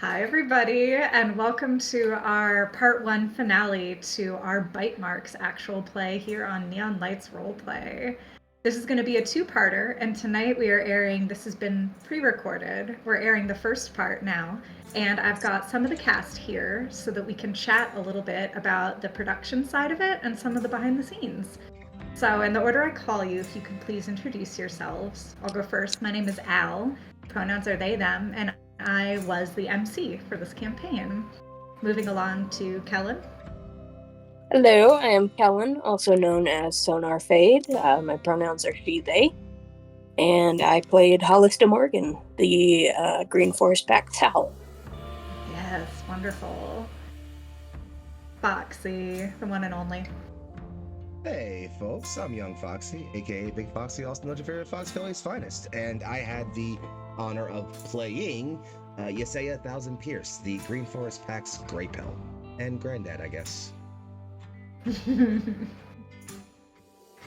Hi, everybody, and welcome to our part one finale to our Bitemarks actual play here on Neon Lights Roleplay. This is going to be a two-parter, and tonight we are airing, this has been pre-recorded, we're airing the first part now, and I've got some of the cast here so that we can chat a little bit about the production side of it and some of the behind the scenes. So in the order I call you, if you could please introduce yourselves. I'll go first. My name is Al. Pronouns are they, them, and I was the MC for this campaign. Moving along to Kellen. Hello, I am Kellen, also known as Sonar Fade. My pronouns are she, they. And I played Hollis de Morgan, the Greenforest Pack's Howl. Yes, wonderful. Foxy, the one and only. Hey folks, I'm Young Foxy, aka Big Foxy, also known as your favorite Fox Philly's finest, and I had the honor of playing Yesaya Thousand Pierce, the Greenforest Pack's Grey Pill, and Granddad, I guess.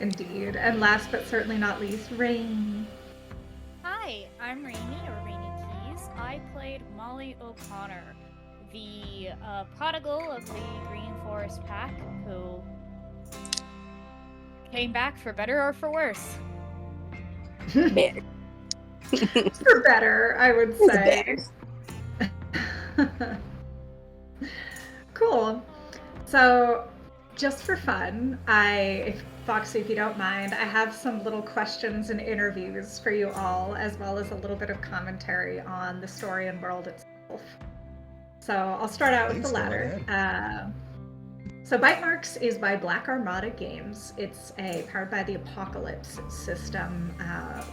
Indeed. And last but certainly not least, Rain. Hi, I'm Rainy, or Rainy Keys. I played Molly O'Connor, the prodigal of the Greenforest Pack, who came back for better or for worse. Better. For better, I would say. Cool. So, just for fun, Foxy, if you don't mind, I have some little questions and interviews for you all, as well as a little bit of commentary on the story and world itself. So I'll start out with the latter. So Bitemarks is by Black Armada Games. It's a powered by the Apocalypse system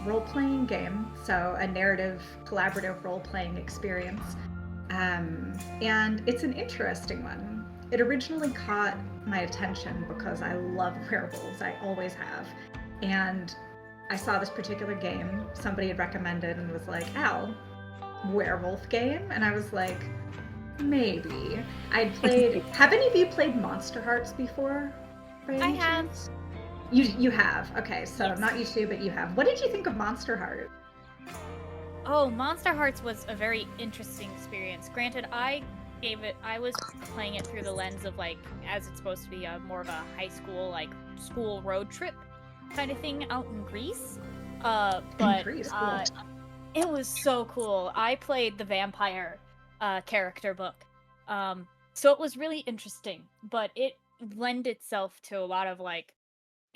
role-playing game, so a narrative, collaborative role-playing experience. And it's an interesting one. It originally caught my attention because I love werewolves. I always have. And I saw this particular game somebody had recommended and was like, Al, werewolf game? And I was like, maybe. I'd played. Have any of you played Monster Hearts before? I have. You have. Okay, so Yes. Not you two, but you have. What did you think of Monster Heart? Oh, Monster Hearts was a very interesting experience. Granted, I was playing it through the lens of, like, as it's supposed to be more of a high school, like, school road trip kind of thing out in Greece. But Greece, cool. It was so cool. I played the vampire character book. So it was really interesting, but it lent itself to a lot of, like,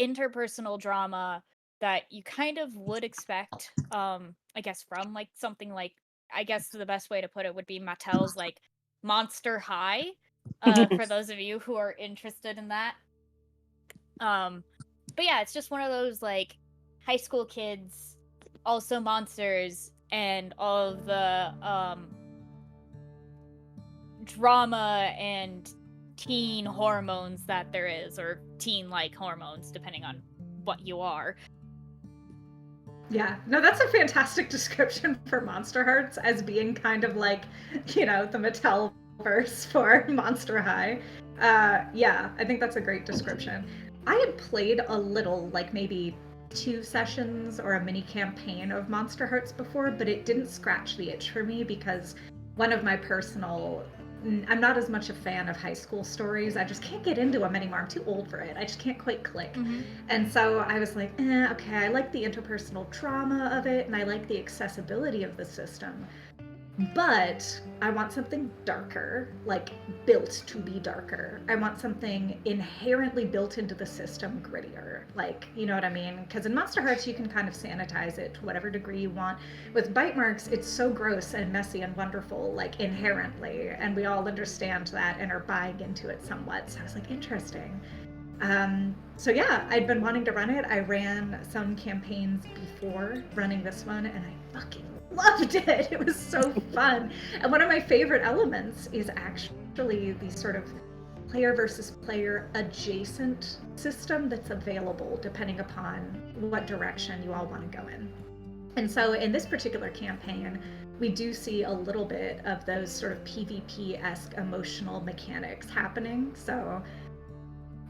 interpersonal drama that you kind of would expect, I guess, from, like, something like, I guess the best way to put it would be Mattel's, like, Monster High, for those of you who are interested in that. But yeah, it's just one of those, like, high school kids, also monsters, and all of the, drama and teen hormones that there is, or teen-like hormones, depending on what you are. Yeah, no, that's a fantastic description for Monster Hearts as being kind of like, the Mattel verse for Monster High. Yeah, I think that's a great description. I had played a little, like maybe 2 sessions or a mini campaign of Monster Hearts before, but it didn't scratch the itch for me because one of my I'm not as much a fan of high school stories. I just can't get into them anymore. I'm too old for it. I just can't quite click. Mm-hmm. And so I was like, okay, I like the interpersonal drama of it, and I like the accessibility of the system. But I want something darker, like built to be darker. I want something inherently built into the system grittier. Like, you know what I mean? Because in Monster Hearts, you can kind of sanitize it to whatever degree you want. With Bitemarks, it's so gross and messy and wonderful, like inherently. And we all understand that and are buying into it somewhat. So I was like, interesting. So yeah, I'd been wanting to run it. I ran some campaigns before running this one, and I fucking loved it. It was so fun. And one of my favorite elements is actually the sort of player versus player adjacent system that's available depending upon what direction you all want to go in. And so in this particular campaign, we do see a little bit of those sort of PvP-esque emotional mechanics happening. So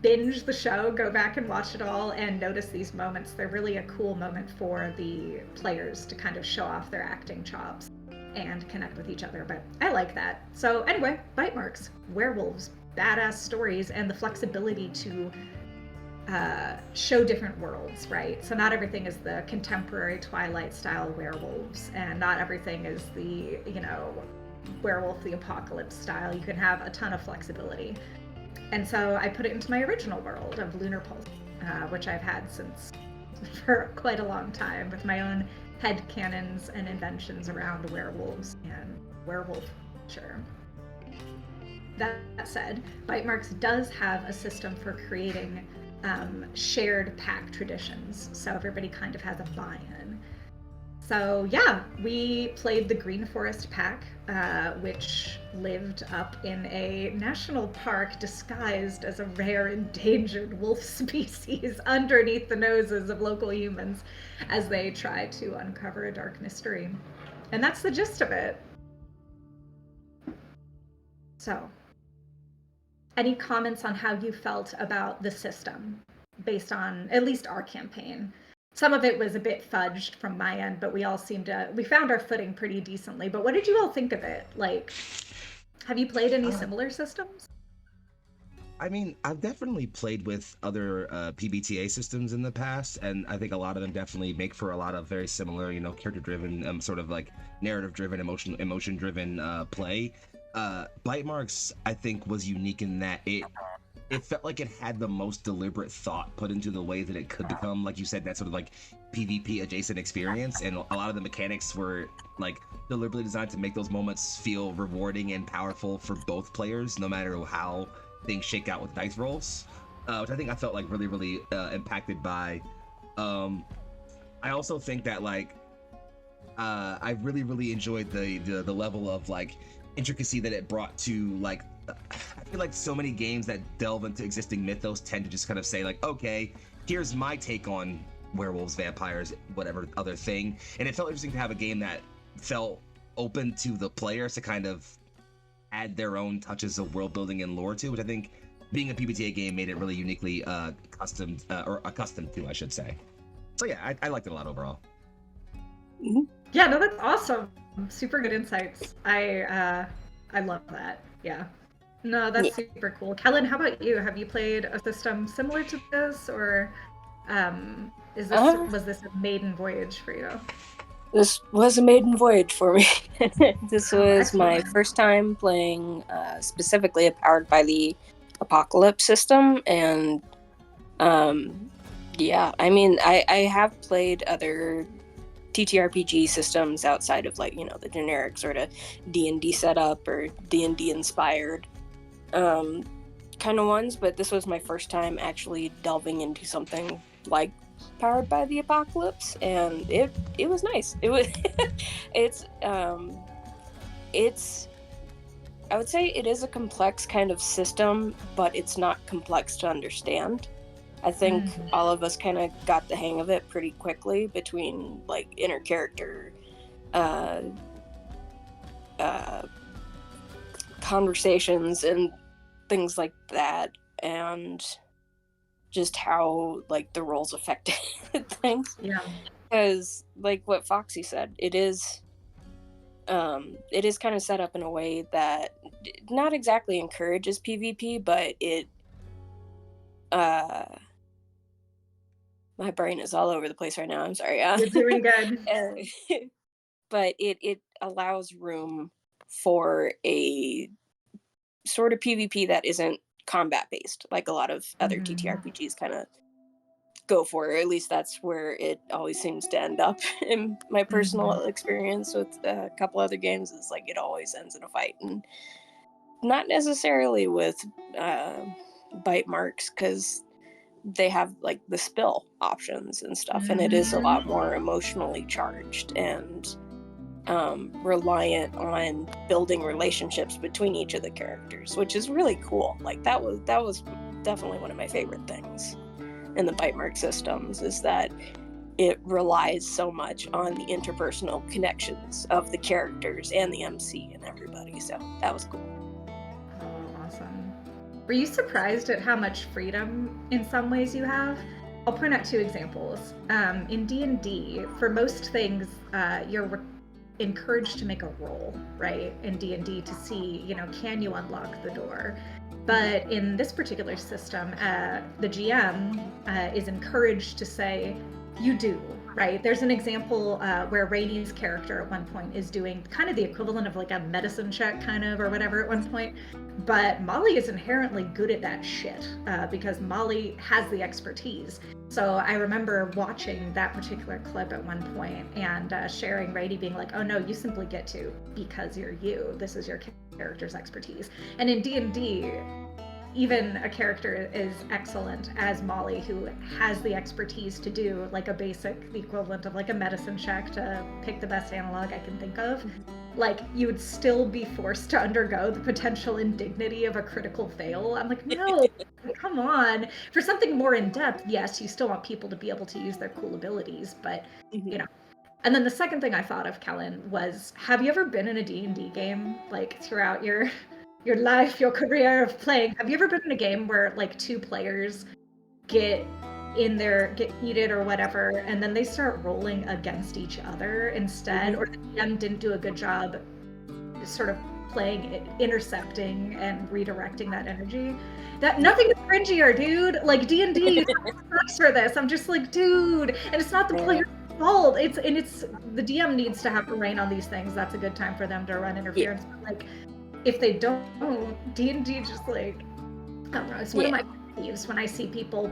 binge the show, go back and watch it all, and notice these moments. They're really a cool moment for the players to kind of show off their acting chops. and connect with each other. But I like that. So anyway, Bitemarks, werewolves, badass stories, and the flexibility to show different worlds, right? So not everything is the contemporary Twilight style werewolves, and not everything is the, werewolf the apocalypse style. You can have a ton of flexibility. And so I put it into my original world of Lunar Pulse, which I've had since for quite a long time, with my own headcanons and inventions around werewolves and werewolf culture. That said, Bitemarks does have a system for creating shared pack traditions, so everybody kind of has a buy-in. So yeah, we played the Greenforest pack, which lived up in a national park disguised as a rare endangered wolf species underneath the noses of local humans as they try to uncover a dark mystery. And that's the gist of it. So, any comments on how you felt about the system based on at least our campaign? Some of it was a bit fudged from my end, but we found our footing pretty decently. But what did you all think of it? Like, have you played any similar systems? I mean, I've definitely played with other PBTA systems in the past, and I think a lot of them definitely make for a lot of very similar, character-driven, sort of like narrative-driven, emotion-driven play. Bitemarks, I think, was unique in that it felt like it had the most deliberate thought put into the way that it could become, like you said, that sort of like PvP adjacent experience, and a lot of the mechanics were like deliberately designed to make those moments feel rewarding and powerful for both players, no matter how things shake out with dice rolls, which I think I felt like really, really impacted by. I also think that I really, really enjoyed the level of like intricacy that it brought to like. I feel like so many games that delve into existing mythos tend to just kind of say like, okay, here's my take on werewolves, vampires, whatever other thing, and it felt interesting to have a game that felt open to the players to kind of add their own touches of world building and lore to, which I think being a PBTA game made it really uniquely accustomed to, I should say. So yeah, I liked it a lot overall. Yeah, no, that's awesome. Super good insights. I love that. Yeah. No, that's super cool. Kellen, how about you? Have you played a system similar to this, or was this a maiden voyage for you? This was a maiden voyage for me. This was excellent. my first time playing specifically a Powered by the Apocalypse system, and yeah, I mean, I have played other TTRPG systems outside of like, the generic sort of D&D setup or D&D inspired kind of ones, but this was my first time actually delving into something like Powered by the Apocalypse, and it was nice. It was it's I would say it is a complex kind of system, but it's not complex to understand. I think all of us kind of got the hang of it pretty quickly between like inner character conversations and things like that, and just how like the roles affected things. Yeah. Because like what Foxy said, it is kind of set up in a way that not exactly encourages PvP, but it my brain is all over the place right now. I'm sorry. You're doing good. But it allows room for a sort of PvP that isn't combat based, like a lot of other TTRPGs kind of go for. At least that's where it always seems to end up in my personal experience with a couple other games. Is like it always ends in a fight, and not necessarily with Bitemarks, because they have like the spill options and stuff, and it is a lot more emotionally charged and reliant on building relationships between each of the characters, which is really cool. Like that was definitely one of my favorite things in the Bitemark systems, is that it relies so much on the interpersonal connections of the characters and the MC and everybody. So that was cool. Oh, awesome. Were you surprised at how much freedom in some ways you have? I'll point out two examples. In D&D, for most things, you're encouraged to make a roll, right, in D&D to see, can you unlock the door? But in this particular system, the GM is encouraged to say, you do, right? There's an example where Rainey's character at one point is doing kind of the equivalent of like a medicine check kind of or whatever at one point. But Molly is inherently good at that shit because Molly has the expertise. So I remember watching that particular clip at one point and sharing Rainey being like, oh no, you simply get to because you're you. This is your character's expertise. And in D&D, even a character as excellent as Molly, who has the expertise to do like the equivalent of like a medicine check, to pick the best analog I can think of, like you would still be forced to undergo the potential indignity of a critical fail. I'm like, no, come on. For something more in depth, yes, you still want people to be able to use their cool abilities, but And then the second thing I thought of, Kellen, was, have you ever been in a D&D game, like throughout your life, your career of playing? Have you ever been in a game where like two players get heated or whatever, and then they start rolling against each other instead, or the DM didn't do a good job sort of intercepting and redirecting that energy? That nothing is cringier, dude. Like D&D sucks for this. I'm just like, dude, and it's not the player's fault. It's the DM needs to have a rein on these things. That's a good time for them to run interference. But like, if they don't, D&D just like, I don't know. It's one of my peeves when I see people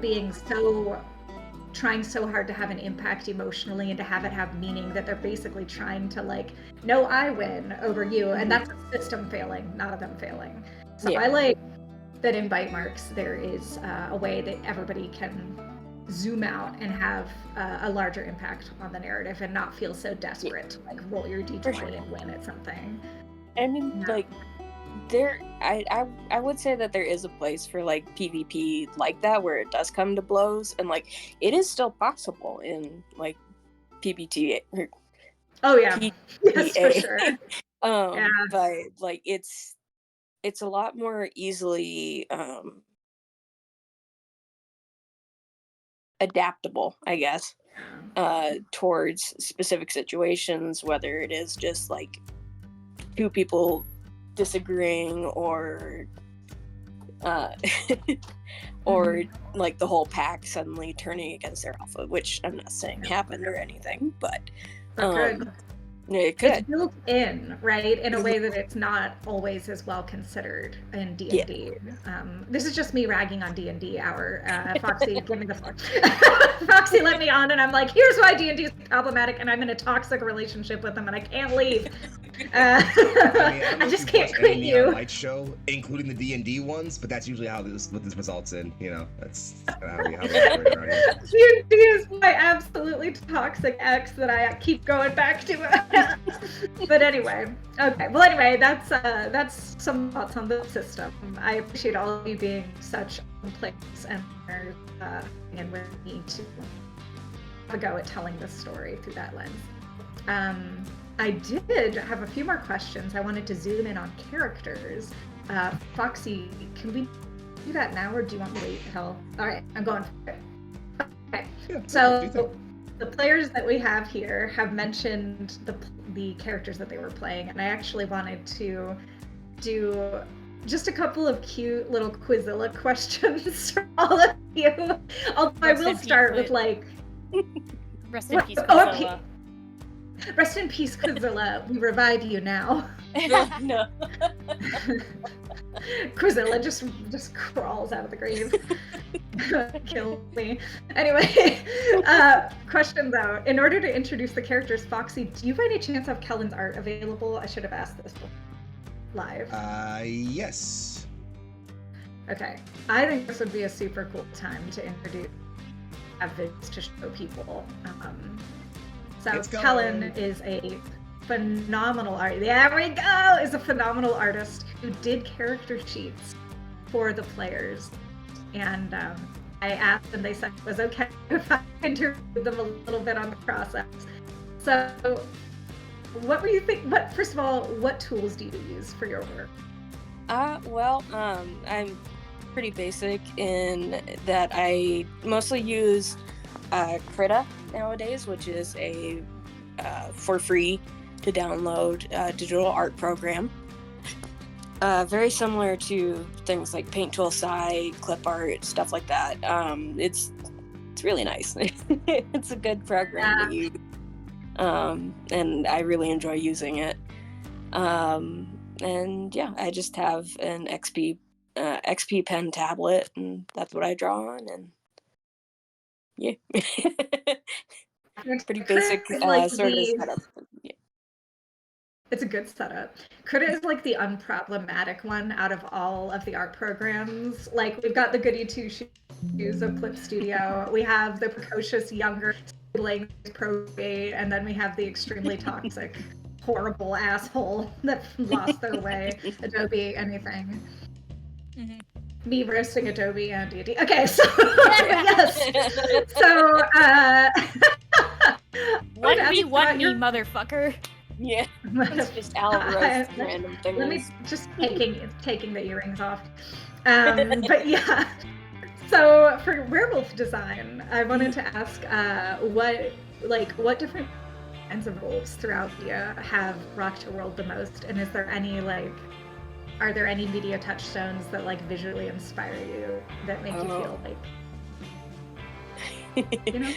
trying so hard to have an impact emotionally and to have it have meaning that they're basically trying to like, no, I win over you, and that's a system failing, not a them failing. So I like that in Bitemarks there is a way that everybody can zoom out and have a larger impact on the narrative and not feel so desperate to like roll your d20 and win at something. I mean, like, I would say that there is a place for like PvP like that where it does come to blows, and like it is still possible in like PBTA. Oh yeah, PBA. yes, for sure. But like it's a lot more easily adaptable, I guess, towards specific situations, whether it is just like two people disagreeing or or like the whole pack suddenly turning against their alpha, which I'm not saying happened or anything, but it could. It's built in, right, in a way that it's not always as well considered in D&D. This is just me ragging on D&D hour. Foxy, give me the floor. Foxy let me on, and I'm like, here's why D&D is problematic, and I'm in a toxic relationship with them, and I can't leave. I just can't quit you. Light show, including the D&D ones, but that's usually what this results in. That's how we work around here. D&D is my absolutely toxic ex that I keep going back to. But anyway, okay. Well, anyway, that's some thoughts on the system. I appreciate all of you being such on place and with me to have a go at telling this story through that lens. I did have a few more questions. I wanted to zoom in on characters. Foxy, can we do that now, or do you want me to wait till? All right, I'm going for it. Okay, so the players that we have here have mentioned the characters that they were playing, and I actually wanted to do just a couple of cute little Quizilla questions for all of you. Although I will start with like... Rest in peace, Quizilla. Rest in peace, Quizilla. We revive you now. No. Quizilla just crawls out of the grave. Kill me. Anyway, question though. In order to introduce the characters, Foxy, do you by any chance have Kellen's art available? I should have asked this live. Yes. Okay. I think this would be a super cool time to introduce evidence to show people. So Kellen is a phenomenal artist. There we go! Is a phenomenal artist who did character sheets for the players. And I asked and they said it was okay if I interviewed them a little bit on the process. So what were you think? First of all, what tools do you use for your work? I'm pretty basic in that I mostly use Krita nowadays, which is a for free to download a digital art program. Very similar to things like Paint Tool Sci, clip art, stuff like that. It's really nice. It's a good program to use. And I really enjoy using it. And yeah, I just have an XP pen tablet, and that's what I draw on, and yeah. Pretty basic like sort of setup. Yeah. It's a good setup. Critter is like the unproblematic one out of all of the art programs. Like, we've got the goody two shoes of Clip Studio. We have the precocious younger sibling Probate, and then we have the extremely toxic, horrible asshole that lost their way, Adobe anything. Mm-hmm. Me roasting Adobe and D&D. Okay, so yes. So 1v1 me, mother-fucker. Yeah, it's just Al roast random things. Let me just taking the earrings off. But yeah. So for werewolf design, I wanted to ask what different kinds of wolves throughout media have rocked your world the most, and are there any media touchstones that like visually inspire you that make you feel like, you know?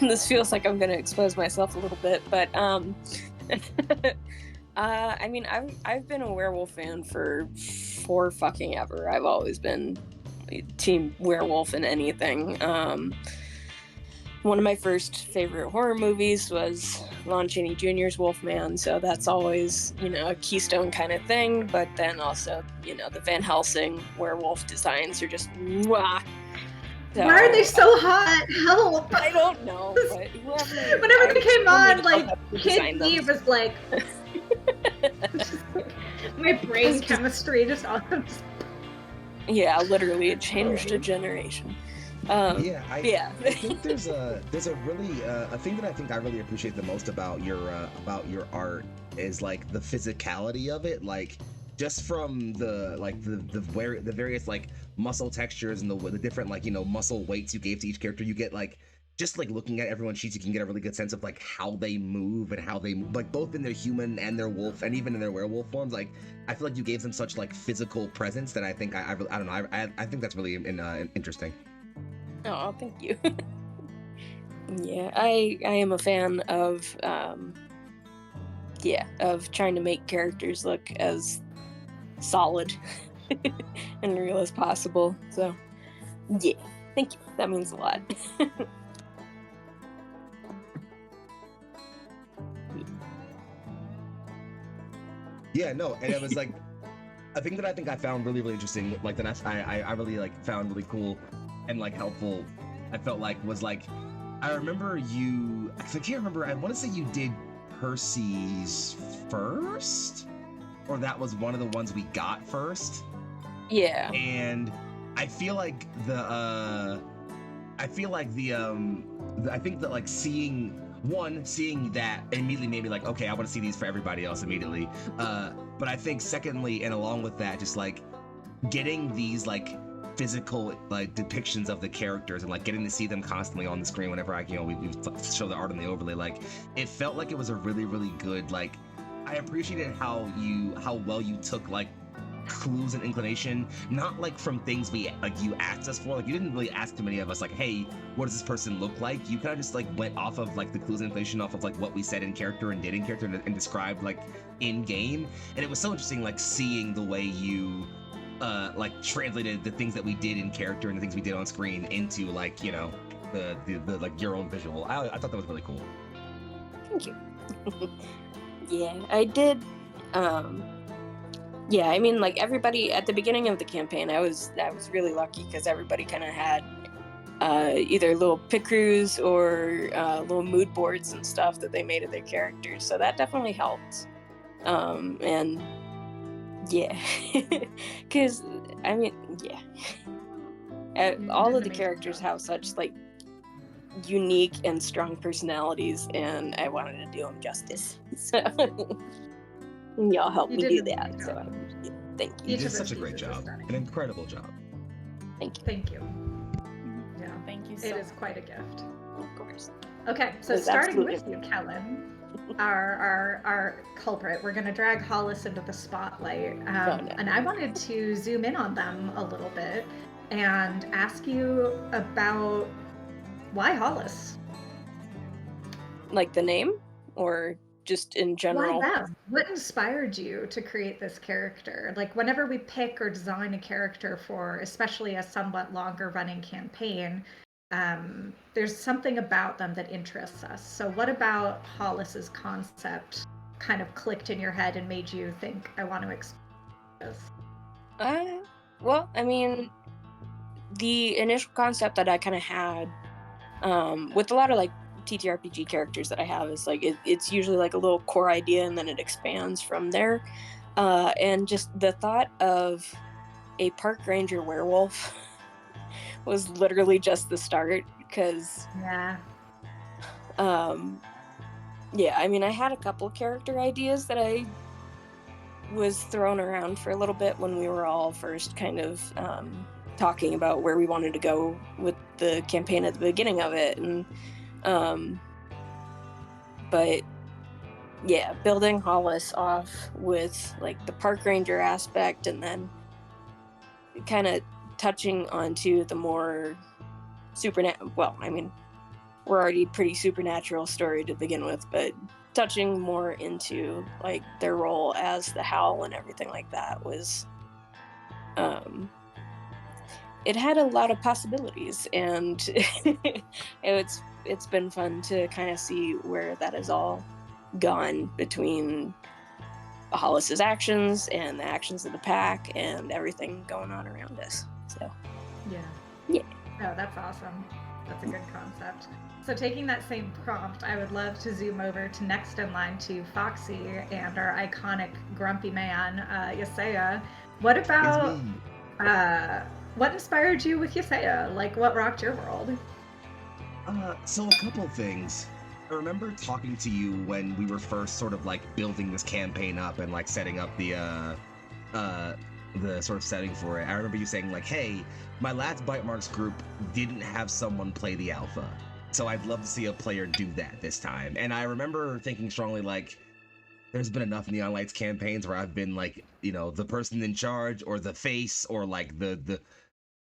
This feels like I'm going to expose myself a little bit, but I mean, I've been a werewolf fan for fucking ever. I've always been team werewolf in anything. One of my first favorite horror movies was Lon Chaney Jr.'s Wolfman, so that's always, a keystone kind of thing. But then also, the Van Helsing werewolf designs are just mwah. So, why are they so hot? Help! I don't know, but whenever they came on, like, Kid B was like, my brain chemistry just awesome. Yeah, literally, it changed a generation. I think there's a really a thing that I think I really appreciate the most about your art is like the physicality of it, like just from the various like muscle textures and the different muscle weights you gave to each character. You get like just like looking at everyone's sheets, you can get a really good sense of like how they move and how they move, like both in their human and their wolf and even in their werewolf forms. Like I feel like you gave them such like physical presence that I think I don't know, I think that's really interesting. Oh, thank you. Yeah, I am a fan of trying to make characters look as solid and real as possible. So yeah, thank you. That means a lot. Yeah, no, and it was like a thing that I think I found really, really interesting, like that I really like found really cool and like helpful. I felt like was like I remember you. I can't remember. I want to say you did Percy's first, or that was one of the ones we got first. Yeah. And I feel like I think that like seeing that immediately made me like, okay, I want to see these for everybody else immediately. But I think secondly, and along with that, just like getting these like physical like depictions of the characters and like getting to see them constantly on the screen whenever we show the art on the overlay, like it felt like it was a really, really good, like I appreciated how well you took like clues and inclination, not like from things you asked us for. Like you didn't really ask too many of us like, hey, what does this person look like? You kind of just like went off of like the clues and inclination off of like what we said in character and did in character and described like in game. And it was so interesting like seeing the way you like translated the things that we did in character and the things we did on screen into like the like your own visual. I thought that was really cool. Thank you. Yeah, I did. Yeah, I mean, like everybody at the beginning of the campaign, I was really lucky because everybody kind of had either little picroos or little mood boards and stuff that they made of their characters. So that definitely helped. And yeah, because I mean, yeah, all of the characters have such like unique and strong personalities, and I wanted to do them justice. So y'all helped me do that. So thank you. You did such a great job, an incredible job. Thank you. Thank you. Yeah, Thank you. It is quite a gift. Of course. Okay, so starting with you, Kellen. our culprit. We're gonna drag Hollis into the spotlight, Oh, no. and I wanted to zoom in on them a little bit and ask you about why Hollis. Like the name, or just in general? Why them? What inspired you to create this character? Like, whenever we pick or design a character for, especially a somewhat longer running campaign, there's something about them that interests us. So, what about Hollis's concept kind of clicked in your head and made you think, I want to explore this? Well, I mean, the initial concept that I kind of had, with a lot of like TTRPG characters that I have, is like it's usually like a little core idea and then it expands from there. And just the thought of a park ranger werewolf was literally just the start, because Yeah. yeah, I mean, I had a couple character ideas that I was thrown around for a little bit when we were all first kind of talking about where we wanted to go with the campaign at the beginning of it. And but yeah, building Hollis off with like the park ranger aspect, and then kind of touching onto the more supernatural, well, I mean, we're already pretty supernatural story to begin with, but touching more into like their role as the Howl and everything like that was it had a lot of possibilities, and it's been fun to kind of see where that has all gone between Hollis's actions and the actions of the pack and everything going on around us. So yeah. Oh, that's awesome. That's a good concept. So taking that same prompt, I would love to zoom over to next in line to Foxy and our iconic grumpy man, Yesaya. What about what inspired you with Yesaya? Like, what rocked your world? So a couple of things. I remember talking to you when we were first sort of like building this campaign up and like setting up the sort of setting for it. I remember you saying like, hey, my last Bitemarks group didn't have someone play the alpha, so I'd love to see a player do that this time. And I remember thinking strongly like, there's been enough Neon Lights campaigns where I've been like, you know, the person in charge or the face or like the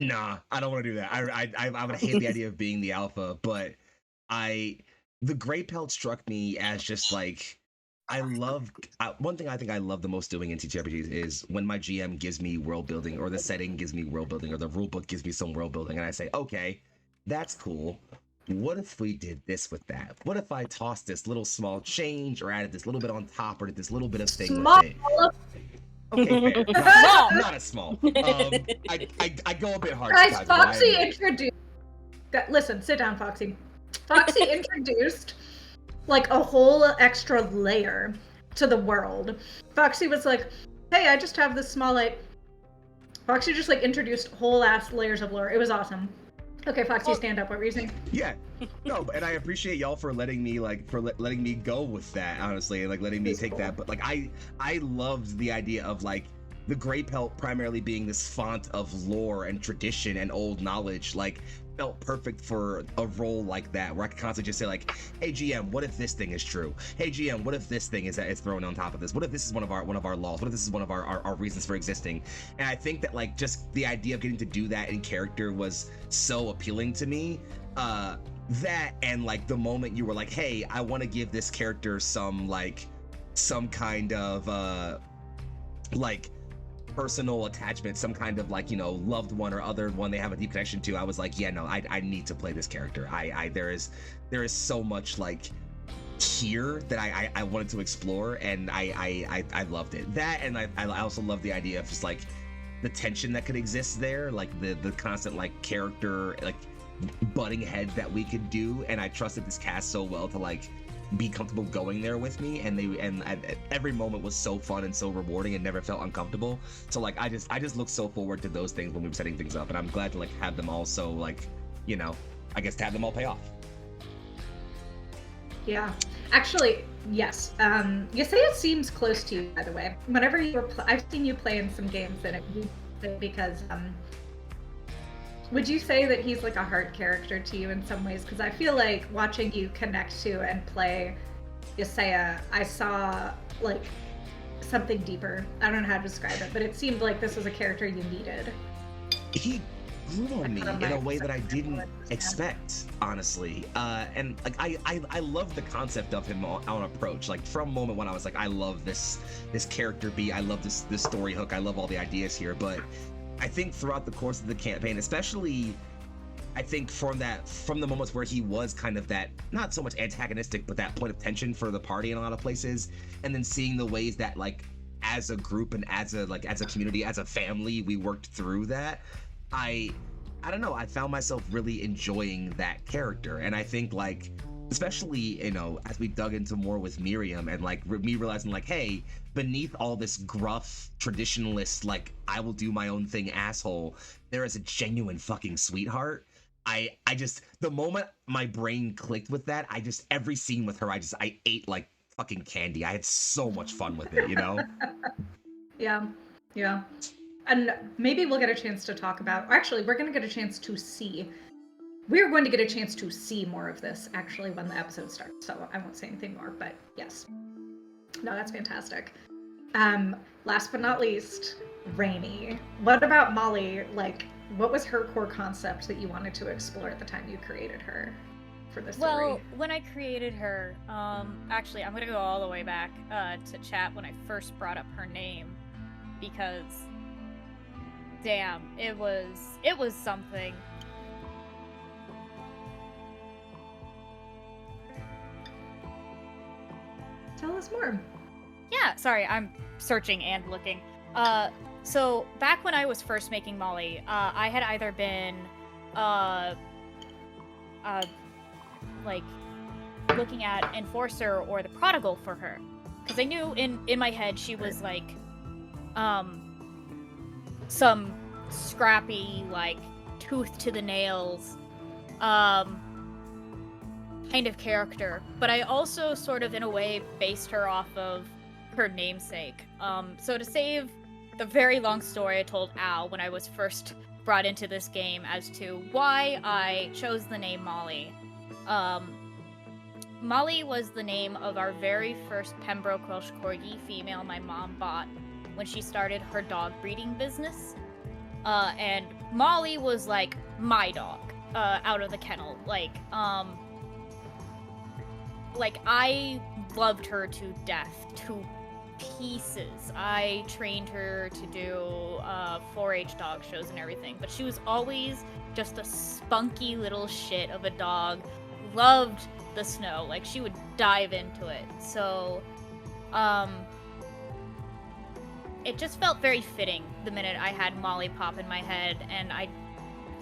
nah, I don't want to do that. I would hate the idea of being the alpha, but the gray pelt struck me as just like, one thing I think I love the most doing in TTRPGs is when my GM gives me world building, or the setting gives me world building, or the rulebook gives me some world building, and I say, okay, that's cool. What if we did this with that? What if I tossed this little small change, or added this little bit on top, or did this little bit of thing Small. with it? Okay, fair. Not as small. I go a bit hard. Guys, Foxy introduced. Listen, sit down, Foxy. Foxy introduced like a whole extra layer to the world. Foxy was like, hey, I just have this small Foxy just like introduced whole ass layers of lore. It was awesome. Okay, Foxy, stand up. What were you saying? Yeah, no, and I appreciate y'all for letting me letting me go with that, honestly, and like letting me take that. But like I loved the idea of like the gray pelt primarily being this font of lore and tradition and old knowledge, like felt perfect for a role like that, where I could constantly just say like, hey GM, what if this thing is true? Hey GM, what if this thing is thrown on top of this? What if this is one of our laws? What if this is one of our reasons for existing? And I think that like just the idea of getting to do that in character was so appealing to me. That and like the moment you were like, hey, I want to give this character some kind of like personal attachment, some kind of like, you know, loved one or other one they have a deep connection to. I was like, yeah, no, I need to play this character. There is so much like here that I wanted to explore, and I loved it. That, and I also love the idea of just like the tension that could exist there, like the constant like character like butting heads that we could do. And I trusted this cast so well to like be comfortable going there with me, and every moment was so fun and so rewarding and never felt uncomfortable. So like I just look so forward to those things when we were setting things up, and I'm glad to like have them all, so like, you know, I guess to have them all pay off. Yeah, actually, yes. Yesaya seems close to you, by the way. Whenever you were, I've seen you play in some games, and because would you say that he's like a heart character to you in some ways? Because I feel like watching you connect to and play Yesaya, I saw like something deeper. I don't know how to describe it, but it seemed like this was a character you needed. He grew on me in a way that I didn't expect. expect, honestly. And like I love the concept of him on approach. Like from moment when I was like, I love this character beat. I love this story hook. I love all the ideas here. But I think throughout the course of the campaign, especially I think from the moments where he was kind of that, not so much antagonistic, but that point of tension for the party in a lot of places, and then seeing the ways that like as a group and as a community, as a family, we worked through that. I don't know, I found myself really enjoying that character. And I think like, especially, you know, as we dug into more with Miriam and like me realizing like, hey, beneath all this gruff traditionalist, like I will do my own thing asshole, there is a genuine fucking sweetheart. I just, the moment my brain clicked with that, I just, every scene with her, I ate like fucking candy. I had so much fun with it, you know? Yeah, yeah. And maybe we'll get a chance to talk about, or actually, we're going to get a chance to see. We're going to get a chance to see more of this actually when the episode starts. So I won't say anything more, but yes. No, that's fantastic. Last but not least, Rainy. What about Molly? Like, what was her core concept that you wanted to explore at the time you created her for the story? Well, when I created her, actually, I'm gonna go all the way back to chat when I first brought up her name, because, damn, it was something. Tell us more. Yeah, sorry, I'm searching and looking. So back when I was first making Molly, I had either been, like, looking at Enforcer or the Prodigal for her, because I knew in my head she was like, some scrappy, like, tooth to the nails, kind of character. But I also sort of, in a way, based her off of her namesake. So to save the very long story I told Al when I was first brought into this game as to why I chose the name Molly. Molly was the name of our very first Pembroke Welsh Corgi female my mom bought when she started her dog breeding business. And Molly was like my dog, out of the kennel. Like I loved her to death, to pieces. I trained her to do 4-H dog shows and everything, but she was always just a spunky little shit of a dog. Loved the snow, like she would dive into it. So it just felt very fitting the minute I had Molly pop in my head, and I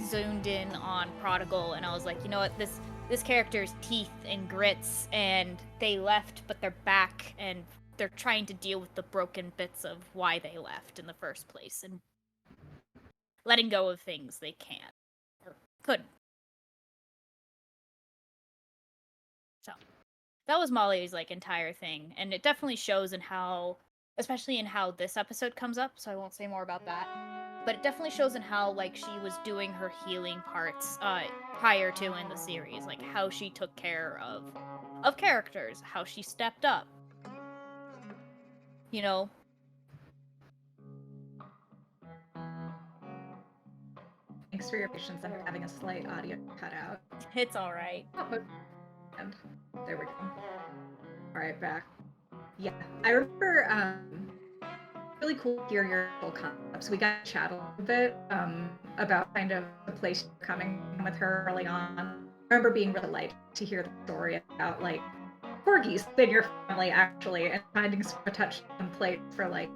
zoomed in on Prodigal, and I was like, you know what, this character's teeth and grits, and they left, but they're back, and they're trying to deal with the broken bits of why they left in the first place, and letting go of things they can't or couldn't. So that was Molly's like entire thing, and it definitely shows in how, especially in how this episode comes up, so I won't say more about that. But it definitely shows in how like she was doing her healing parts prior to in the series, like how she took care of characters, how she stepped up. You know? Thanks for your patience. I'm having a slight audio cutout. It's all right. And there we go. All right, back. Yeah, I remember really cool to hear your whole concepts. We got to chat a little bit about kind of the place you're coming with her early on. I remember being really light to hear the story about like corgis in your family actually, and finding some touch and place for like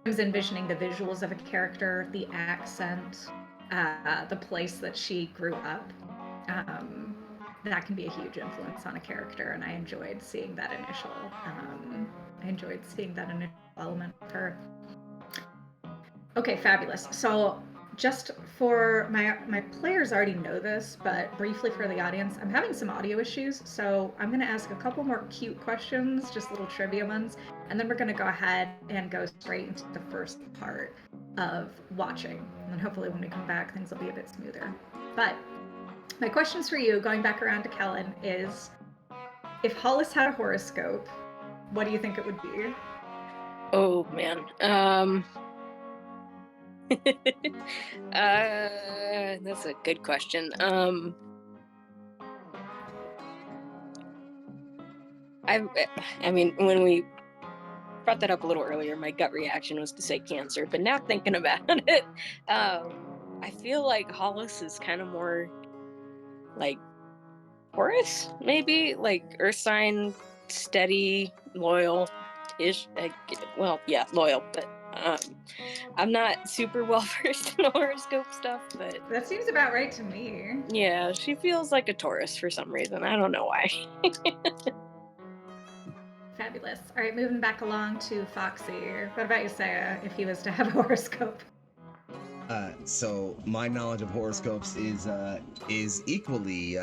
I was envisioning the visuals of a character, the accent, the place that she grew up. That can be a huge influence on a character, and I enjoyed seeing that initial. Element of her. Okay, fabulous. So, just for my players already know this, but briefly for the audience, I'm having some audio issues, so I'm going to ask a couple more cute questions, just little trivia ones, and then we're going to go ahead and go straight into the first part of watching. And then hopefully when we come back, things will be a bit smoother. But my questions for you, going back around to Kellen, is If Hollis had a horoscope, what do you think it would be? Oh man. That's a good question. I mean, when we brought that up a little earlier, my gut reaction was to say Cancer, but now thinking about it, I feel like Hollis is kind of more like Taurus, maybe like Earth sign, steady, loyal ish. Well, yeah, loyal, but I'm not super well versed in horoscope stuff, but That seems about right to me. yeah, she feels like a Taurus for some reason. I don't know why. Fabulous. All right, moving back along to Foxy. What about you, Saya, if he was to have a horoscope? So my knowledge of horoscopes is equally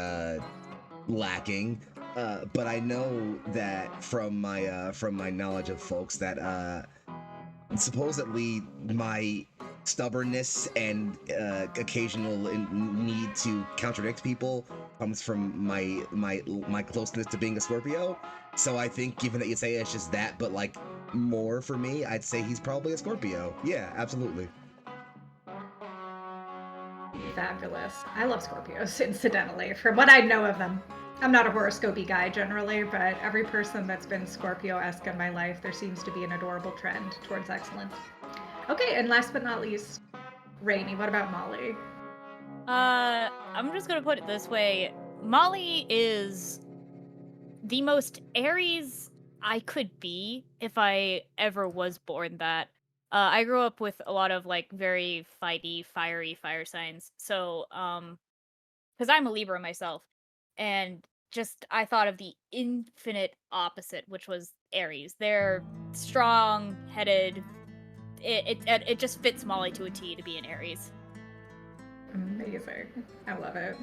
lacking, but I know that from my knowledge of folks that supposedly my stubbornness and occasional need to contradict people comes from my closeness to being a Scorpio. So I think, given that you say it's just that, but like more for me, I'd say he's probably a Scorpio. Yeah, absolutely. Fabulous. I love Scorpios, incidentally, from what I know of them. I'm not a horoscopy guy generally, but every person that's been Scorpio-esque in my life, there seems to be an adorable trend towards excellence. Okay, and last but not least, Rainy, what about Molly? I'm just gonna put it this way. Molly is the most Aries I could be if I ever was born that. I grew up with a lot of like very fighty, fiery fire signs. So, because I'm a Libra myself, and just I thought of the infinite opposite, which was Aries. They're strong-headed. It just fits Molly to a T to be an Aries. Amazing. I love it.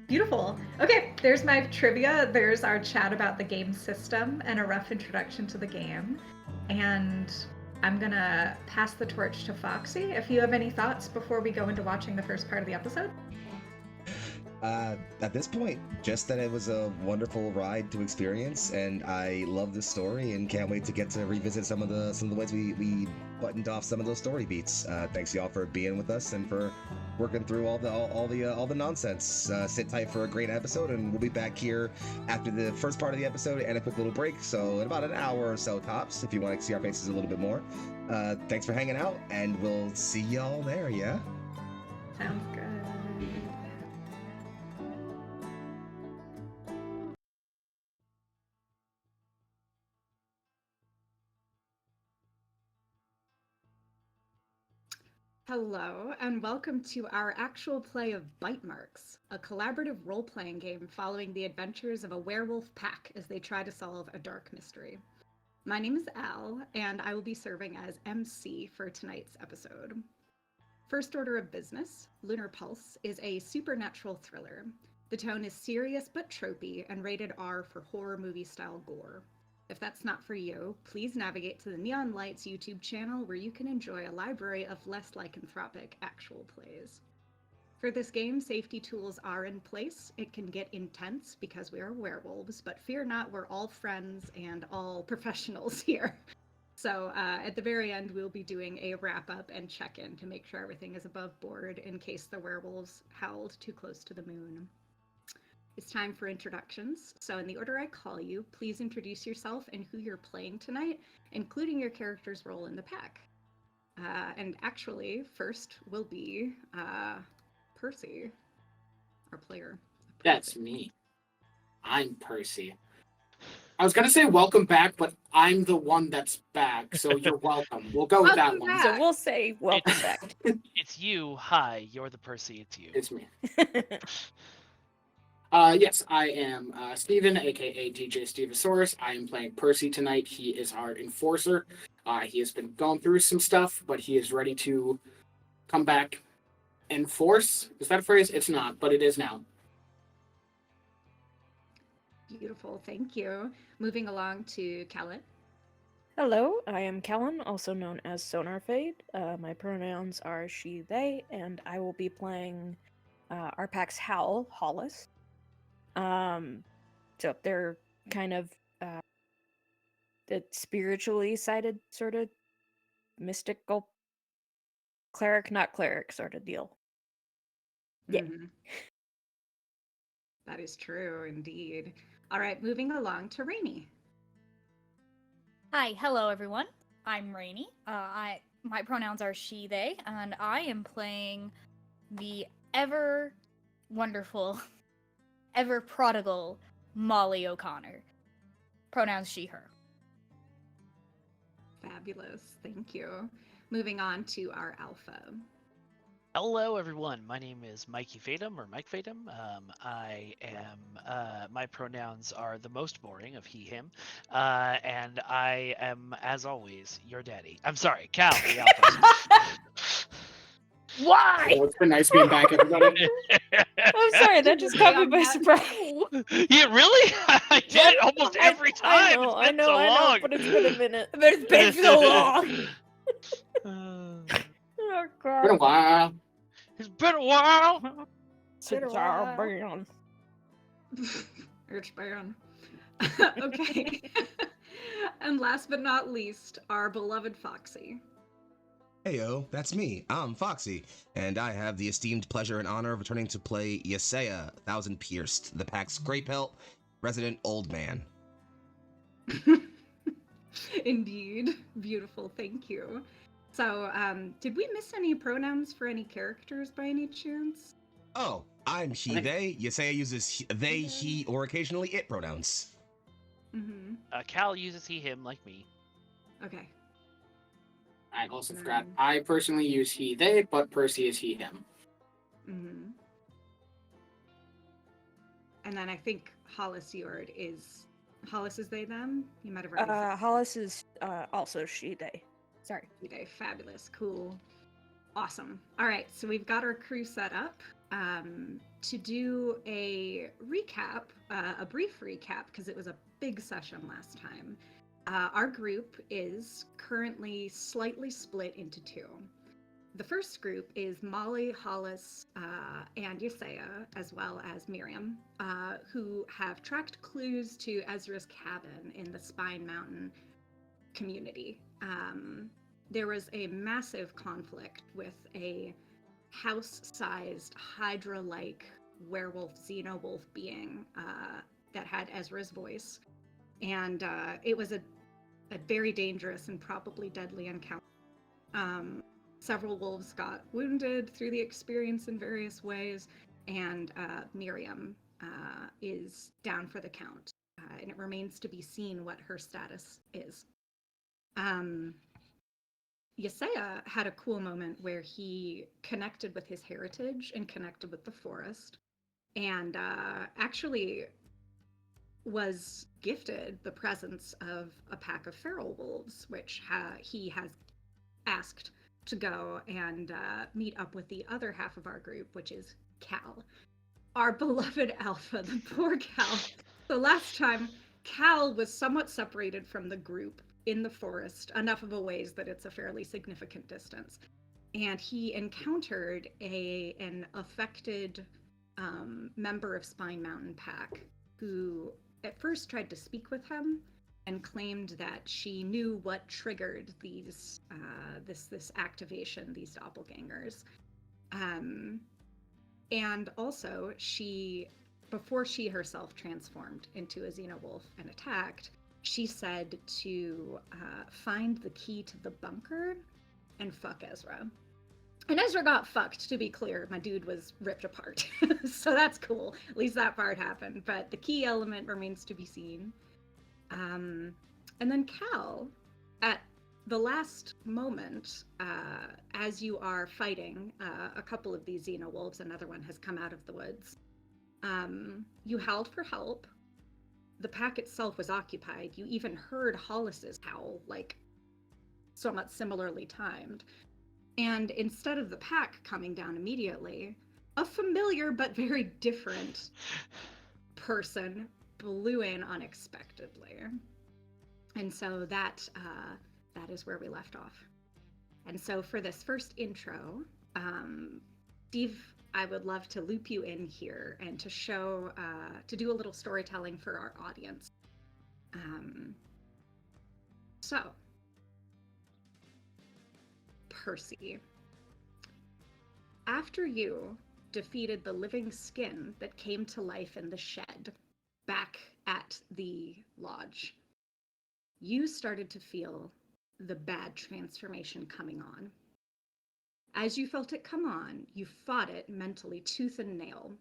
Beautiful. Okay, there's my trivia. There's our chat about the game system and a rough introduction to the game. And I'm gonna pass the torch to Foxy. If you have any thoughts before we go into watching the first part of the episode. At this point, just that it was a wonderful ride to experience, and I love this story, and can't wait to get to revisit some of the ways we buttoned off some of those story beats. Thanks y'all for being with us and for working through all the nonsense. Sit tight for a great episode, and we'll be back here after the first part of the episode and a quick little break. So in about an hour or so tops, if you want to see our faces a little bit more. Thanks for hanging out, and we'll see y'all there. Yeah. Sounds good. Hello, and welcome to our actual play of Bitemarks, a collaborative role-playing game following the adventures of a werewolf pack as they try to solve a dark mystery. My name is Al, and I will be serving as MC for tonight's episode. First order of business, Lunar Pulse is a supernatural thriller. The tone is serious but tropey and rated R for horror movie-style gore. If that's not for you, please navigate to the Neon Lights YouTube channel where you can enjoy a library of less lycanthropic actual plays. For this game, safety tools are in place. It can get intense because we are werewolves, but fear not, we're all friends and all professionals here. So at the very end, we'll be doing a wrap-up and check-in to make sure everything is above board in case the werewolves howled too close to the moon. It's time for introductions. So in the order I call you, please introduce yourself and who you're playing tonight, including your character's role in the pack. And actually, first will be Percy, our player. That's me. I'm Percy. I was gonna say welcome back, but I'm the one that's back, so you're welcome. We'll go with that Welcome one. back. So we'll say welcome back. It's you. Hi, you're the Percy. It's you. It's me. Yes, I am Steven, aka DJ Stevosaurus. I am playing Percy tonight. He is our enforcer. He has been going through some stuff, but he is ready to come back. Enforce? Is that a phrase? It's not, but it is now. Beautiful, thank you. Moving along to Kellen. Hello, I am Kellen, also known as Sonar Fade. My pronouns are she, they, and I will be playing our pack's Hollis. So they're kind of the spiritually sided sort of mystical cleric, not cleric sort of deal. Yeah. Mhm. That is true, indeed. All right, moving along to Rainy. Hi, hello everyone. I'm Rainy. My pronouns are she, they, and I am playing the ever wonderful, ever prodigal Molly O'Connor. Pronouns she, her. Fabulous. Thank you. Moving on to our alpha. Hello, everyone. My name is Mikey Fatum, or Mike Fatum. I am. My pronouns are the most boring of he, him, and I am, as always, your daddy. I'm sorry, Cal, the alpha. Why? Well, it's been nice being back, everybody. I'm sorry, that just caught me by surprise. Yeah, really? I get it almost every time. I know, long. but it's been a minute. But it's been so long. Oh god. Been a while. It's been a while. Since our band. Urge Baron. Okay. And last but not least, our beloved Foxy. Heyo, that's me. I'm Foxy, and I have the esteemed pleasure and honor of returning to play Yesaya, Thousand Pierced, the pack's grey pelt, resident old man. Indeed. Beautiful. Thank you. So, did we miss any pronouns for any characters by any chance? Oh, I'm he, they. Yesaya uses they, he, or occasionally it pronouns. Mm-hmm. Cal uses he, him, like me. Okay. I also forgot. I personally use he, they, but Percy is he, him. Mm-hmm. And then I think Hollis Yord is... Hollis is they, them? You might have already said. Hollis is also she, they. Sorry. Okay, fabulous. Cool. Awesome. All right, so we've got our crew set up to do a recap, a brief recap, because it was a big session last time. Our group is currently slightly split into two. The first group is Molly, Hollis, and Yesaya, as well as Miriam, who have tracked clues to Ezra's cabin in the Spine Mountain community. There was a massive conflict with a house-sized, Hydra-like werewolf, xenowolf being that had Ezra's voice. And it was a very dangerous and probably deadly encounter. Several wolves got wounded through the experience in various ways, and Miriam is down for the count. And it remains to be seen what her status is. Yesaya had a cool moment where he connected with his heritage and connected with the forest, and actually was gifted the presence of a pack of feral wolves, which he has asked to go and meet up with the other half of our group, which is Cal, our beloved alpha, the poor Cal. So last time, Cal was somewhat separated from the group in the forest, enough of a ways that it's a fairly significant distance. And he encountered an affected member of Spine Mountain Pack who at first tried to speak with him and claimed that she knew what triggered these this activation, these doppelgangers. And also, before she herself transformed into a xenowolf and attacked, she said to find the key to the bunker and fuck Ezra. And Ezra got fucked, to be clear. My dude was ripped apart. So that's cool. At least that part happened. But the key element remains to be seen. And then Cal, at the last moment, as you are fighting a couple of these xenowolves, another one has come out of the woods. You howled for help. The pack itself was occupied. You even heard Hollis's howl, like somewhat similarly timed. And instead of the pack coming down immediately, a familiar but very different person blew in unexpectedly. And so that is where we left off. And so for this first intro, Steve, I would love to loop you in here and to show, to do a little storytelling for our audience. So, Percy, after you defeated the living skin that came to life in the shed back at the lodge, you started to feel the bad transformation coming on. As you felt it come on, you fought it mentally tooth and nail.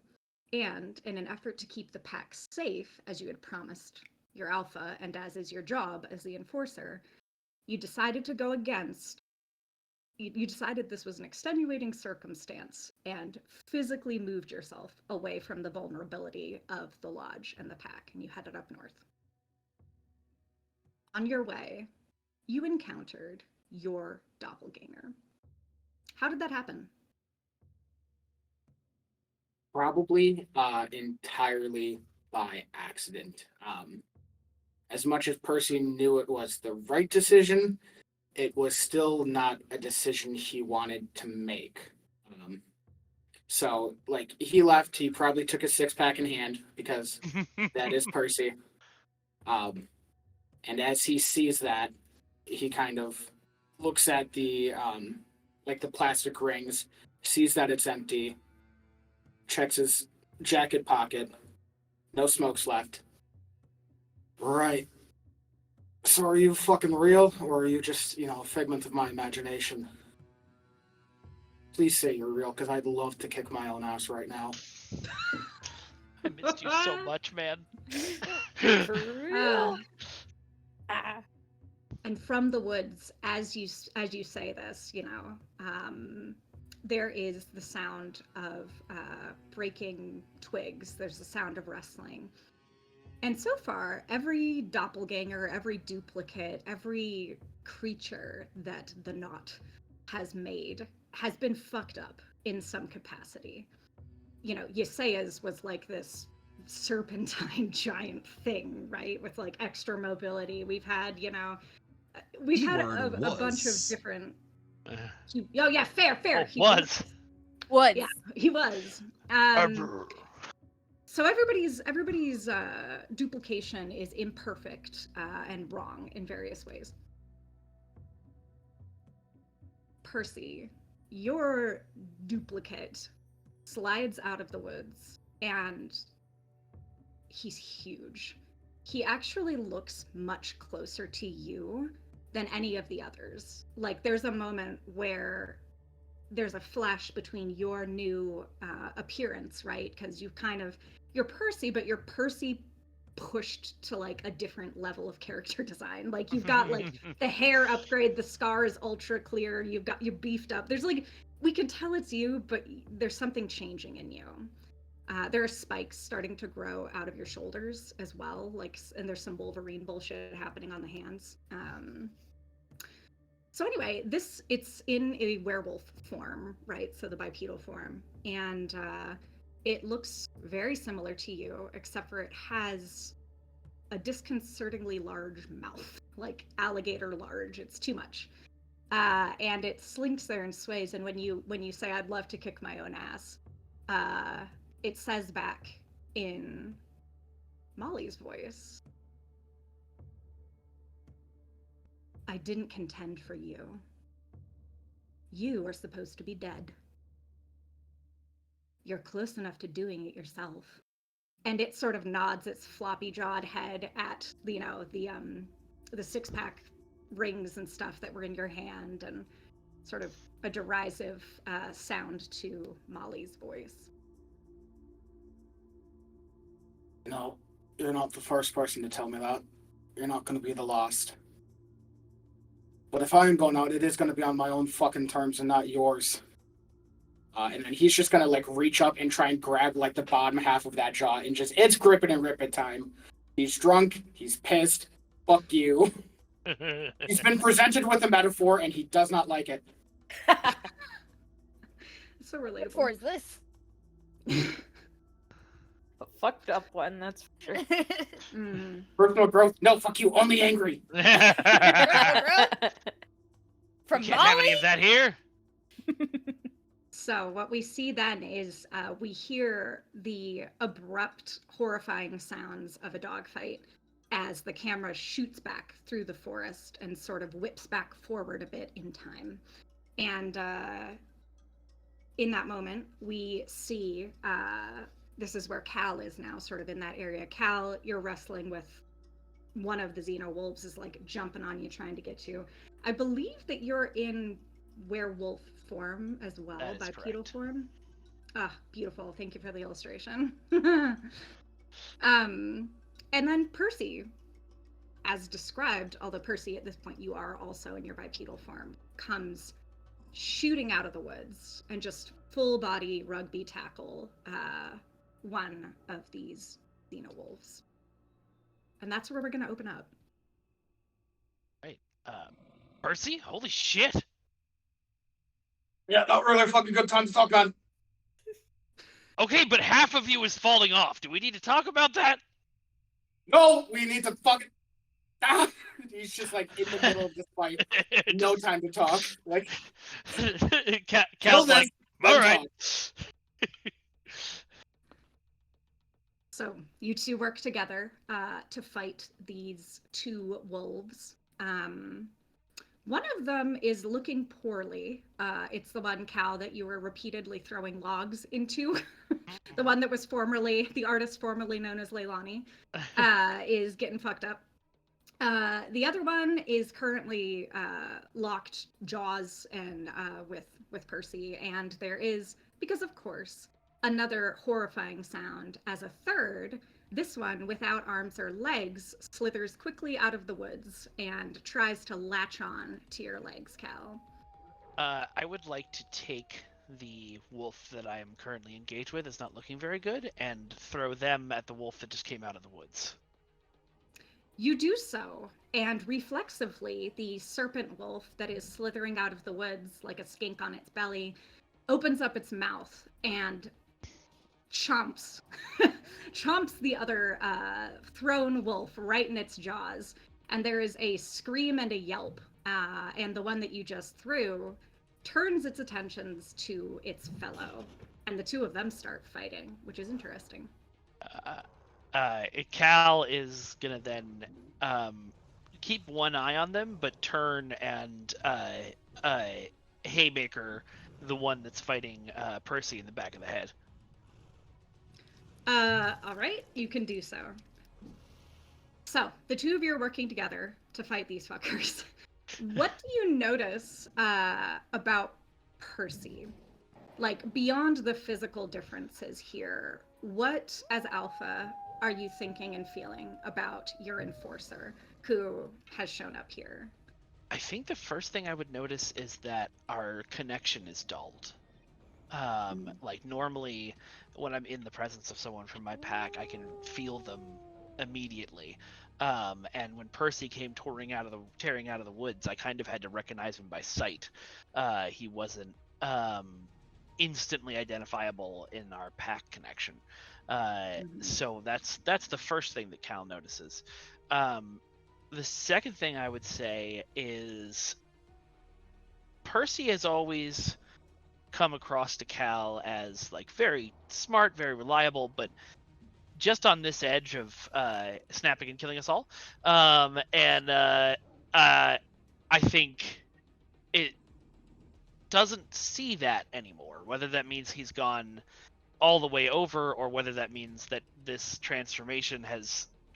And in an effort to keep the pack safe, as you had promised your alpha, and as is your job as the enforcer, you decided to go against. You decided this was an extenuating circumstance and physically moved yourself away from the vulnerability of the lodge and the pack, and you headed up north. On your way, you encountered your doppelganger. How did that happen? Probably entirely by accident. As much as Percy knew it was the right decision, it was still not a decision he wanted to make. So, like, he left, he probably took a six-pack in hand, because that is Percy. And as he sees that, he kind of looks at the plastic rings, sees that it's empty, checks his jacket pocket, no smokes left. Right. So are you fucking real, or are you just, a figment of my imagination? Please say you're real, because I'd love to kick my own ass right now. I missed you so much, man. For real. And from the woods, as you say this, there is the sound of breaking twigs. There's the sound of rustling. And so far, every doppelganger, every duplicate, every creature that the knot has made has been fucked up in some capacity. Yesaya's was like this serpentine giant thing, right? With like extra mobility. We've had a bunch of different. Oh yeah, fair. Oh, he was. Yeah, he was. So everybody's duplication is imperfect and wrong in various ways. Percy, your duplicate slides out of the woods, and he's huge. He actually looks much closer to you than any of the others. Like, there's a moment where there's a flash between your new appearance, right? Because you're Percy, but you're Percy pushed to like a different level of character design. Like, you've got like the hair upgrade, the scar is ultra clear, you beefed up. There's like, we can tell it's you, but there's something changing in you. There are spikes starting to grow out of your shoulders as well, like, and there's some Wolverine bullshit happening on the hands. So anyway, it's in a werewolf form, right? So the bipedal form, and it looks very similar to you, except for it has a disconcertingly large mouth, like alligator large. It's too much, and it slinks there and sways. And when you say "I'd love to kick my own ass," it says back in Molly's voice, "I didn't contend for you. You are supposed to be dead. You're close enough to doing it yourself." And it sort of nods its floppy-jawed head at, the six-pack rings and stuff that were in your hand, and sort of a derisive sound to Molly's voice. No, you're not the first person to tell me that. You're not going to be the last. But if I am going out, it is going to be on my own fucking terms and not yours. And then he's just going to, like, reach up and try and grab, like, the bottom half of that jaw and just, it's grip it and rip it time. He's drunk. He's pissed. Fuck you. He's been presented with a metaphor, and he does not like it. So relatable. What for is this? A fucked up one, that's for sure. Personal growth? No, fuck you. Only angry. From Can't have any Molly? of that here. So what we see then is we hear the abrupt, horrifying sounds of a dogfight. as the camera shoots back through the forest and sort of whips back forward a bit in time. And in that moment, we see this is where Cal is now, sort of in that area. Cal, you're wrestling with one of the Xeno wolves, is like jumping on you, trying to get you. I believe that you're in werewolf form as well, bipedal correct. form. Ah, beautiful. Thank you for the illustration. And then Percy, as described, although Percy, at this point, you are also in your bipedal form, comes shooting out of the woods and just full body rugby tackle one of these xenowolves. And that's where we're going to open up. Right. Percy? Holy shit! Yeah, not really a fucking good time to talk, man. Okay, but half of you is falling off. Do we need to talk about that? No, we need to fucking. Ah! He's just like in the middle of this fight. No time to talk. Like, Cal's like, all right. So you two work together to fight these two wolves. One of them is looking poorly. It's the one, Cal, that you were repeatedly throwing logs into. The one that was formerly, the artist formerly known as Leilani, is getting fucked up. The other one is currently locked jaws and with Percy, and there is, because of course, another horrifying sound as a third. This one, without arms or legs, slithers quickly out of the woods and tries to latch on to your legs, Cal. I would like to take the wolf that I am currently engaged with, is not looking very good, and throw them at the wolf that just came out of the woods. You do so, and reflexively, the serpent wolf that is slithering out of the woods like a skink on its belly opens up its mouth and chomps the other thrown wolf right in its jaws, and there is a scream and a yelp, and the one that you just threw turns its attentions to its fellow, and the two of them start fighting, which is interesting. Cal is gonna then keep one eye on them, but turn and haymaker the one that's fighting Percy in the back of the head. All right, you can do so. So the two of you are working together to fight these fuckers. What do you notice about Percy? Like, beyond the physical differences here, what, as Alpha, are you thinking and feeling about your enforcer who has shown up here? I think the first thing I would notice is that our connection is dulled. Like, normally when I'm in the presence of someone from my pack, I can feel them immediately. And when Percy came tearing out of the woods, I kind of had to recognize him by sight. He wasn't instantly identifiable in our pack connection. So that's the first thing that Cal notices. The second thing I would say is Percy has always come across to Cal as like very smart, very reliable, but just on this edge of snapping and killing us all. I think it doesn't see that anymore, whether that means he's gone all the way over or whether that means that this transformation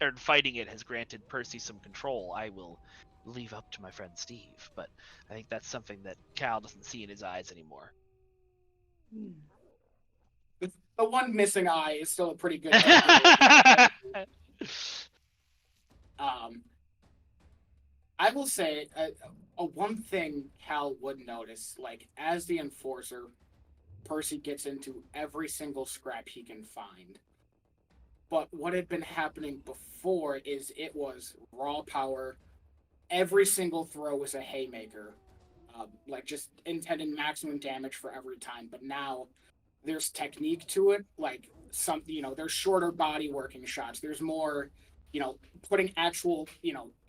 or fighting it has granted Percy some control. I will leave up to my friend Steve, but I think that's something that Cal doesn't see in his eyes anymore. The one missing eye is still a pretty good I will say one thing Cal would notice, like, as the enforcer, Percy gets into every single scrap he can find. But what had been happening before is it was raw power. Every single throw was a haymaker. Like, just intending maximum damage for every time. But now there's technique to it. Like, there's shorter body working shots. There's more, putting actual,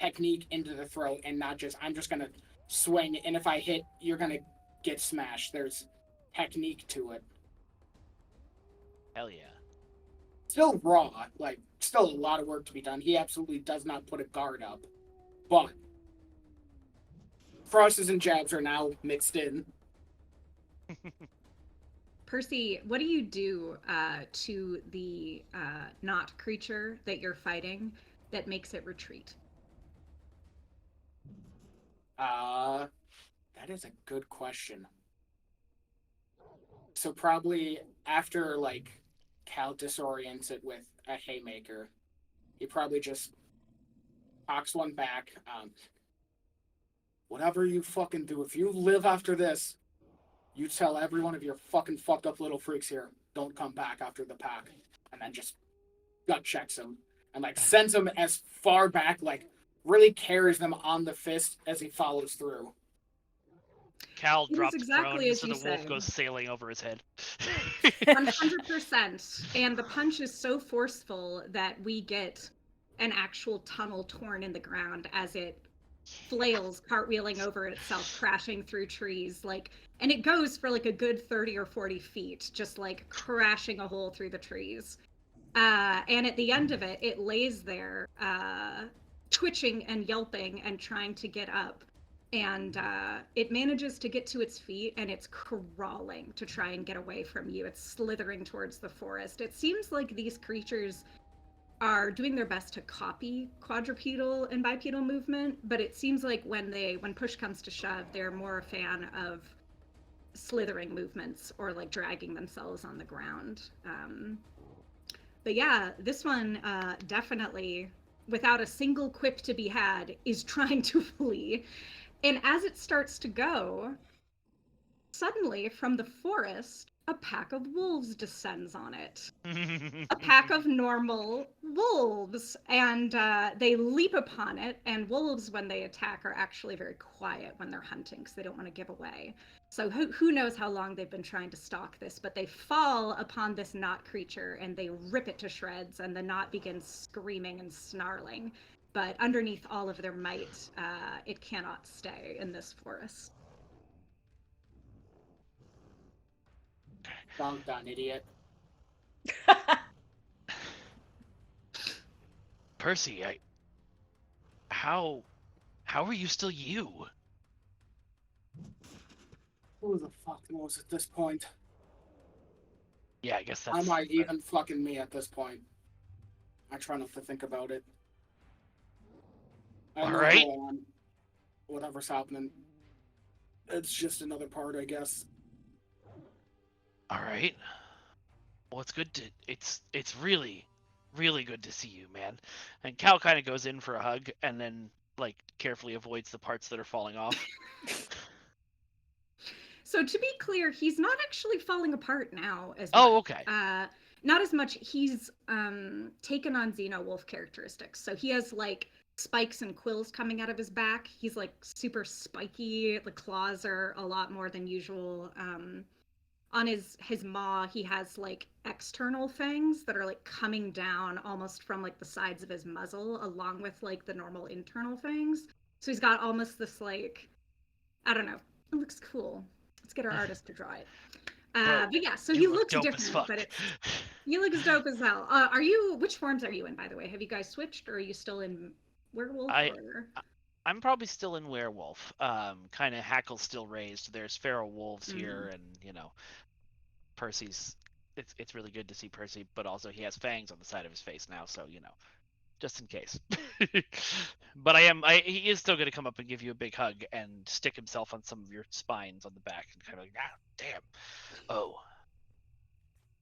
technique into the throw and not just, I'm just going to swing. And if I hit, you're going to get smashed. There's technique to it. Hell yeah. still raw, like still a lot of work to be done. He absolutely does not put a guard up, but crosses and jabs are now mixed in. Percy, what do you do to the not creature that you're fighting that makes it retreat? That is a good question. So probably after like Cal disorients it with a haymaker, he probably just cocks one back. Whatever you fucking do, if you live after this, you tell every one of your fucking fucked up little freaks here, don't come back after the pack. And then just gut checks him and like sends him as far back, like really carries them on the fist as he follows through. Cal It is drops exactly prone, as so you the wolf say. goes sailing over his head. 100%. And the punch is so forceful that we get an actual tunnel torn in the ground as it flails, cartwheeling over itself, crashing through trees. And it goes for like a good 30 or 40 feet, just like crashing a hole through the trees. And at the end of it, it lays there, twitching and yelping and trying to get up. And it manages to get to its feet, and it's crawling to try and get away from you. It's slithering towards the forest. It seems like these creatures are doing their best to copy quadrupedal and bipedal movement, but it seems like when push comes to shove, they're more a fan of slithering movements or like dragging themselves on the ground. But yeah, this one definitely, without a single quip to be had, is trying to flee. And as it starts to go, suddenly from the forest, a pack of wolves descends on it. A pack of normal wolves, and they leap upon it. And wolves, when they attack, are actually very quiet when they're hunting because they don't want to give away. So who knows how long they've been trying to stalk this, but they fall upon this knot creature and they rip it to shreds, and the knot begins screaming and snarling. But underneath all of their might, it cannot stay in this forest. Dunk on, idiot. Percy, how are you still you? Who the fuck knows at this point? Yeah, I guess that's. Am I even fucking me at this point? I try not to think about it. I know Alright. go on. Whatever's happening. It's just another part, I guess. All right. Well, it's good to. It's really, really good to see you, man. And Cal kind of goes in for a hug, and then like carefully avoids the parts that are falling off. So to be clear, he's not actually falling apart now as much. Oh, okay. Not as much. He's taken on Xenowolf characteristics. So he has like spikes and quills coming out of his back. He's like super spiky. The claws are a lot more than usual. On his maw, he has like external fangs that are like coming down almost from like the sides of his muzzle, along with like the normal internal fangs. So he's got almost this like, I don't know. It looks cool. Let's get our artist to draw it. But yeah, so he looks different, but he looks dope as hell. Which forms are you in, by the way? Have you guys switched, or are you still in werewolf? I'm probably still in werewolf. Kind of hackle still raised. There's feral wolves here, and Percy's. It's really good to see Percy, but also he has fangs on the side of his face now, so just in case. But he is still going to come up and give you a big hug and stick himself on some of your spines on the back and kind of like, damn. Oh.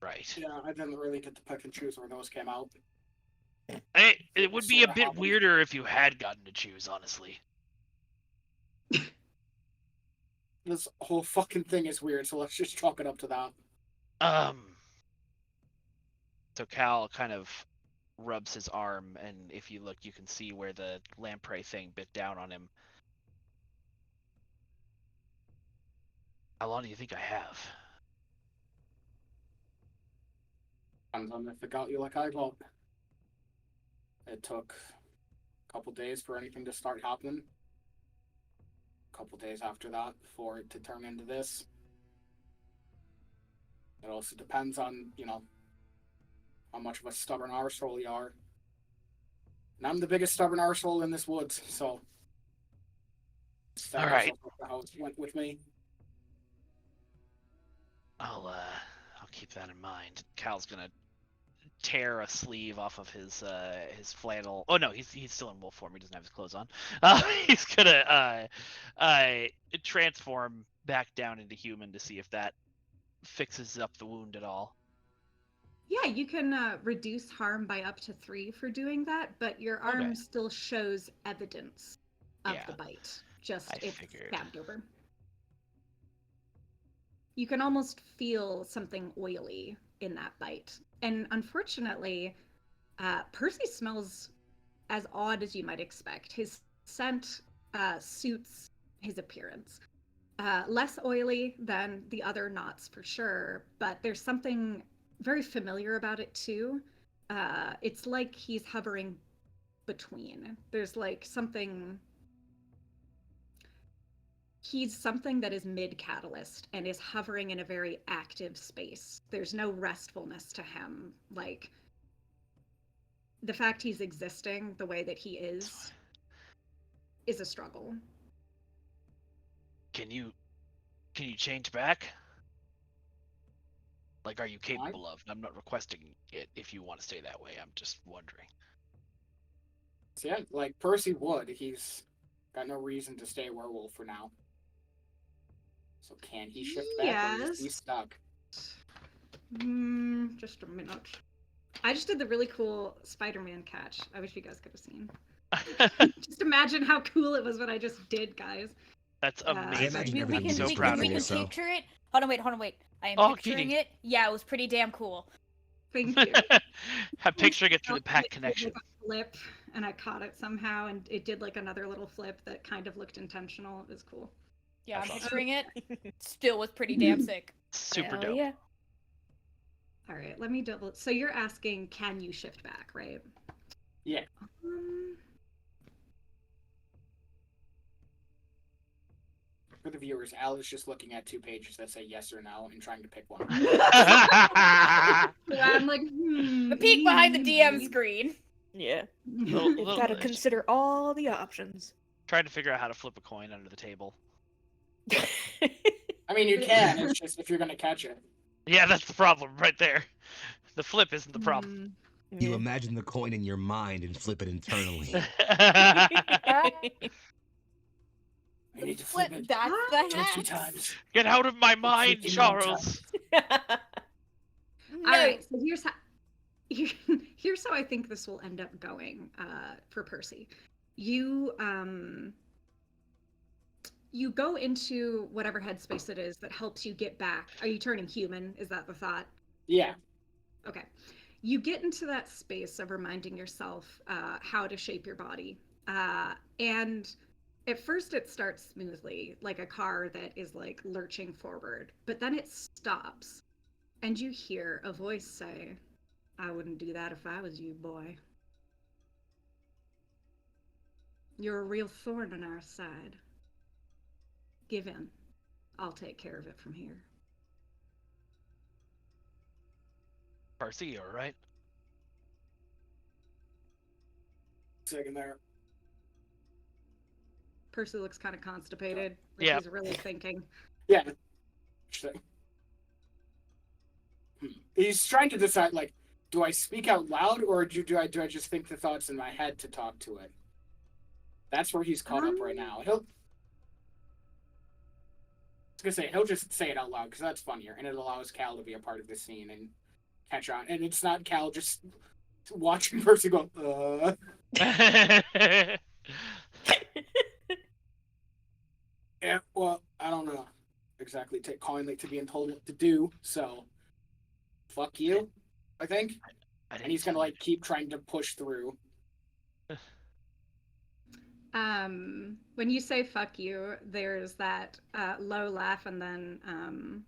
Right. Yeah, I didn't really get to pick and choose where those came out. It would be a bit weirder if you had gotten to choose, honestly. This whole fucking thing is weird, so let's just chalk it up to that. So Cal kind of rubs his arm, and if you look, you can see where the lamprey thing bit down on him. How long do you think I have? Depends on if it got you like I got. It took a couple days for anything to start happening. A couple days after that for it to turn into this. It also depends on, how much of a stubborn arsehole you are. And I'm the biggest stubborn arsehole in this woods, so. All right. The house went with me. I'll keep that in mind. Cal's gonna tear a sleeve off of his flannel. Oh no, he's still in wolf form. He doesn't have his clothes on. He's gonna transform back down into human to see if that fixes up the wound at all. Yeah, you can reduce harm by up to 3 for doing that, but your arm still shows evidence of the bite. Just it's stabbed over. You can almost feel something oily in that bite. And unfortunately, Percy smells as odd as you might expect. His scent suits his appearance. Less oily than the other knots for sure, but there's something very familiar about it too. It's like he's hovering between. There's like something. He's something that is mid-catalyst and is hovering in a very active space. There's no restfulness to him. Like, the fact he's existing the way that he is a struggle. Can you change back? Like, are you capable of? I'm not requesting it if you want to stay that way. I'm just wondering. So yeah, like Percy would. He's got no reason to stay a werewolf for now. So can he shift back or is he stuck? Just a minute. I just did the really cool Spider-Man catch. I wish you guys could have seen. Just imagine how cool it was what I just did, guys. That's amazing. We can picture it. Hold on, wait. I am picturing it. Yeah, it was pretty damn cool. Thank you. I'm picturing it through the pack connection. Flip, and I caught it somehow, and it did like another little flip that kind of looked intentional. It was cool. Yeah, I'm picturing it. Still was pretty damn sick. Super dope. Yeah. All right, let me double. So you're asking, can you shift back, right? Yeah. For the viewers, Al is just looking at 2 pages that say yes or no and trying to pick one. Yeah, I'm like, The peek behind the DM screen. Yeah. Little Gotta bit. consider all the options. Trying to figure out how to flip a coin under the table. I mean, you can. It's just if you're going to catch it. Yeah, that's the problem right there. The flip isn't the problem. You imagine the coin in your mind and flip it internally. I need to flip it That's the 20 times. Get out of my mind, Charles! All right, so here's how I think this will end up going for Percy. You go into whatever headspace it is that helps you get back. Are you turning human? Is that the thought? Yeah. Okay. You get into that space of reminding yourself how to shape your body. And at first it starts smoothly, like a car that is like lurching forward, but then it stops and you hear a voice say, "I wouldn't do that if I was you, boy. You're a real thorn on our side. Give in. I'll take care of it from here." Percy, you alright? Second there. Percy looks kind of constipated. Like he's really thinking. Yeah. He's trying to decide, like, do I speak out loud or do I just think the thoughts in my head to talk to it? That's where he's caught up right now. He'll just say it out loud because that's funnier and it allows Cal to be a part of the scene and catch on. And it's not Cal just watching Percy go, Yeah, well, I don't know exactly calling it to being told what to do, so fuck you, I think. And he's gonna like keep trying to push through. When you say fuck you, there's that low laugh and then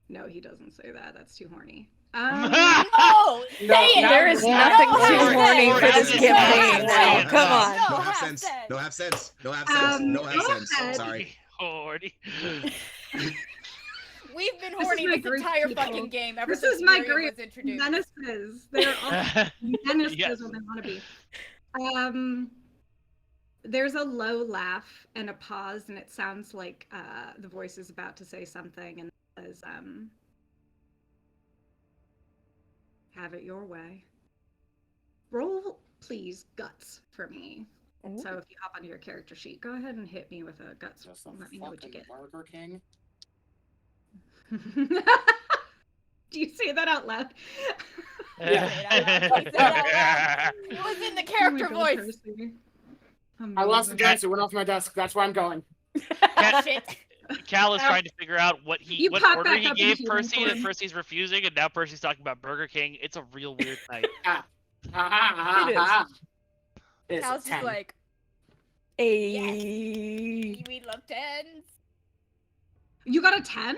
no, he doesn't say that. That's too horny. No! Say it! There is nothing too horny for this campaign now. Come on. No half sense. No half sense. No half sense. No half sense. Sorry. Horny. We've been This is horny my this group, entire people. fucking game ever This since is my Miriam group. was introduced. Menaces. They're all menaces Yes. when they want to be. There's a low laugh and a pause, and it sounds like the voice is about to say something, and it says, "Have it your way." Roll, please, guts for me. Ooh. So if you hop onto your character sheet, go ahead and hit me with a guts. Just a Let me know what you fucking get. Burger King. Do you say that out loud? Yeah. It was in the Oh my character God, voice. Percy. I lost the Amazing. dice. It went off my desk. That's where I'm going. Shit. Cal is trying to figure out what You what pop order back he up in gave human Percy, and form. Percy's refusing, and now Percy's talking about Burger King. It's a real weird night. It's Cal's a just 10. like, Hey. we love tens. You got a 10?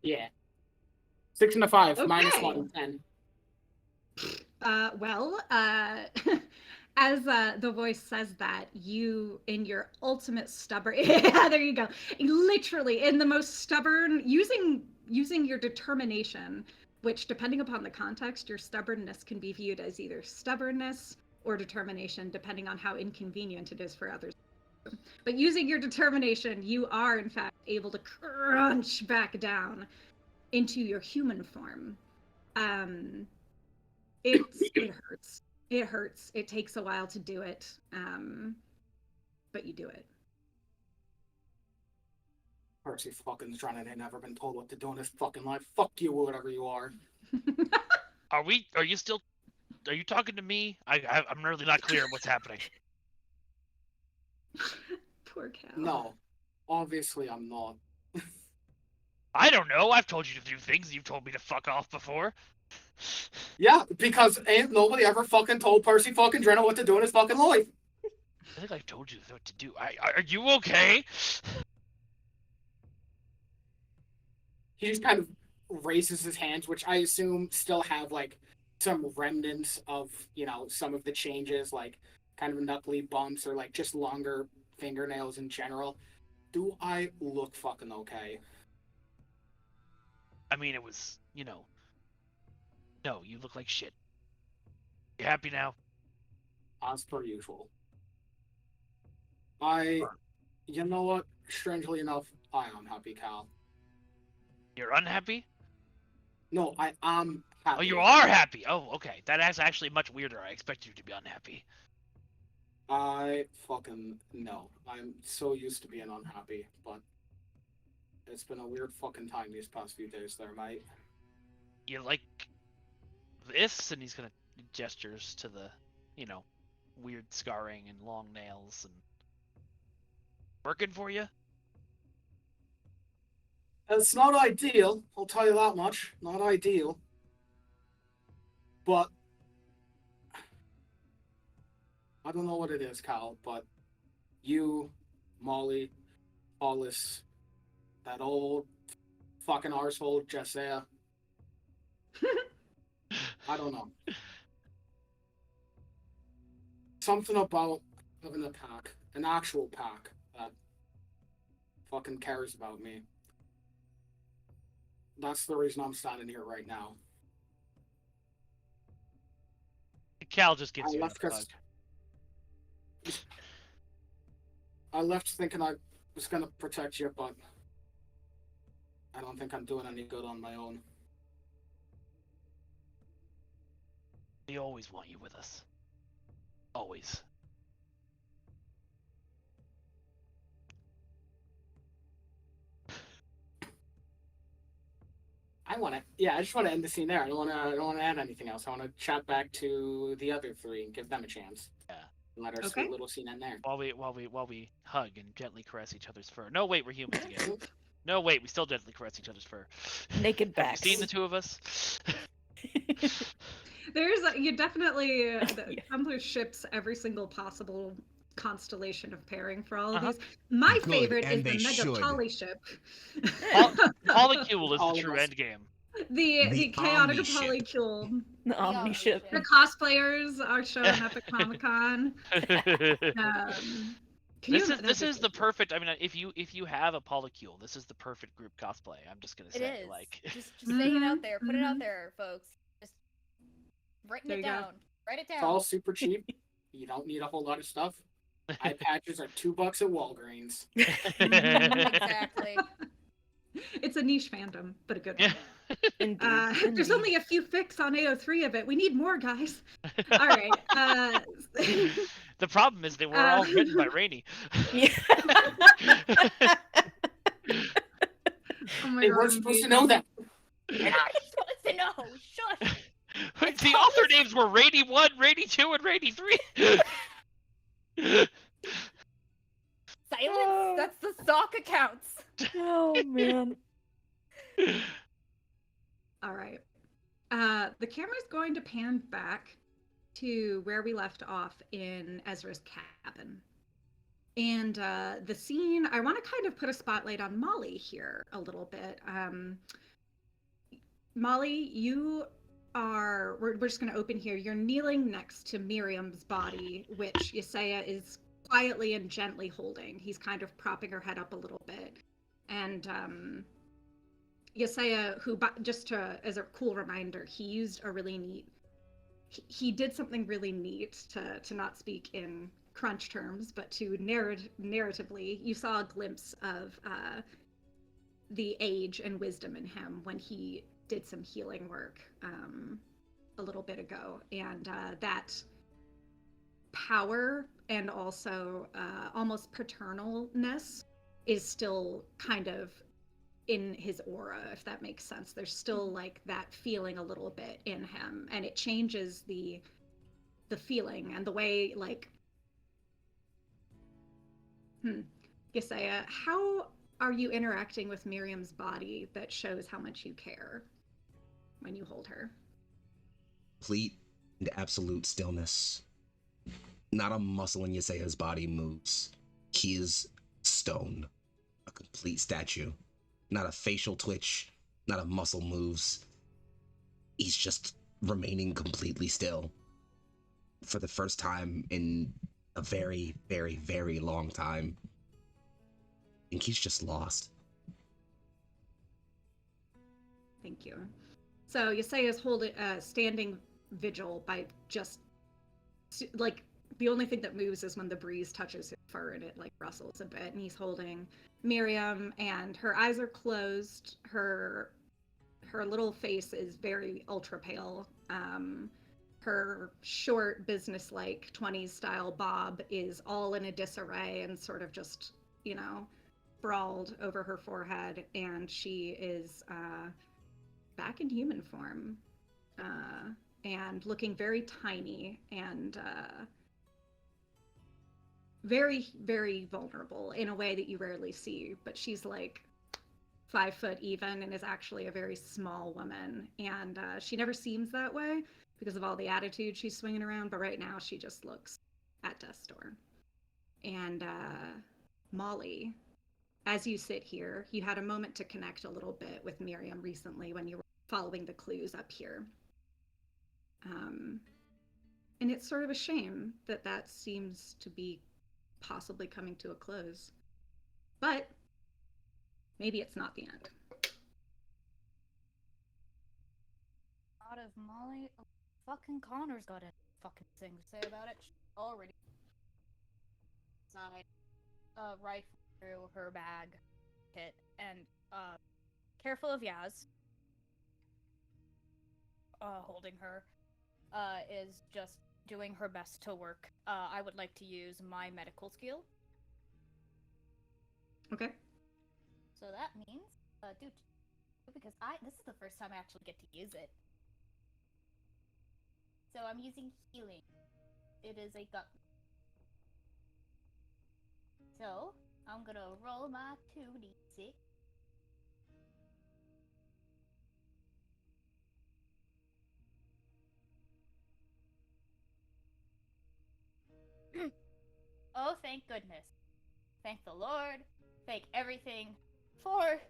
Yeah. 6 and a 5, minus Okay. 1, 10. As the voice says that, you, in your ultimate stubborn, yeah, there you go. Literally, in the most stubborn, using your determination, which, depending upon the context, your stubbornness can be viewed as either stubbornness or determination, depending on how inconvenient it is for others. But using your determination, you are, in fact, able to crunch back down into your human form. It hurts. It hurts. It takes a while to do it, but you do it. Percy fucking trying to never been told what to do in his fucking life. Fuck you, whatever you are. Are you talking to me? I'm really not clear on what's happening. Poor Cal. No. Obviously, I'm not. I don't know. I've told you to do things. You've told me to fuck off before. Yeah, because ain't nobody ever fucking told Percy fucking Drenna what to do in his fucking life. I think I've told you what to do. Are you okay? He just kind of raises his hands, which I assume still have, like, some remnants of, some of the changes, like, kind of knuckly bumps or, like, just longer fingernails in general. Do I look fucking okay? I mean, it was, No, you look like shit. You happy now? As per usual. You know what? Strangely enough, I am happy, Cal. You're unhappy? No, I am happy. Oh, you are happy. Oh, okay. That is actually much weirder. I expected you to be unhappy. No. I'm so used to being unhappy, but it's been a weird fucking time these past few days there, mate. You like this? And he's gonna gestures to the, weird scarring and long nails and working for you? It's not ideal, I'll tell you that much. Not ideal. But I don't know what it is, Cal, but you, Molly, Hollis, that old fucking arsehole, Jessiah. I don't know. Something about having a pack, an actual pack, that fucking cares about me. That's the reason I'm standing here right now. Cal just gives I you a left hug. I left thinking I was gonna protect you, but I don't think I'm doing any good on my own. We always want you with us. Always. I just want to end the scene there. I don't want to add anything else. I want to chat back to the other three and give them a chance. Yeah. And let our Okay. sweet little scene end there. While we hug and gently caress each other's fur. No, wait, we're humans again. No, wait, we still gently caress each other's fur. Naked Have backs. you seen the two of us? You definitely Tumblr ships every single possible constellation of pairing for all of these. My Good, favorite is and the they Mega should. Poly ship. Polycule is All the of true us. end game. The chaotic Omni-ship. polycule. The Omni ship. The cosplayers are showing up at Comic-Con. This is the perfect. I mean, if you have a polycule, this is the perfect group cosplay. I'm just gonna It say, is. like, Just saying it out Mhm, there. Put it out mhm. there, folks. Just writing There it you go. down. Write it It's all down. super cheap. You don't need a whole lot of stuff. Eye patches are $2 at Walgreens. Exactly. It's a niche fandom, but a good yeah. one. Indeed. There's only a few fics on AO3 of it. We need more, guys. All right. The problem is they were all written by Rainey. Yeah. Oh my They God, weren't supposed to know that. You're not supposed to know. Shush. It's The called- author names were Rainy 1, Rainy 2, and Rainy 3. Silence. That's the stock accounts. Oh man. All right. The camera's going to pan back to where we left off in Ezra's cabin. And the scene, I want to kind of put a spotlight on Molly here a little bit. Molly, we're just going to open here. You're kneeling next to Miriam's body, which Yesaya is quietly and gently holding. He's kind of propping her head up a little bit. And Yesaya, who, as a cool reminder, he did something really neat to not speak in crunch terms, but to narratively, you saw a glimpse of the age and wisdom in him when he did some healing work a little bit ago, and that power and also almost paternalness is still kind of in his aura, if that makes sense. There's still like that feeling a little bit in him, and it changes the feeling and the way, like, Yesaya, how are you interacting with Miriam's body that shows how much you care when you hold her? Complete and absolute stillness. Not a muscle in Yesaya's body moves. He is stone, a complete statue. Not a facial twitch, not a muscle moves. He's just remaining completely still. For the first time in a very, very, very long time. I think he's just lost. Thank you. So Yesaya is standing vigil by just, like, the only thing that moves is when the breeze touches his fur and it like rustles a bit, and he's holding Miriam, and her eyes are closed. Her little face is very ultra pale. Her short, business-like 20s style bob is all in a disarray and sort of just, sprawled over her forehead, and she is back in human form and looking very tiny and very, very vulnerable in a way that you rarely see. But she's like 5 foot even and is actually a very small woman, and she never seems that way because of all the attitude she's swinging around, but right now she just looks at death's door. And Molly, as you sit here, you had a moment to connect a little bit with Miriam recently when you were following the clues up here. And it's sort of a shame that seems to be possibly coming to a close. But maybe it's not the end. Out of Molly, fucking Connor's got a fucking thing to say about it. She's already side, right through her bag, kit, and careful of Yaz. Holding her, is just doing her best to work. I would like to use my medical skill. Okay. So that means, dude, because this is the first time I actually get to use it. So I'm using healing. It is a gut. So I'm gonna roll my 2d6. Oh, thank goodness. Thank the Lord. Thank everything for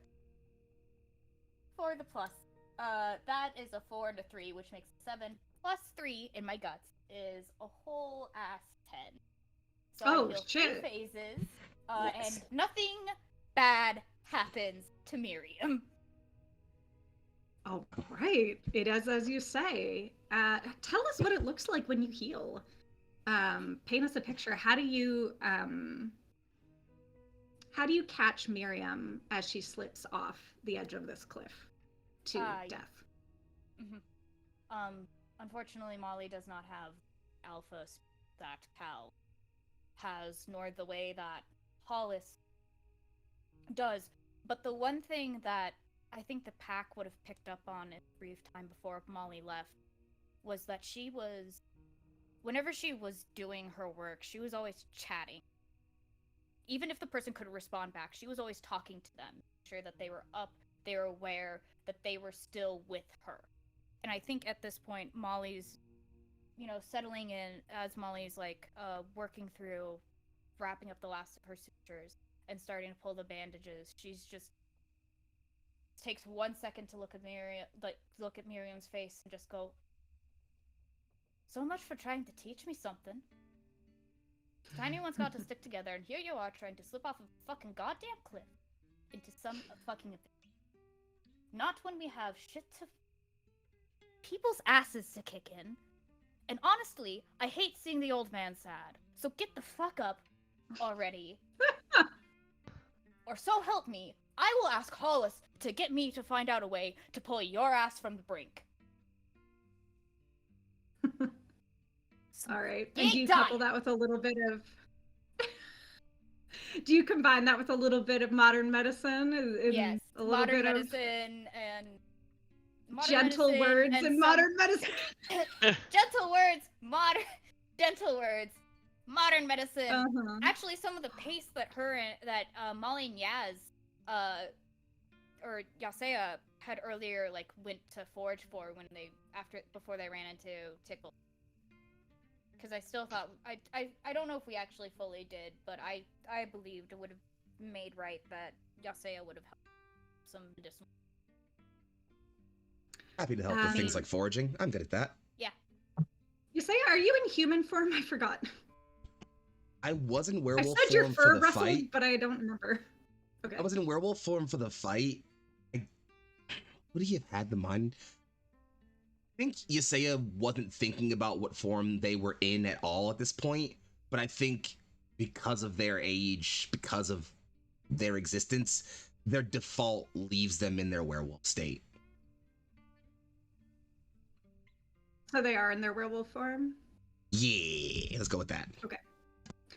the plus. That is a 4 and a 3, which makes 7 plus 3 in my guts is a whole ass 10. So I Oh, heal shit. 3 phases, Yes. and nothing bad happens to Miriam. All right. It is as you say. Tell us what it looks like when you heal. Paint us a picture. How do you catch Miriam as she slips off the edge of this cliff to death? Unfortunately, Molly does not have alpha that Cal has, nor the way that Hollis does. But the one thing that I think the pack would have picked up on in a brief time before Molly left was that whenever she was doing her work, she was always chatting. Even if the person couldn't respond back, she was always talking to them, sure that they were up, they were aware that they were still with her. And I think at this point, Molly's, settling in as Molly's working through wrapping up the last of her sutures and starting to pull the bandages. She's just takes 1 second to look at Miriam's face and just go, "So much for trying to teach me something. Tiny one's got to stick together, and here you are trying to slip off a fucking goddamn cliff into some fucking abyss. Not when we have shit to people's asses to kick in. And honestly, I hate seeing the old man sad. So get the fuck up already. Or so help me, I will ask Hollis to get me to find out a way to pull your ass from the brink." All right. And do you couple that with a little bit of... Do you combine that with a little bit of modern medicine? Yes, a little modern bit medicine and... gentle words and modern medicine. Gentle words, modern medicine. Uh-huh. Actually, some of the pace that Molly and Yaz, or Yasea had earlier, went to forge for before they ran into Tickle. Because I still thought I don't know if we actually fully did, but I believed it would have made right that Yasea would have helped some medicinal. Happy to help with things like foraging. I'm good at that. Yeah. Yasea, are you in human form? I forgot. I was in I werewolf said your form fur for the rustled, fight. but I don't remember. Okay. I was in werewolf form for the fight. Would he have had the mind? I think Yasea wasn't thinking about what form they were in at all at this point, but I think because of their age, because of their existence, their default leaves them in their werewolf state. So they are in their werewolf form? Yeah, let's go with that. Okay.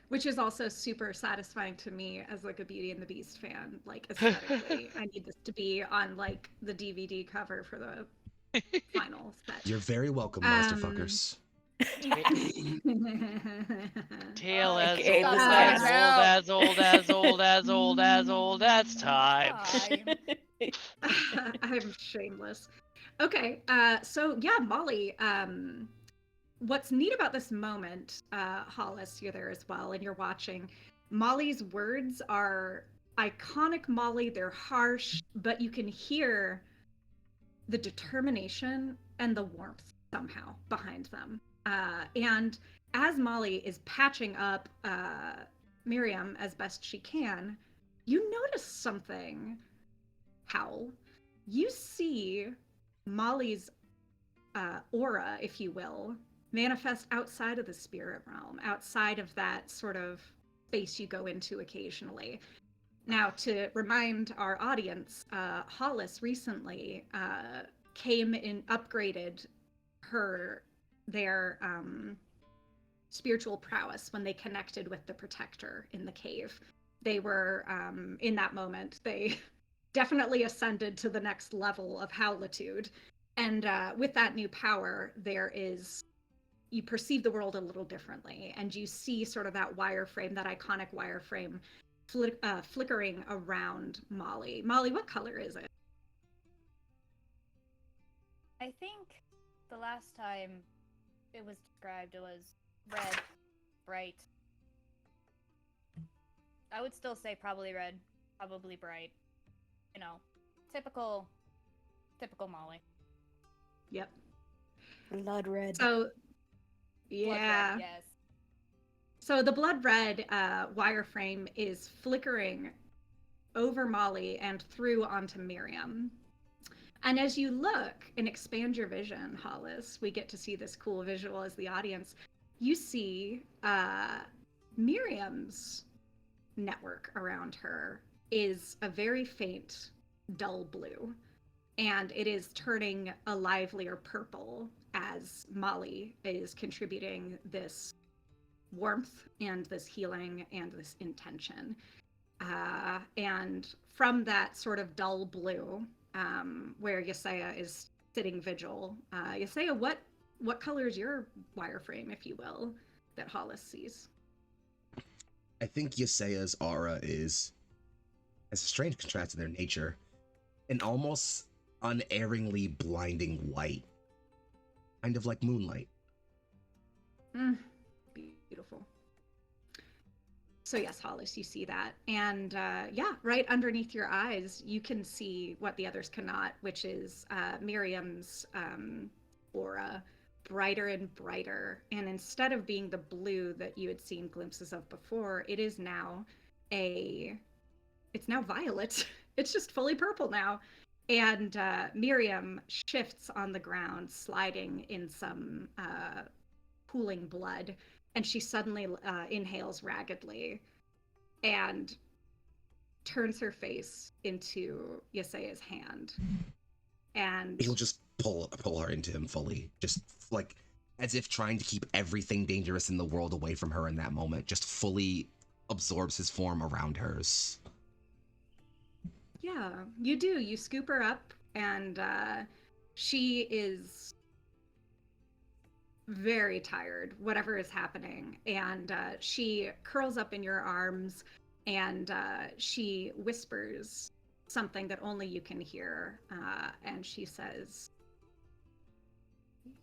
Which is also super satisfying to me as a Beauty and the Beast fan. Aesthetically, I need this to be on the DVD cover for the final set. You're very welcome, monster fuckers. Tale as Okay, old, this as guy's old, out. as old, as old, as old, as old, as time. I'm shameless. Okay, so yeah, Molly, what's neat about this moment, Hollis, you're there as well, and you're watching. Molly's words are iconic Molly, they're harsh, but you can hear the determination and the warmth somehow behind them. And as Molly is patching up Miriam as best she can, you notice something. How? You see Molly's aura, if you will, manifest outside of the spirit realm, outside of that sort of space you go into occasionally. Now, to remind our audience, Hollis recently came and upgraded their spiritual prowess when they connected with the protector in the cave. They were, in that moment, they definitely ascended to the next level of howlitude. And with that new power, you perceive the world a little differently, and you see sort of that wireframe, that iconic wireframe flickering around Molly. Molly, what color is it? I think the last time it was described, it was red, bright. I would still say probably red, probably bright. Typical Molly. Yep. Blood red. So, yeah. Blood red, yes. So the blood red wireframe is flickering over Molly and through onto Miriam. And as you look and expand your vision, Hollis, we get to see this cool visual as the audience. You see Miriam's network around her is a very faint, dull blue. And it is turning a livelier purple as Molly is contributing this warmth and this healing and this intention. And from that sort of dull blue, where Yesaya is sitting vigil, Yesaya, what color is your wireframe, if you will, that Hollis sees? I think Yesaya's aura is, as a strange contrast to their nature, an almost unerringly blinding white, kind of like moonlight. Beautiful. So yes, Hollis, you see that. And yeah, right underneath your eyes, you can see what the others cannot, which is Miriam's aura, brighter and brighter. And instead of being the blue that you had seen glimpses of before, it is now it's now violet. It's just fully purple now. And Miriam shifts on the ground, sliding in some pooling blood. And she suddenly inhales raggedly and turns her face into Yesaya's hand. And he'll just pull her into him fully, just like as if trying to keep everything dangerous in the world away from her in that moment, just fully absorbs his form around hers. Yeah, you do. You scoop her up, and she is very tired, whatever is happening. And she curls up in your arms, and she whispers something that only you can hear. And she says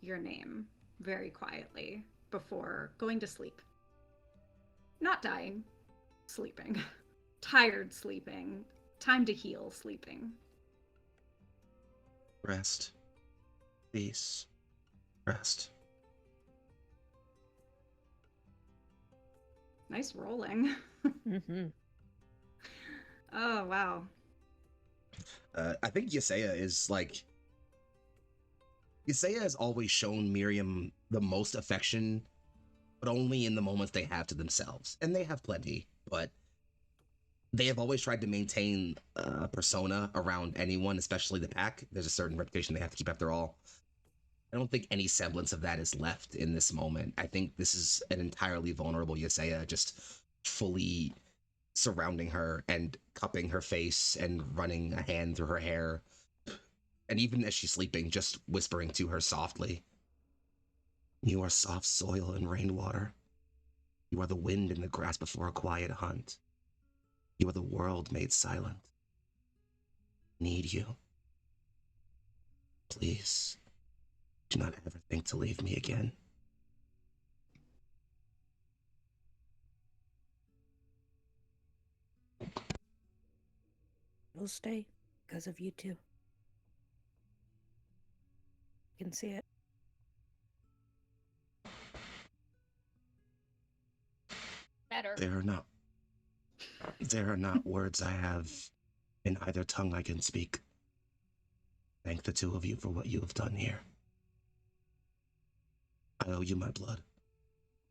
your name very quietly before going to sleep. Not dying, sleeping. Tired sleeping. Time to heal sleeping. Rest. Peace. Rest. Nice rolling. Mm-hmm. Oh, wow. I think Yesaya is like... Yesaya has always shown Miriam the most affection, but only in the moments they have to themselves. And they have plenty, but they have always tried to maintain a persona around anyone, especially the pack. There's a certain reputation they have to keep after all. I don't think any semblance of that is left in this moment. I think this is an entirely vulnerable Yesaya just fully surrounding her and cupping her face and running a hand through her hair. And even as she's sleeping, just whispering to her softly. You are soft soil and rainwater. You are the wind in the grass before a quiet hunt. You are the world made silent. Need you. Please, do not ever think to leave me again. We'll stay because of you two. You can see it. Better. There are not words I have in either tongue I can speak. Thank the two of you for what you have done here. I owe you my blood,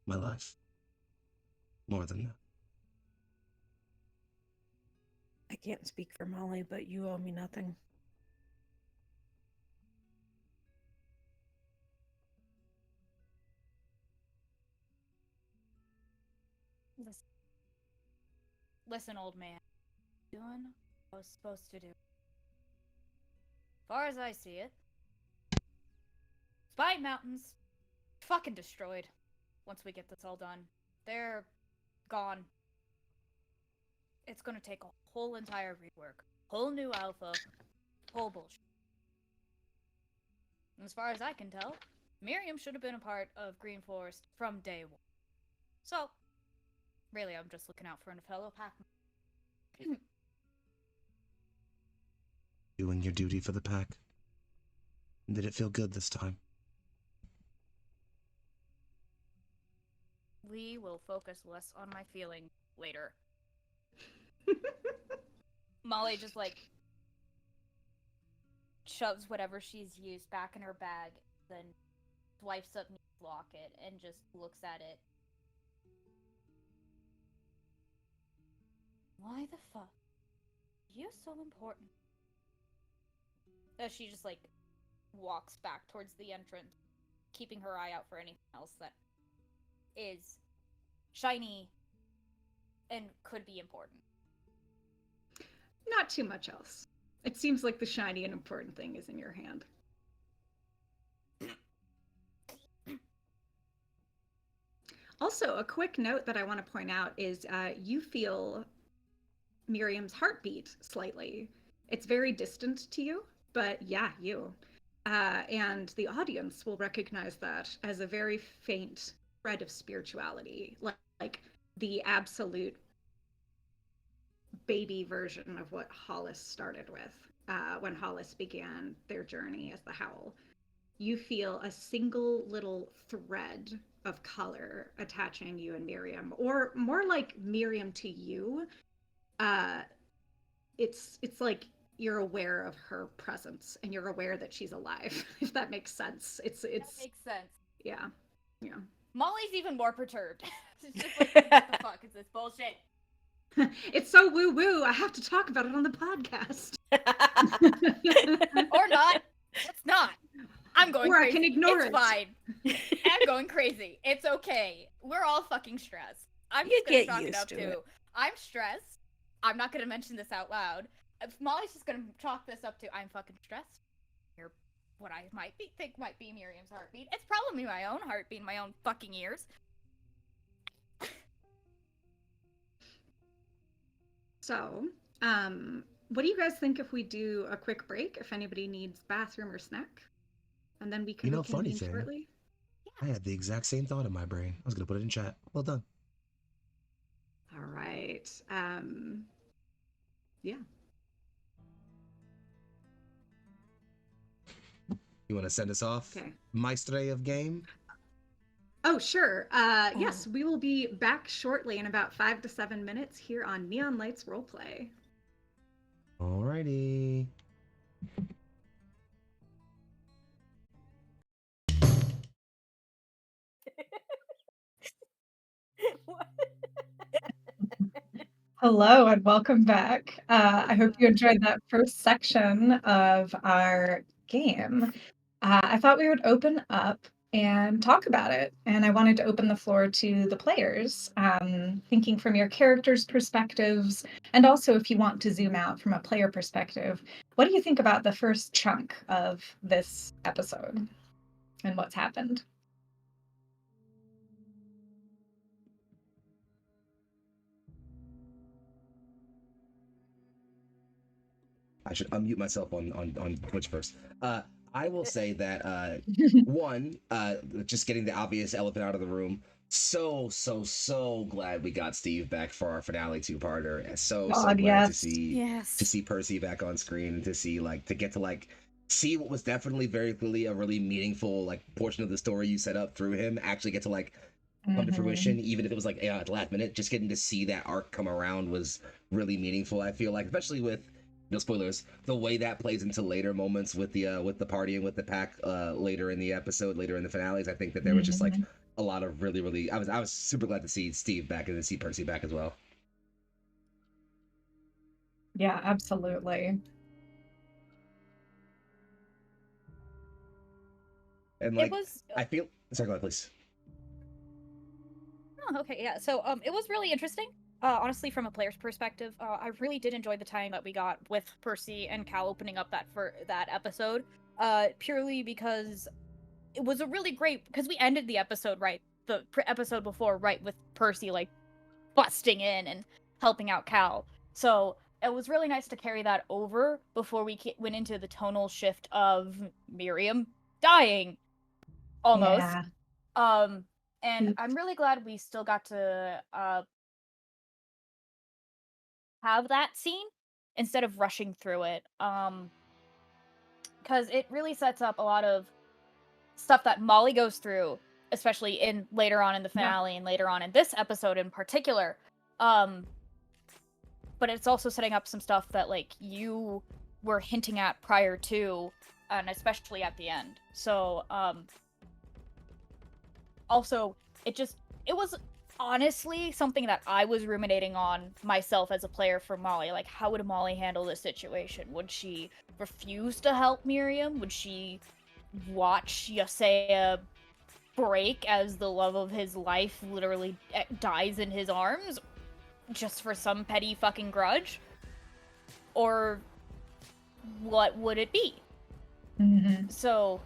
my life. More than that. I can't speak for Molly, but you owe me nothing. Listen, old man. Doing what I was supposed to do. As far as I see it, Spite Mountains fucking destroyed once we get this all done. They're gone. It's gonna take a whole entire rework. Whole new alpha. Whole bullshit. And as far as I can tell, Miriam should have been a part of Greenforest from day one. So, really, I'm just looking out for a fellow pack. Doing your duty for the pack. Did it feel good this time? We will focus less on my feelings later. Molly just like shoves whatever she's used back in her bag, then swipes up Neve's locket and just looks at it. Why the fuck? You're so important. As she just like walks back towards the entrance, keeping her eye out for anything else that is shiny and could be important. Not too much else. It seems like the shiny and important thing is in your hand. Also, a quick note that I want to point out is you feel Miriam's heartbeat slightly. It's very distant to you, but yeah, you. And the audience will recognize that as a very faint thread of spirituality, like the absolute baby version of what Hollis started with when Hollis began their journey as the Howl. You feel a single little thread of color attaching you and Miriam, or more like Miriam to you. It's like you're aware of her presence and you're aware that she's alive, if that makes sense. It's That makes sense. yeah. Molly's even more perturbed. She's just like, what the fuck is this bullshit? It's so woo-woo, I have to talk about it on the podcast. Or not. It's not. I'm going Or crazy. I can ignore it's it. fine. I'm going crazy. It's okay. We're all fucking stressed. I'm just gonna get chalk it used up to to it. I'm stressed. I'm not gonna mention this out loud. If Molly's just gonna chalk this up to I'm fucking stressed. Hear what I think might be Miriam's heartbeat. It's probably my own heartbeat in my own fucking ears. So, what do you guys think if we do a quick break, if anybody needs bathroom or snack? And then we can You know, funny reconvene thing. shortly. I had the exact same thought in my brain. I was gonna put it in chat. Well done. All right. Yeah. You want to send us off, Okay. Maestre of Game? Oh, sure. Yes, we will be back shortly in about 5 to 7 minutes here on Neon Lights Roleplay. Alrighty. Hello and welcome back. I hope you enjoyed that first section of our game. I thought we would open up and talk about it, and I wanted to open the floor to the players, thinking from your characters' perspectives, and also if you want to zoom out from a player perspective, what do you think about the first chunk of this episode and what's happened? I should unmute myself on Twitch first. I will say that one, just getting the obvious elephant out of the room. So glad we got Steve back for our finale two-parter. And so God, glad yes. to see Percy back on screen and to see see what was definitely very clearly a really meaningful portion of the story you set up through him actually get to come to fruition, even if it was at the last minute. Just getting to see that arc come around was really meaningful. I feel like, especially with no spoilers, the way that plays into later moments with the party and with the pack later in the episode, later in the finales. I think that there was just a lot of really I was super glad to see Steve back and to see Percy back as well. Yeah, absolutely. And It was I feel sorry, go ahead, please. Oh, okay, yeah. So it was really interesting. Honestly, from a player's perspective, I really did enjoy the time that we got with Percy and Cal opening up that episode. Purely because it was a really great, because we ended the episode episode before with Percy busting in and helping out Cal. So it was really nice to carry that over before we went into the tonal shift of Miriam dying, almost. Yeah. And I'm really glad we still got to have that scene instead of rushing through it. Because it really sets up a lot of stuff that Molly goes through especially in later on in the finale and later on in this episode in particular. But it's also setting up some stuff that like you were hinting at prior to, and especially at the end. So also it was honestly something that I was ruminating on myself as a player for Molly. Like, how would Molly handle this situation? Would she refuse to help Miriam? Would she watch Yasea break as the love of his life literally dies in his arms just for some petty fucking grudge? Or what would it be? Mm-hmm. So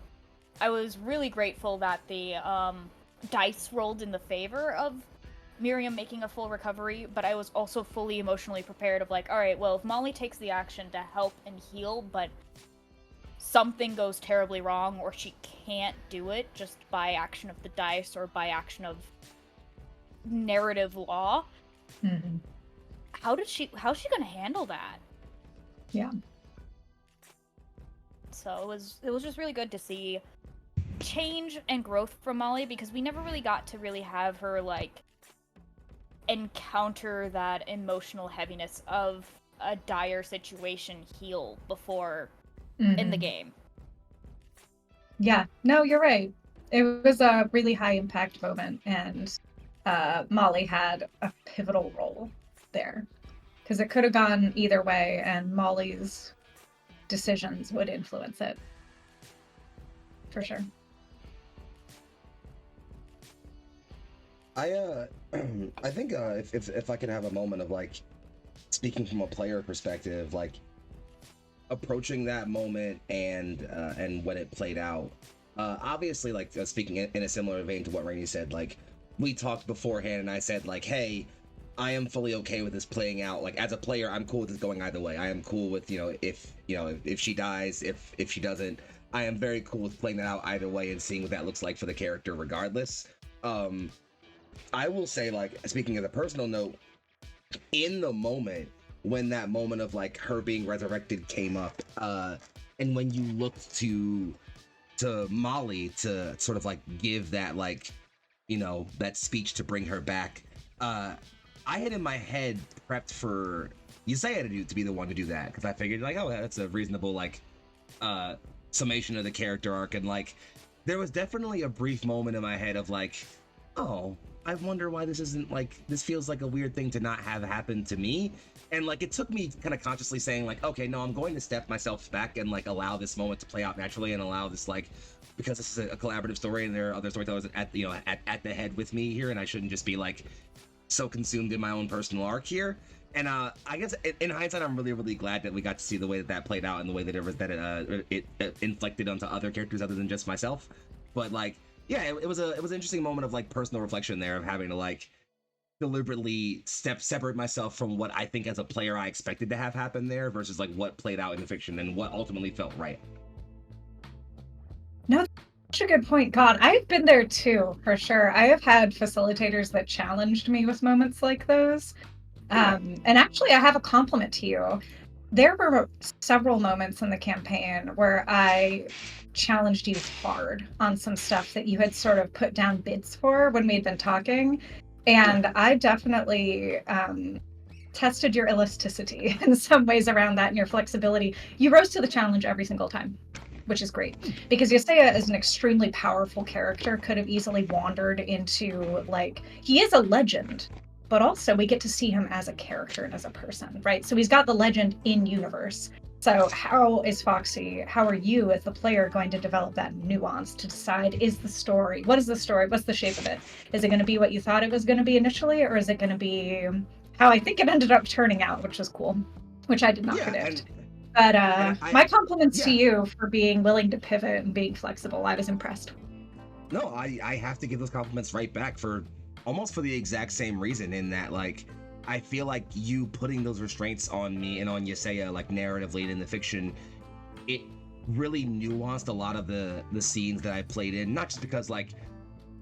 I was really grateful that the dice rolled in the favor of Miriam making a full recovery, but I was also fully emotionally prepared of like, all right, well, if Molly takes the action to help and heal, but something goes terribly wrong, or she can't do it just by action of the dice or by action of narrative law, Mm-hmm. how's she gonna handle that? Yeah. So it was just really good to see change and growth from Molly, because we never really got to really have her like encounter that emotional heaviness of a dire situation heal before in the game. Yeah, no, you're right. It was a really high impact moment, and Molly had a pivotal role there, because it could have gone either way, and Molly's decisions would influence it for sure. I think if I could have a moment of like speaking from a player perspective, like approaching that moment and when it played out, obviously like speaking in a similar vein to what Rainey said, like we talked beforehand and I said like, hey, I am fully okay with this playing out. Like as a player, I'm cool with this going either way. I am cool with, if she dies, if she doesn't, I am very cool with playing that out either way and seeing what that looks like for the character regardless. I will say, like, speaking as a personal note, in the moment when that moment of like her being resurrected came up, and when you looked to Molly to sort of like give that like, that speech to bring her back, I had in my head prepped for Yasea to be the one to do that, because I figured like, oh, that's a reasonable like summation of the character arc, and like there was definitely a brief moment in my head of like, oh, I wonder why this isn't like, this feels like a weird thing to not have happen to me. And like it took me kind of consciously saying like, okay, no, I'm going to step myself back and like allow this moment to play out naturally, and allow this, like, because this is a collaborative story and there are other storytellers at the head with me here, and I shouldn't just be like so consumed in my own personal arc here. And I guess in hindsight, I'm really, really glad that we got to see the way that played out and the way that it inflected onto other characters other than just myself. But like, yeah, it was an interesting moment of like personal reflection there, of having to like deliberately separate myself from what I think as a player I expected to have happen there versus like what played out in the fiction and what ultimately felt right. No, such a good point. God, I've been there too, for sure. I have had facilitators that challenged me with moments like those. And actually, I have a compliment to you. There were several moments in the campaign where I challenged you hard on some stuff that you had sort of put down bids for when we'd been talking. And I definitely tested your elasticity in some ways around that and your flexibility. You rose to the challenge every single time, which is great, because Yasea is an extremely powerful character, could have easily wandered into, like, he is a legend, but also we get to see him as a character and as a person, right? So he's got the legend in universe. So how is Foxy, how are you as the player going to develop that nuance to decide, is the story, what is the story, what's the shape of it? Is it going to be what you thought it was going to be initially, or is it going to be how I think it ended up turning out, which was cool, which I did not predict. But my compliments to you for being willing to pivot and being flexible. I was impressed. No, I have to give those compliments right back for almost for the exact same reason, in that like I feel like you putting those restraints on me and on Yasea, like narratively in the fiction, it really nuanced a lot of the scenes that I played in, not just because like,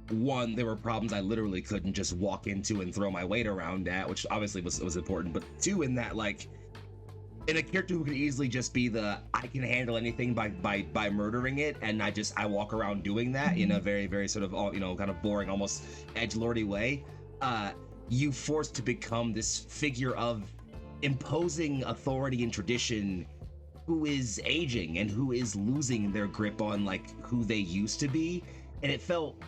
one, there were problems I literally couldn't just walk into and throw my weight around at, which obviously was important, but two, in that like and a character who could easily just be the I can handle anything by murdering it, and I walk around doing that in a very, very sort of kind of boring, almost edgelordy way. You forced to become this figure of imposing authority and tradition who is aging and who is losing their grip on like who they used to be. And it felt,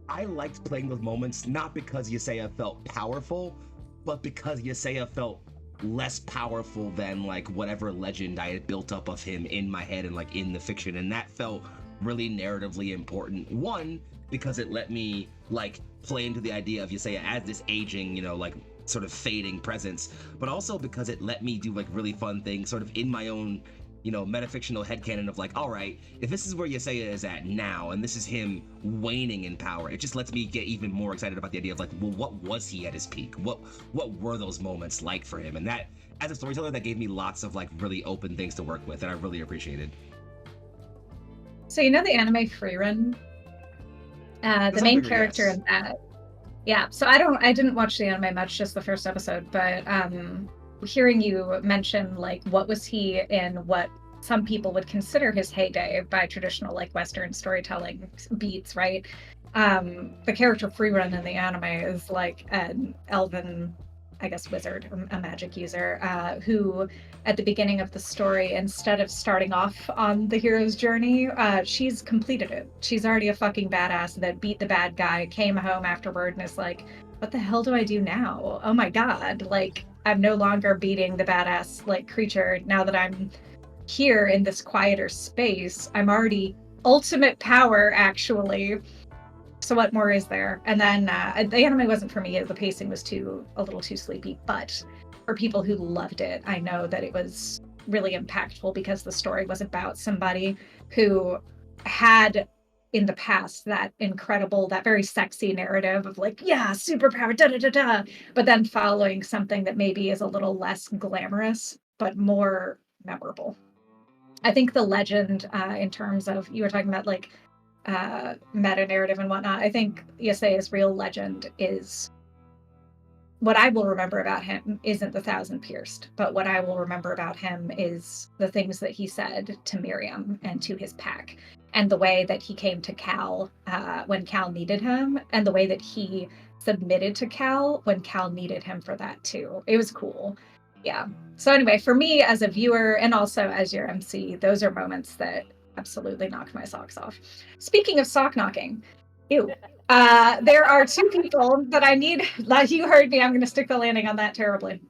I liked playing those moments, not because Yesaya felt powerful, but because Yesaya felt less powerful than like whatever legend I had built up of him in my head and like in the fiction. And that felt really narratively important. One, because it let me like play into the idea of Yesaya as this aging, like sort of fading presence, but also because it let me do like really fun things sort of in my own metafictional headcanon of like, all right, if this is where Yesaya is at now and this is him waning in power, it just lets me get even more excited about the idea of like, well, what was he at his peak? What were those moments like for him? And that, as a storyteller, that gave me lots of like really open things to work with, and I really appreciated. So the anime Freerun? The main character in that. Yeah, so I didn't watch the anime much, just the first episode, but hearing you mention like what was he in what some people would consider his heyday by traditional like Western storytelling beats, right? The character Freerun in the anime is like an elven, I guess, wizard, a magic user, who at the beginning of the story, instead of starting off on the hero's journey, she's completed it. She's already a fucking badass that beat the bad guy, came home afterward, and is like, what the hell do I do now? Oh my god, like, I'm no longer beating the badass, like, creature. Now that I'm here in this quieter space, I'm already ultimate power, actually. So what more is there? And then the anime wasn't for me. The pacing was a little too sleepy. But for people who loved it, I know that it was really impactful because the story was about somebody who had in the past that very sexy narrative of like, yeah, superpower, da da da da. But then following something that maybe is a little less glamorous, but more memorable. I think the legend, in terms of, you were talking about like meta narrative and whatnot, I think Yesaya's real legend is, what I will remember about him isn't the Thousand Pierced, but what I will remember about him is the things that he said to Miriam and to his pack, and the way that he came to Cal when Cal needed him, and the way that he submitted to Cal when Cal needed him for that too. It was cool. Yeah. So anyway, for me as a viewer and also as your MC, those are moments that absolutely knocked my socks off. Speaking of sock knocking, ew. There are two people that I need. You heard me. I'm going to stick the landing on that terribly.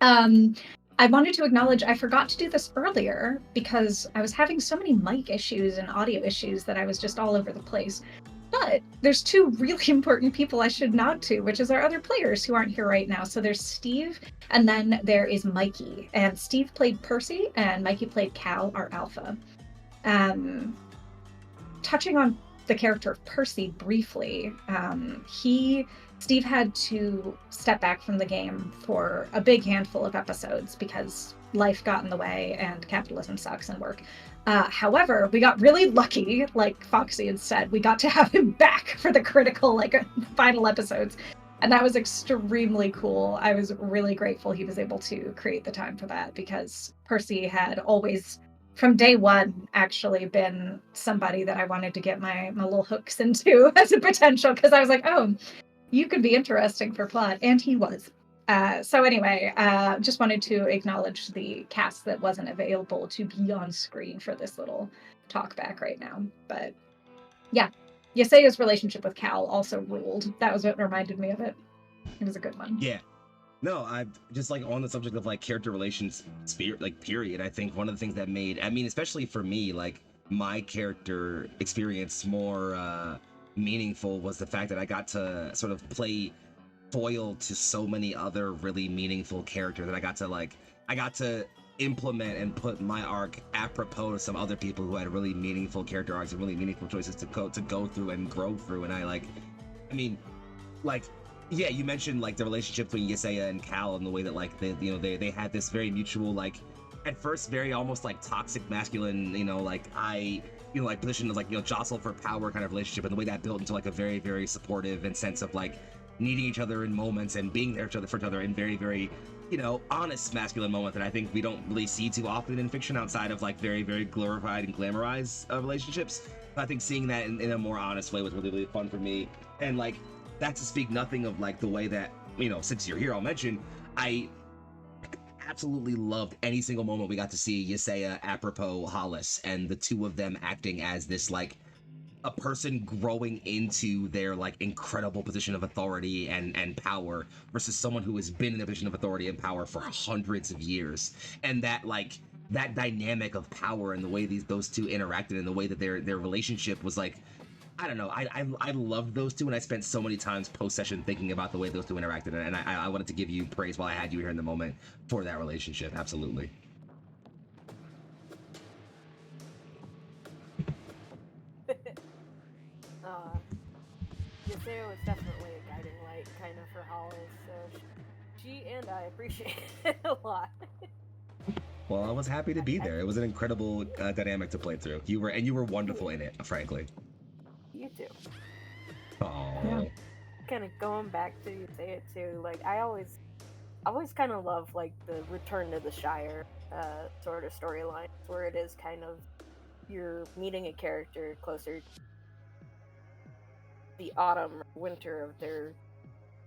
I wanted to acknowledge I forgot to do this earlier because I was having so many mic issues and audio issues that I was just all over the place. But there's two really important people I should nod to, which is our other players who aren't here right now. So there's Steve, and then there is Mikey. And Steve played Percy, and Mikey played Cal, our alpha. Touching on the character of Percy briefly, Steve had to step back from the game for a big handful of episodes because life got in the way and capitalism sucks and work. However, we got really lucky, like Foxy had said, we got to have him back for the critical final episodes. And that was extremely cool. I was really grateful he was able to create the time for that, because Percy had always, from day one, actually been somebody that I wanted to get my little hooks into as a potential, because I was like, oh, you could be interesting for plot. And he was. So anyway, just wanted to acknowledge the cast that wasn't available to be on screen for this little talk back right now. But yeah, Yesaya's relationship with Cal also ruled. That was what reminded me of it. It was a good one. Yeah. No, I'm just like on the subject of like character relations, period. I think one of the things that made, especially for me, like my character experience more meaningful was the fact that I got to sort of play foil to so many other really meaningful characters that I got to implement and put my arc apropos to some other people who had really meaningful character arcs and really meaningful choices to go through and grow through. And yeah, you mentioned like the relationship between Yesaya and Cal and the way that like they had this very mutual, like at first very almost like toxic masculine, position of like jostle for power kind of relationship, and the way that built into like a very, very supportive and sense of like needing each other in moments and being there for each other in very, very honest masculine moment that I think we don't really see too often in fiction outside of like very, very glorified and glamorized relationships. I think seeing that in a more honest way was really, really fun for me. And like, that to speak nothing of like the way that, since you're here, I'll mention, I absolutely loved any single moment we got to see Yesaya apropos Hollis and the two of them acting as this like a person growing into their like incredible position of authority and power versus someone who has been in a position of authority and power for hundreds of years, and that like that dynamic of power and the way those two interacted and the way that their relationship was like, I don't know, I loved those two, and I spent so many times post session thinking about the way those two interacted, and I wanted to give you praise while I had you here in the moment for that relationship. Absolutely. Yesaya was definitely a guiding light kind of for Hollis, so she and I appreciate it a lot. Well, I was happy to be there. It was an incredible dynamic to play through. You were wonderful in it, frankly. You too. Oh. Yeah. Kind of going back to Yesaya too, like I always kind of love like the Return to the Shire sort of storyline, where it is kind of you're meeting a character closer the autumn or winter of their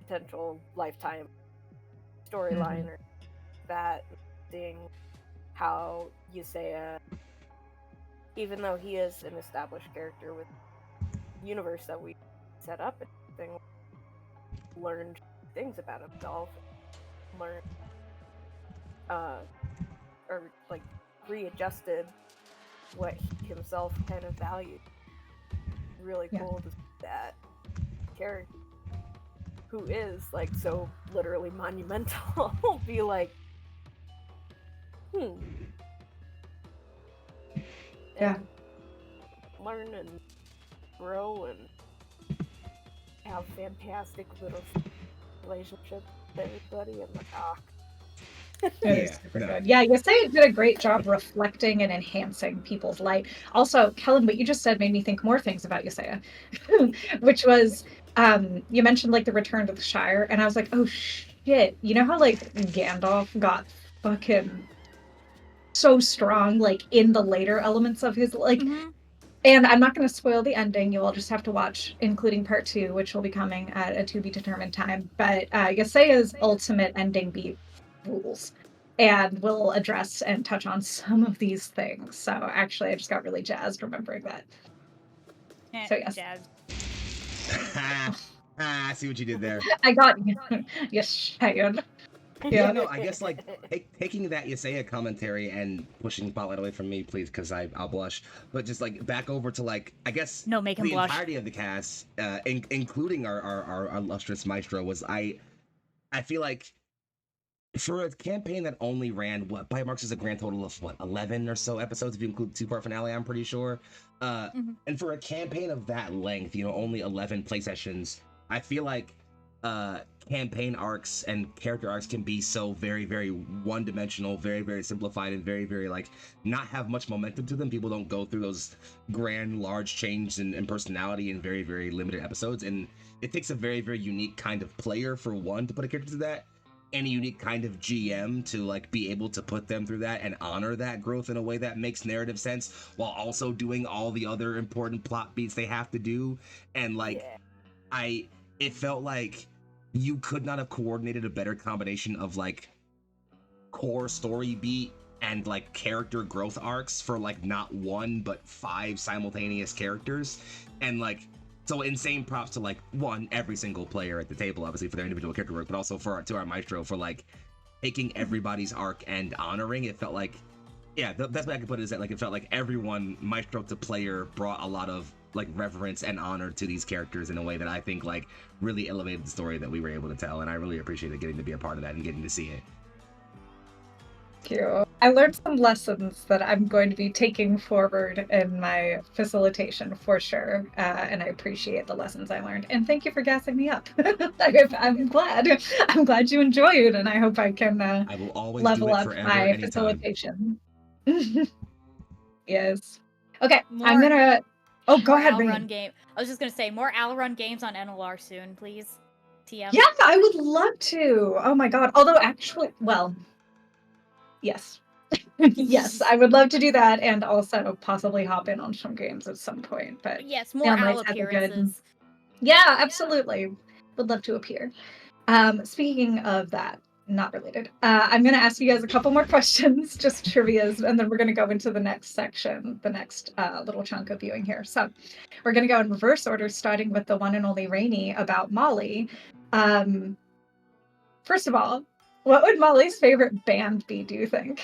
potential lifetime storyline, or that seeing how Yesaya, even though he is an established character with the universe that we set up and everything, learned things about himself, learned or like readjusted what he himself kind of valued. Really cool to see that character, who is like so literally monumental, be like, Yeah. and learn and grow and have fantastic little relationships with everybody, and like, It is super good. Yeah, Yesaya did a great job reflecting and enhancing people's light. Also, Kellen, what you just said made me think more things about Yesaya, which was you mentioned like the Return to the Shire, and I was like, oh shit, you know how like Gandalf got fucking so strong like in the later elements of his like. And I'm not going to spoil the ending. You all just have to watch, including part 2, which will be coming at a to be determined time. But Yesaya's ultimate ending beat rules, and we'll address and touch on some of these things. So actually, I just got really jazzed remembering that. So yes. Jazz. I see what you did there. I got yes, Yeah, no, I guess like taking that Yesaya commentary and pushing the spotlight away from me, please, because I'll blush. But just like back over to like, I guess No, make him the blush. entirety of the cast, including our illustrious maestro, was I feel like for a campaign that only ran Bitemarks is a grand total of 11 or so episodes if you include the 2-part finale, I'm pretty sure. And for a campaign of that length, only 11 play sessions, I feel like campaign arcs and character arcs can be so very, very one-dimensional, very, very simplified, and very, very like not have much momentum to them. People don't go through those grand, large changes in personality in very, very limited episodes, and it takes a very, very unique kind of player for one to put a character to that, and a unique kind of GM to like be able to put them through that and honor that growth in a way that makes narrative sense while also doing all the other important plot beats they have to do. And like it felt like you could not have coordinated a better combination of like core story beat and like character growth arcs for like not one but 5 simultaneous characters. And like, so insane props to like every single player at the table, obviously for their individual character work, but also to our maestro for like taking everybody's arc and honoring. It felt like, the best way I can put it is that like it felt like everyone, maestro to player, brought a lot of like reverence and honor to these characters in a way that I think like really elevated the story that we were able to tell, and I really appreciated getting to be a part of that and getting to see it. Thank you. I learned some lessons that I'm going to be taking forward in my facilitation for sure, and I appreciate the lessons I learned. And thank you for gassing me up. I'm glad. I'm glad you enjoy it, and I hope I can I will always level do it up forever, my anytime. facilitation. Yes. Okay, More, I'm gonna. Oh, go ahead, Run Rain. game. I was just gonna say more Run games on NLR soon, please. TM. Yeah, I would love to. Oh my god. Although actually, well, yes. Yes, I would love to do that and also possibly hop in on some games at some point. But Yes, more Nice owl had a good. appearances. Yeah, absolutely. Would love to appear. Speaking of that, not related. I'm going to ask you guys a couple more questions, just trivias, and then we're going to go into the next section, the next little chunk of viewing here. So we're going to go in reverse order, starting with the one and only Rainy about Molly. First of all, what would Molly's favorite band be, do you think?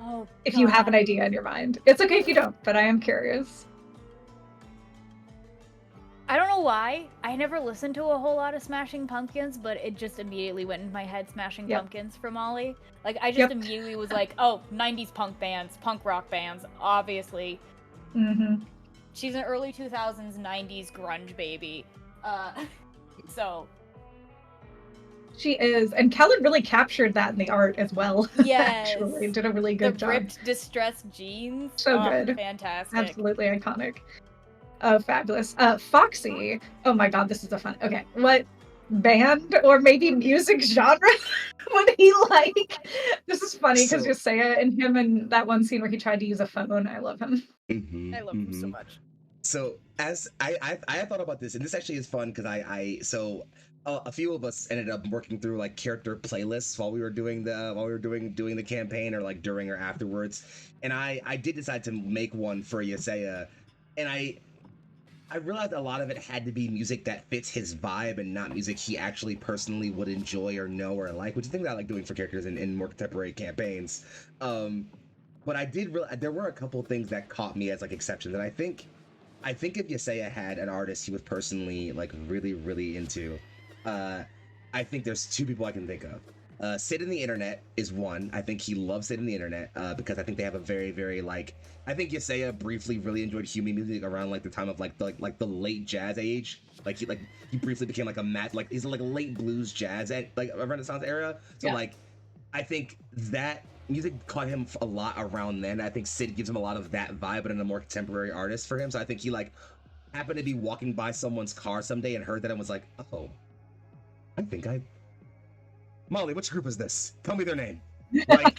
Oh, If you have an God. idea in your mind. It's okay if you don't, but I am curious. I don't know why. I never listened to a whole lot of Smashing Pumpkins, but it just immediately went in my head, Smashing Yep. Pumpkins for Molly. Like, I just Yep. immediately was like, oh, 90s punk bands, punk rock bands, obviously. Mm-hmm. She's an early 2000s, 90s grunge baby. So... She is. And Kellen really captured that in the art as well. Yes. Actually, did a really good the job. ripped, distressed jeans. So Oh, good. Fantastic. Absolutely iconic. Oh, fabulous. Foxy. Oh my god, this is a fun. Okay, what band or maybe music genre would he like? This is funny because So- Yesaya and him in that one scene where he tried to use a phone. I love him. I love him so much. So as I thought about this, and this actually is fun because a few of us ended up working through like character playlists while we were doing the campaign, or like during or afterwards, and I did decide to make one for Yesaya, and I realized a lot of it had to be music that fits his vibe and not music he actually personally would enjoy or know or like, which is things I like doing for characters in more contemporary campaigns. But I did realize there were a couple things that caught me as like exceptions, and I think if Yesaya had an artist he was personally like really, really into, I think there's two people I can think of. Sid in the Internet is one. I think he loves Sid in the Internet because I think they have a very, very like. I think Yesaya briefly really enjoyed Hume music around like the time of like the late jazz age. He briefly became like he's like a late blues jazz like a Renaissance era. So Yeah. like, I think that music caught him a lot around then. I think Sid gives him a lot of that vibe, but in a more contemporary artist for him. So I think he like happened to be walking by someone's car someday and heard that and was like, oh, I think Molly, which group is this? Tell me their name. Like,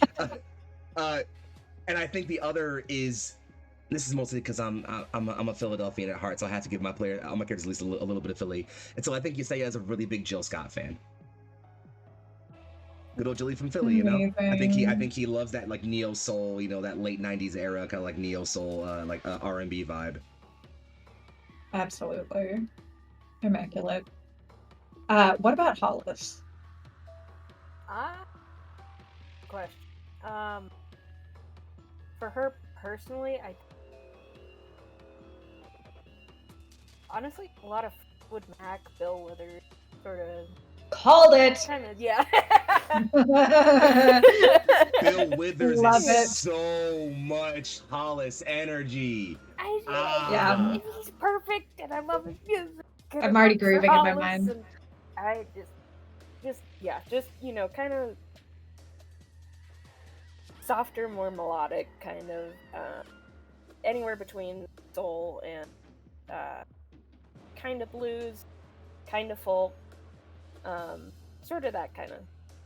and I think the other is, this is mostly because I'm a Philadelphian at heart, so I have to give all my characters at least a little bit of Philly. And so I think Yesaya is a really big Jill Scott fan. Good old Jilly from Philly, you know. I think he loves that like neo soul, that late '90s era kind of like neo soul, R&B vibe. Absolutely. Immaculate. What about Hollis? Question. For her personally, honestly a lot of Fleetwood Mac, Bill Withers, sort of. Called it. Kind of, yeah. Bill Withers Love is it. so much Hollis energy. Yeah. He's perfect, and I love his music. and I'm I already love Sir grooving in my Hollis, mind. and I just kind of softer, more melodic, kind of anywhere between soul and kind of blues, kind of folk, sort of that kind of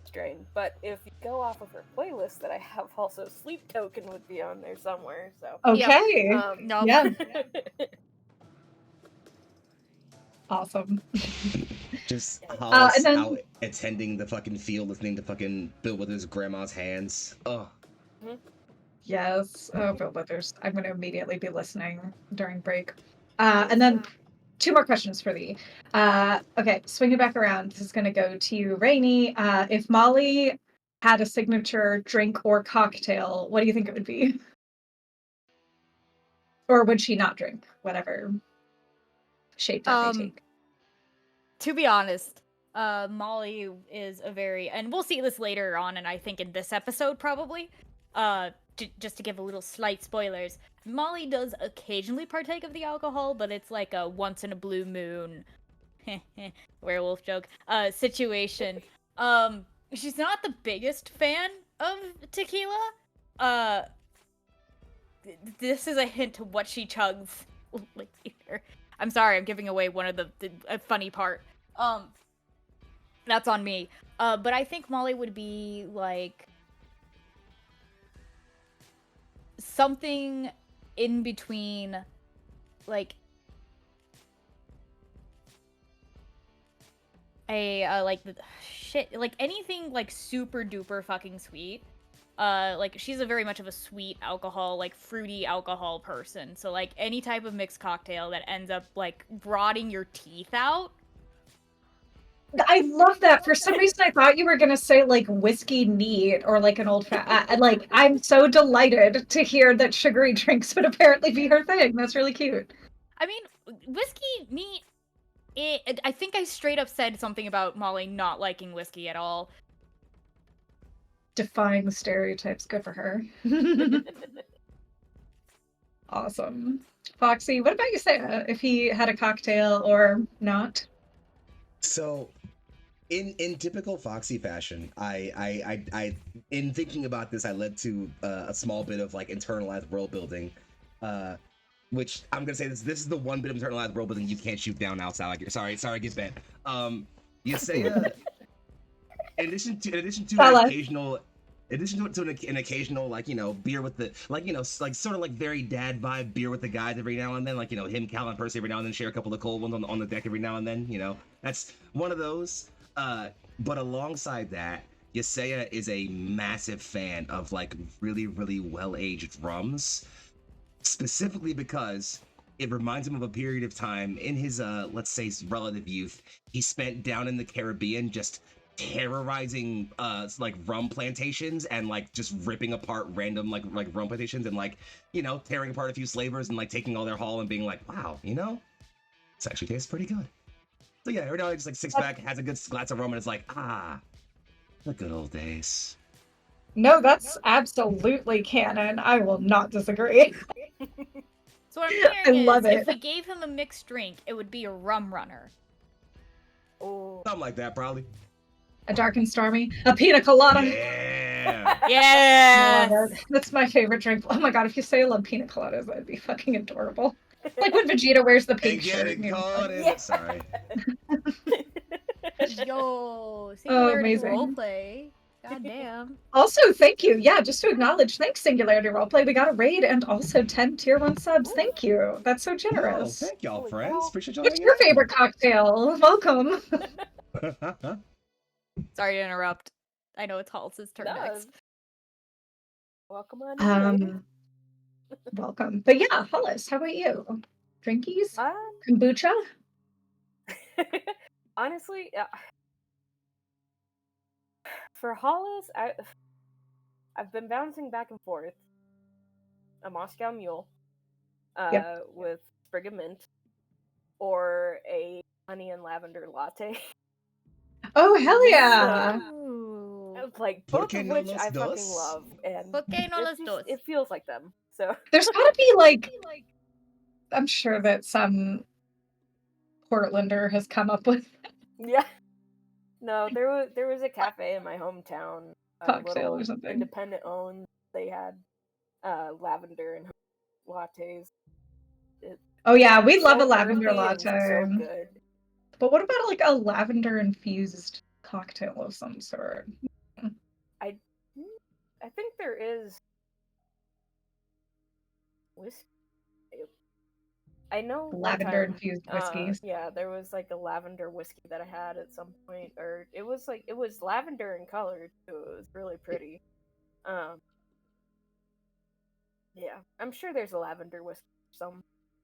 strain. But if you go off of her playlist that I have, also Sleep Token would be on there somewhere. So Okay. No. Yeah. Awesome. Just Hollis and then- out attending the fucking field, listening to fucking Bill Withers' grandma's hands. Ugh. Yes. Oh, Bill Withers. I'm going to immediately be listening during break. And then 2 more questions for thee. Okay, swinging back around. This is going to go to you, Rainy. If Molly had a signature drink or cocktail, what do you think it would be? Or would she not drink? Whatever shape that may take. To be honest, Molly is a very, and we'll see this later on, and I think in this episode probably, just to give a little slight spoilers, Molly does occasionally partake of the alcohol, but it's like a once in a blue moon werewolf joke situation. She's not the biggest fan of tequila. This is a hint to what she chugs later. I'm sorry, I'm giving away one of the funny part. That's on me. But I think Molly would be like something in between, like like anything like super duper fucking sweet. Like she's a very much of a sweet alcohol, like fruity alcohol person. So like any type of mixed cocktail that ends up like rotting your teeth out. I love that. For some reason, I thought you were gonna say like whiskey neat or like an old fat. Like, I'm so delighted to hear that sugary drinks would apparently be her thing. That's really cute. I mean, whiskey neat. I think I straight up said something about Molly not liking whiskey at all. Defying the stereotypes. Good for her. Awesome. Foxy, what about you, Sarah? If he had a cocktail or not? So, in typical Foxy fashion, I in thinking about this, I led to a small bit of like internalized world building, which I'm gonna say this is the one bit of internalized world building you can't shoot down outside. Like, sorry, I get bent. You say in addition to an occasional like beer with the like sort of like very dad vibe beer with the guys every now and then, like him, Cal, and Percy every now and then share a couple of cold ones on the deck every now and then. That's one of those. But alongside that, Yesaya is a massive fan of like really really well-aged rums, specifically because it reminds him of a period of time in his let's say relative youth he spent down in the Caribbean, just terrorizing like rum plantations and like just ripping apart random like rum plantations and like tearing apart a few slavers and like taking all their haul and being like, wow, this actually tastes pretty good. So yeah, every now and then just like six pack, has a good glass of rum, and it's like, the good old days. No, that's absolutely canon. I will not disagree. So what I'm I hearing is, love it. if we gave him a mixed drink, it would be a rum runner. Oh, Something like that, probably. A dark and stormy. A pina colada. Yeah. Yes! That's my favorite drink. Oh my god, if you say I love pina coladas, that'd be fucking adorable. Like when Vegeta wears the pink shirt. Getting caught in Yeah. it. Sorry. Yo, Singularity amazing. roleplay. God damn. Also, thank you. Yeah, just to acknowledge, thanks, Singularity Roleplay. We got a raid and also 10 tier 1 subs. Thank you. That's so Oh, generous. thank y'all, Holy friends. cow. Appreciate y'all. What's your favorite cocktail? Welcome. Sorry to interrupt. I know it's Hals's turn No. next. Welcome on in, lady. Welcome. But yeah, Hollis, how about you? Drinkies? Kombucha? Honestly, for Hollis, I've been bouncing back and forth. A Moscow Mule, Yep. with sprig of mint, or a honey and lavender latte. Oh, hell yeah. Ooh. Like both of which I fucking love, and ¿Por qué no las dos? it feels like them. So There's gotta be like, I'm sure that some Portlander has come up with yeah. No, there was a cafe in my hometown, cocktail or little something. independent owned. They had lavender and lattes. Oh yeah, we love a So lavender earthy and latte. so good. But what about like a lavender infused cocktail of some sort? I think there is whiskey. I know Lavender one time, infused whiskeys. yeah, there was like a lavender whiskey that I had at some point, or it was lavender in color too. It was really pretty. Yeah, I'm sure there's a lavender whiskey, some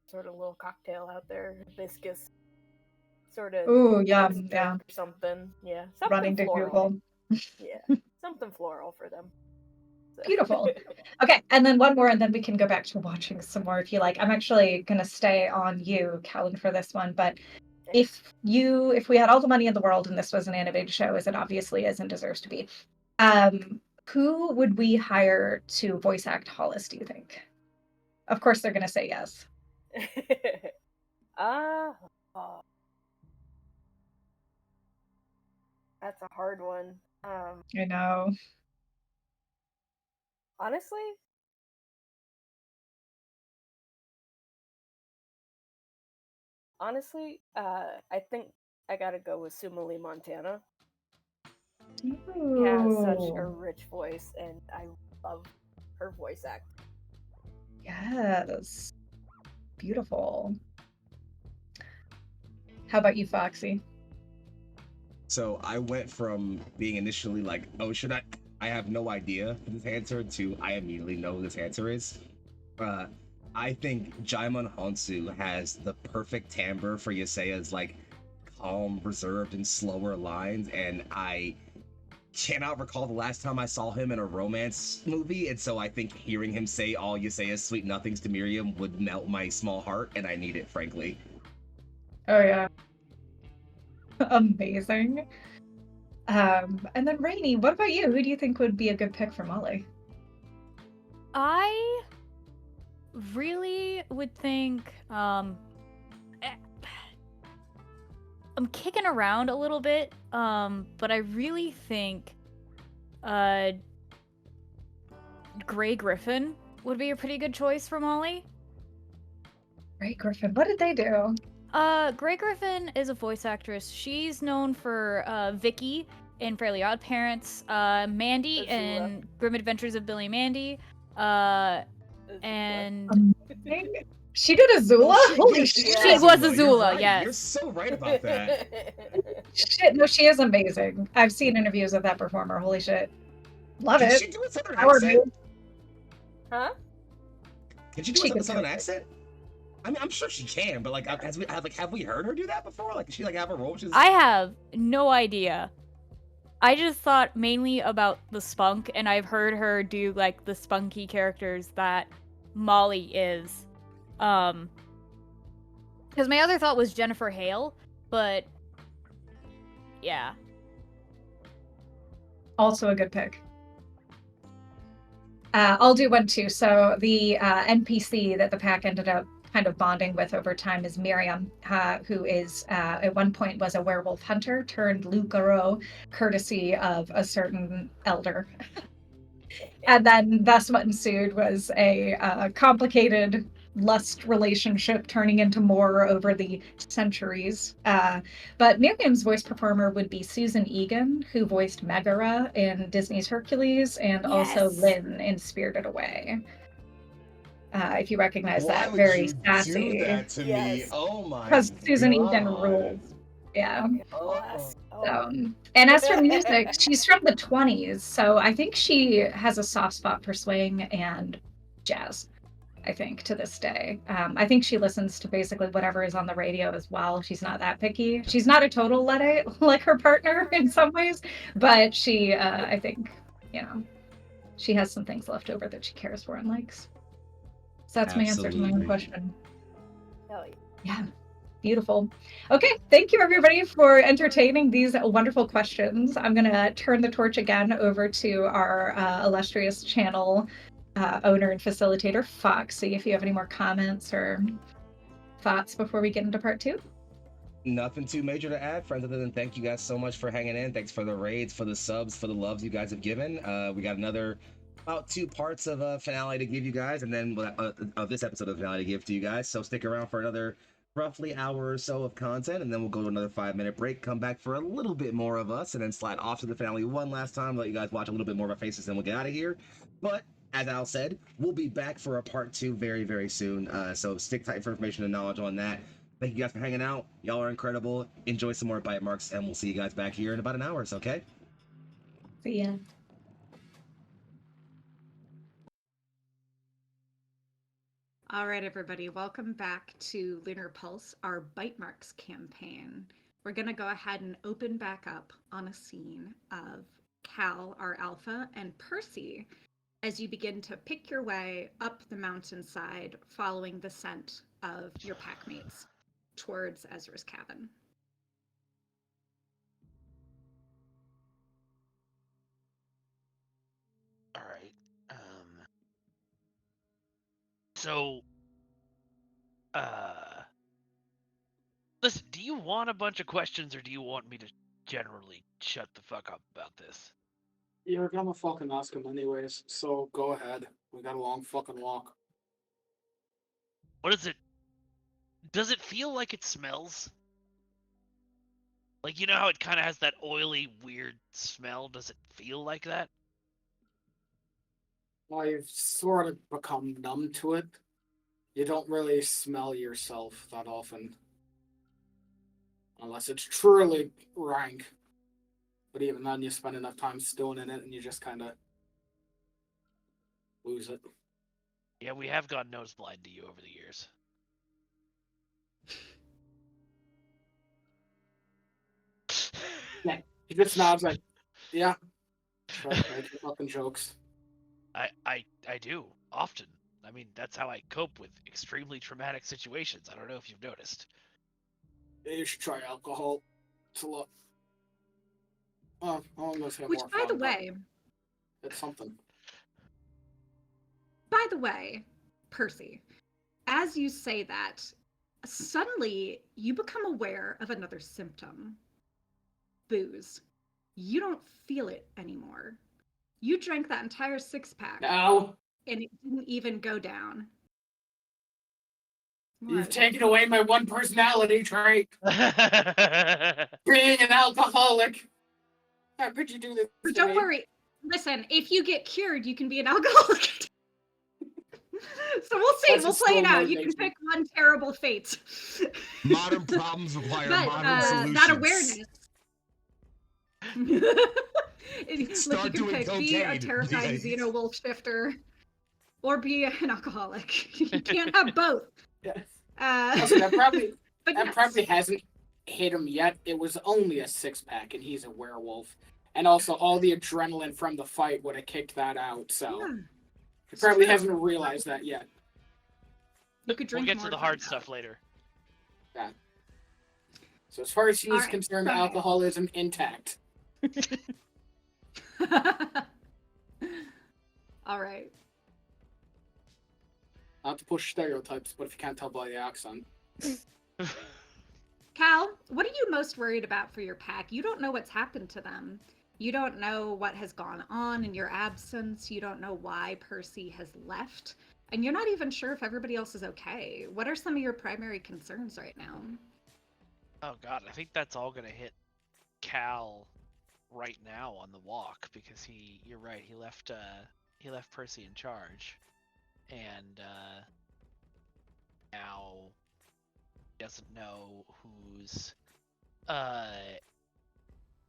sort of little cocktail out there, hibiscus, sort of. Ooh, yeah, drink yeah. or something. Yeah, something Running to floral. Google. Yeah, something floral for them. So. Beautiful. Okay, and then one more, and then we can go back to watching some more if you like. I'm actually gonna stay on you, Callan, for this one. But if we had all the money in the world and this was an animated show, as it obviously is and deserves to be, who would we hire to voice act Hollis, do you think? Of course they're gonna say yes. Oh. That's a hard one. I know. Honestly, honestly, I think I gotta go with Sumali, Montana. She has such a Ooh, rich voice, and I love her voice act. yes. Beautiful. How about you, Foxy? So I went from being initially like, oh, should I have no idea for this answer to I immediately know who this answer is. Uh, I think Jaimon Honsu has the perfect timbre for Yaseya's like calm, reserved, and slower lines, and I cannot recall the last time I saw him in a romance movie, and so I think hearing him say all Yaseya's sweet nothings to Miriam would melt my small heart, and I need it, frankly. Oh yeah. Amazing. And then Rainy, what about you? Who do you think would be a good pick for Molly? I really would think eh, I'm kicking around a little bit, but I really think Grey Griffin would be a pretty good choice for Molly. Ray Griffin. What did they do? Grey Griffin is a voice actress. She's known for Vicky in Fairly Odd Parents, Mandy Azula. in Grim Adventures of Billy and Mandy, and Amazing. She did Azula? Holy shit. She was You're Azula, right. yes. You're so right about that. Shit, no, she is amazing. I've seen interviews of that performer. Holy shit. Love Can it. she do a southern Power accent? move. Huh? Can she do She a could southern do it. accent? I mean, I'm sure she can, but like, have we heard her do that before? Like, does she like have a role? I have no idea. I just thought mainly about the spunk, and I've heard her do like the spunky characters that Molly is. Because my other thought was Jennifer Hale, but yeah. Also a good pick. I'll do one too. So the NPC that the pack ended up kind of bonding with over time is Miriam, who is at one point was a werewolf hunter turned loup-garou, courtesy of a certain elder. And then thus what ensued was a complicated lust relationship turning into more over the centuries. But Miriam's voice performer would be Susan Egan, who voiced Megara in Disney's Hercules and also Yes. Lynn in Spirited Away. If you recognize Why that, would very you sassy. do that to me? Yes. Oh my Because Susan Egan God. rules. Yeah. Class. And as for music, she's from the 20s, so I think she has a soft spot for swing and jazz, I think, to this day. I think she listens to basically whatever is on the radio as well. She's not that picky. She's not a total Luddite like her partner in some ways, but she, I think, she has some things left over that she cares for and likes. So that's my answer to my own Absolutely. question. Hell yeah. Yeah. Beautiful. Okay, thank you everybody for entertaining these wonderful questions. I'm going to turn the torch again over to our illustrious channel owner and facilitator, Foxy, if you have any more comments or thoughts before we get into part 2. Nothing too major to add, friends, other than thank you guys so much for hanging in. Thanks for the raids, for the subs, for the loves you guys have given. We got another about 2 parts of a finale to give you guys, and then of this episode of finale to give to you guys. So stick around for another roughly hour or so of content, and then we'll go to another 5-minute break, come back for a little bit more of us, and then slide off to the finale one last time, let you guys watch a little bit more of our faces, and we'll get out of here. But as Al said, we'll be back for a part 2 very, very soon. So stick tight for information and knowledge on that. Thank you guys for hanging out. Y'all are incredible. Enjoy some more Bitemarks, and we'll see you guys back here in about an hour, okay? See ya. All right, everybody, welcome back to Lunar Pulse, our Bitemarks campaign. We're going to go ahead and open back up on a scene of Cal, our alpha, and Percy as you begin to pick your way up the mountainside following the scent of your packmates towards Ezra's cabin. All right. So, listen, do you want a bunch of questions, or do you want me to generally shut the fuck up about this? You're gonna fucking ask him anyways, so go ahead. We got a long fucking walk. What is it Does it feel like it smells? Like, you know how it kind of has that oily, weird smell? Does it feel like that? I've sort of become numb to it. You don't really smell yourself that often. Unless it's truly rank. But even then, you spend enough time stewing in it and you just kind of lose it. Yeah, we have gone nose blind to you over the years. Yeah, he just nods like, yeah, sure, make your fucking jokes. I do, often. I mean, that's how I cope with extremely traumatic situations. I don't know if you've noticed. You should try alcohol. It's a lot. Oh, I almost have Which, more by fun, the but way, it's something. Percy, as you say that, suddenly you become aware of another symptom. Booze. You don't feel it anymore. You drank that entire 6-pack No, and it didn't even go down. you've What? taken away my one personality trait. Being an alcoholic. How could you do this? But to don't me? worry. Listen, if you get cured, you can be an alcoholic. So we'll see. That's a We'll play it slow out. You can motivation. pick one terrible fate. Modern problems require But modern solutions. that awareness. Look, Start you can doing pick be a cocaine. terrifying Yeah. xeno-wolf shifter or be an alcoholic. You can't have both. Yes. Also, that probably but that yes. probably hasn't hit him yet. It was only a 6-pack, and he's a werewolf. And also, all the adrenaline from the fight would have kicked that out. So Yeah, he probably true. hasn't realized that yet. You could We'll drink get more to the find hard out. stuff later. Yeah. So as far as he's All right, concerned, okay. alcoholism intact. All right. Not to push stereotypes, but if you can't tell by the accent. Cal, what are you most worried about for your pack? You don't know what's happened to them. You don't know what has gone on in your absence. You don't know why Percy has left. And you're not even sure if everybody else is okay. What are some of your primary concerns right now? Oh god, I think that's all gonna hit Cal right now on the walk because you're right, he left Percy in charge. And now he doesn't know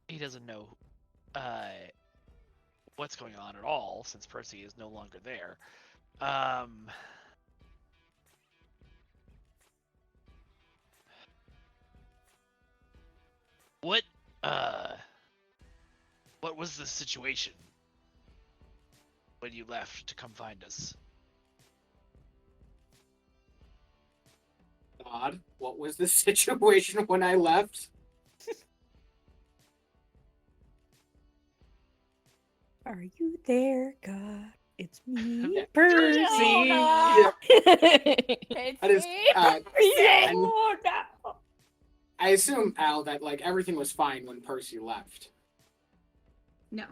he doesn't know what's going on at all since Percy is no longer there. What was the situation when you left to come find us? God, what was the situation when I left? Are you there, God? It's me, Yeah. Percy. Yeah. It's I just, me. I assume, Al, that like everything was fine when Percy left. No.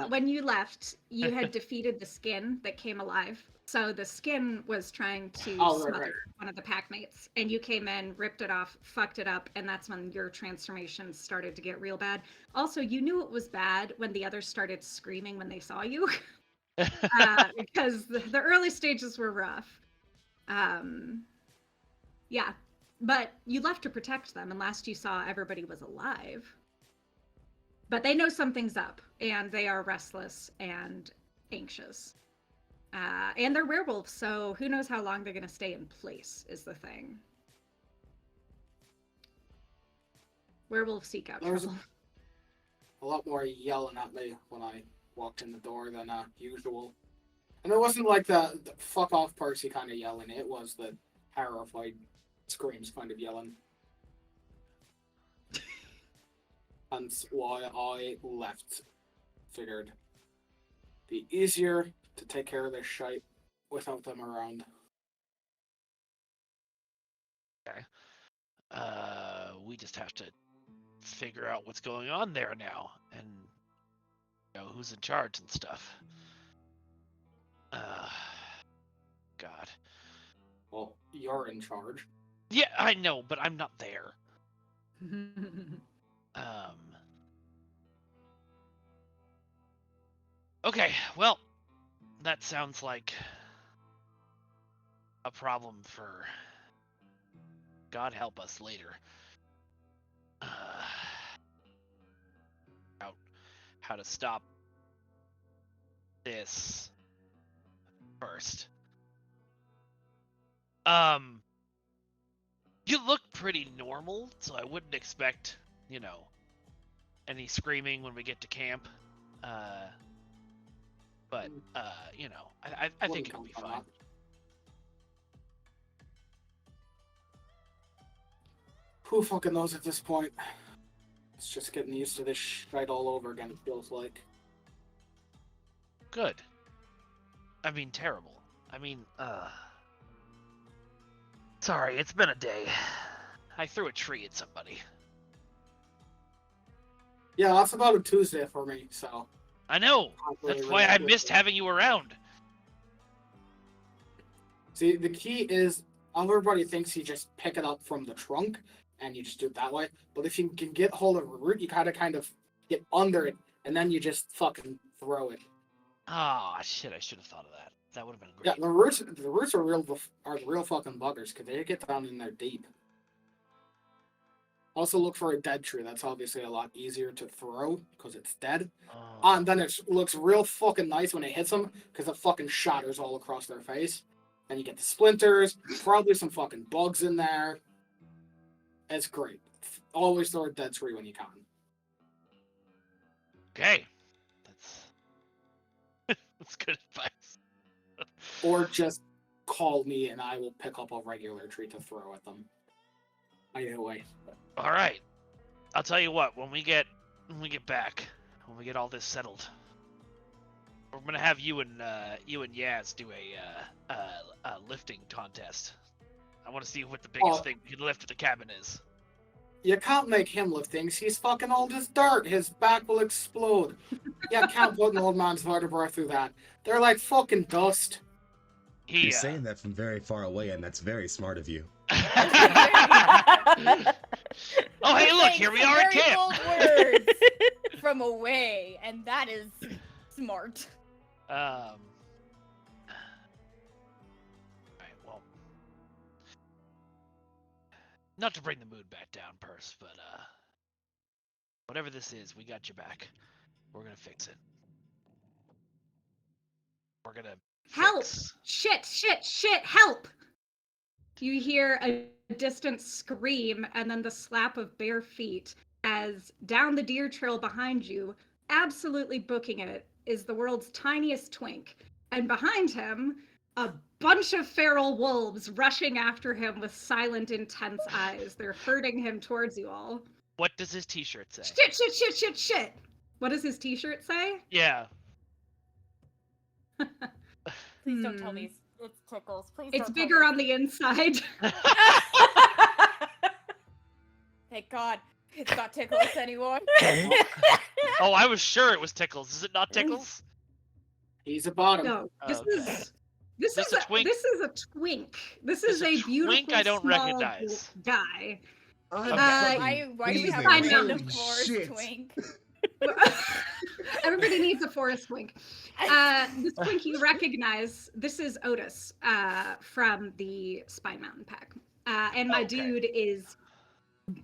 When you left, you had defeated the skin that came alive. So the skin was trying to smother one of the packmates, and you came in, ripped it off, fucked it up, and that's when your transformation started to get real bad. Also, you knew it was bad when the others started screaming when they saw you, because the early stages were rough. Yeah, but you left to protect them, and last you saw, everybody was alive. But they know something's up, and they are restless and anxious. And they're werewolves, so who knows how long they're going to stay in place is the thing. Werewolves seek out There was trouble. a lot more yelling at me when I walked in the door than usual. And it wasn't like the fuck off Percy kind of yelling, it was the terrified screams kind of yelling. Hence why I left. Figured be easier to take care of this shite without them around. Okay. We just have to figure out what's going on there now and who's in charge and stuff. God. Well, you're in charge. Yeah, I know, but I'm not there. Okay, well, that sounds like a problem for God help us later. Out how to stop this first. You look pretty normal, so I wouldn't expect, any screaming when we get to camp. But I think it'll be fine. Who fucking knows at this point? It's just getting used to this shit all over again, it feels like. Good. I mean, terrible. Sorry, it's been a day. I threw a tree at somebody. Yeah, that's about a Tuesday for me, so. I know! That's why I missed having you around. See, the key is, everybody thinks you just pick it up from the trunk, and you just do it that way. But if you can get hold of a root, you gotta kind of get under it, and then you just fucking throw it. Ah, shit! I should have thought of that. That would have been great. Yeah, the roots are the real fucking buggers because they get down in there deep. Also, look for a dead tree. That's obviously a lot easier to throw because it's dead. And then it looks real fucking nice when it hits them because it fucking shatters all across their face. And you get the splinters, probably some fucking bugs in there. It's great. Always throw a dead tree when you can. Okay. That's good advice. Or just call me and I will pick up a regular tree to throw at them. Either way. All right. I'll tell you what. When we get back, when we get all this settled, we're gonna have you and Yaz do a lifting contest. I want to see what the biggest thing we can lift at the cabin is. You can't make him lift things. He's fucking old as dirt. His back will explode. You can't put an old man's vertebrae through that. They're like fucking dust. You're saying that from very far away, and that's very smart of you. Oh, hey, look, here we are at camp. Bold words from away, and that is smart. Alright, well, not to bring the mood back down, Purse, but whatever this is, we got your back. We're gonna fix it. We're gonna Help! fix... Shit! Help! You hear a distant scream and then the slap of bare feet as down the deer trail behind you, absolutely booking it, is the world's tiniest twink. And behind him, a bunch of feral wolves rushing after him with silent, intense eyes. They're herding him towards you all. What does his t-shirt say? Shit! What does his t-shirt say? Yeah. Please don't tell me it's Tickles. Please It's don't bigger on the inside. Thank God. It's not Tickles anymore. Oh, I was sure it was Tickles. Is it not Tickles? He's a bottom. No, this This is a a twink? This is a twink. This is a beautiful twink I don't small recognize. guy. Why do we have a random forest twink? Everybody needs a forest twink. This twink you recognize. This is Otis from the Spine Mountain Pack, and my dude is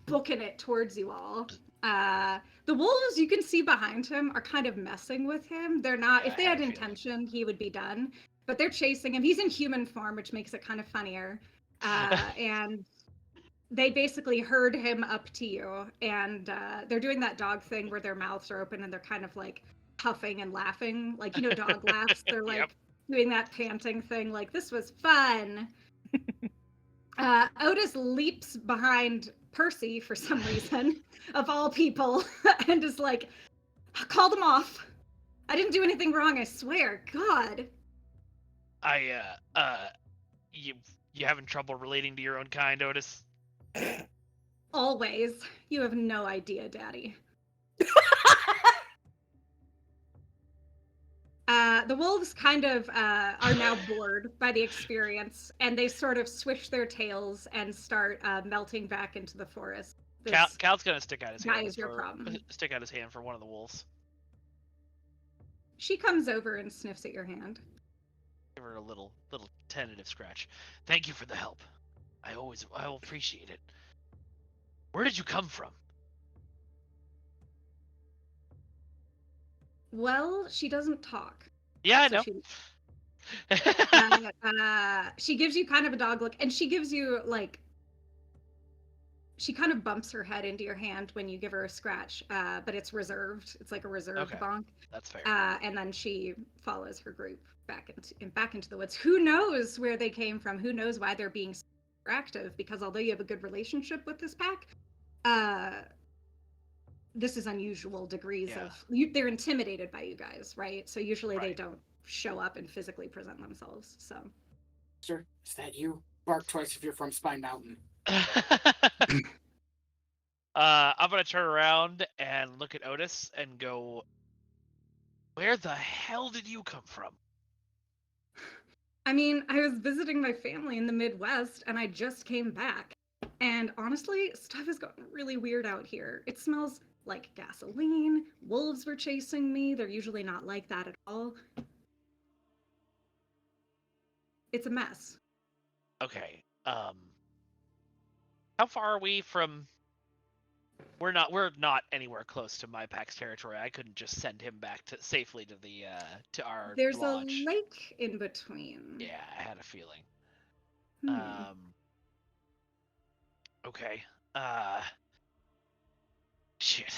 booking it towards you all. The wolves you can see behind him are kind of messing with him. They're not. If they had intention, he would be done. But they're chasing him. He's in human form, which makes it kind of funnier. And they basically herd him up to you, and they're doing that dog thing where their mouths are open and they're kind of like puffing and laughing, like, you know, dog laughs. They're like doing that panting thing, like, this was fun. Otis leaps behind Percy for some reason, of all people, and is like, call them off. I didn't do anything wrong, I swear. God. You having trouble relating to your own kind, Otis? Always. You have no idea, Daddy. The wolves kind of are now bored by the experience, and they sort of swish their tails and start melting back into the forest. This Cal's gonna stick out his guy hand is your problem. stick out his hand for one of the wolves. She comes over and sniffs at your hand. Give her a little tentative scratch. Thank you for the help. I will appreciate it. Where did you come from? Well, she doesn't talk. Yeah, I So know. she gives you kind of a dog look, and she gives you like, she kind of bumps her head into your hand when you give her a scratch, but it's reserved. It's like a reserved bonk. That's fair. And then she follows her group back into the woods. Who knows where they came from? Who knows why they're being so active? Because although you have a good relationship with this pack, this is unusual degrees of they're intimidated by you guys, right? So usually they don't show up and physically present themselves. So, sir, is that you? Bark twice if you're from Spine Mountain. I'm gonna turn around and look at Otis and go, where the hell did you come from? I mean, I was visiting my family in the Midwest and I just came back. And honestly, stuff has gotten really weird out here. It smells like gasoline. Wolves were chasing me. They're usually not like that at all. It's a mess. Okay. How far are we from? We're not anywhere close to my pack's territory. I couldn't just send him back safely to our There's lodge. a lake in between. Yeah, I had a feeling. Okay. Shit.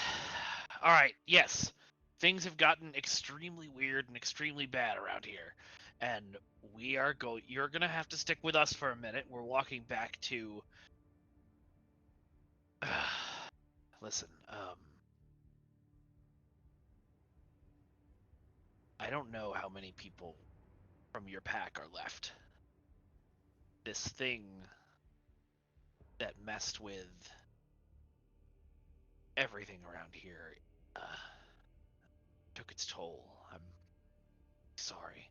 All right. Yes. Things have gotten extremely weird and extremely bad around here. And you're going to have to stick with us for a minute. We're walking back to listen, I don't know how many people from your pack are left. This thing that messed with everything around here took its toll. I'm sorry.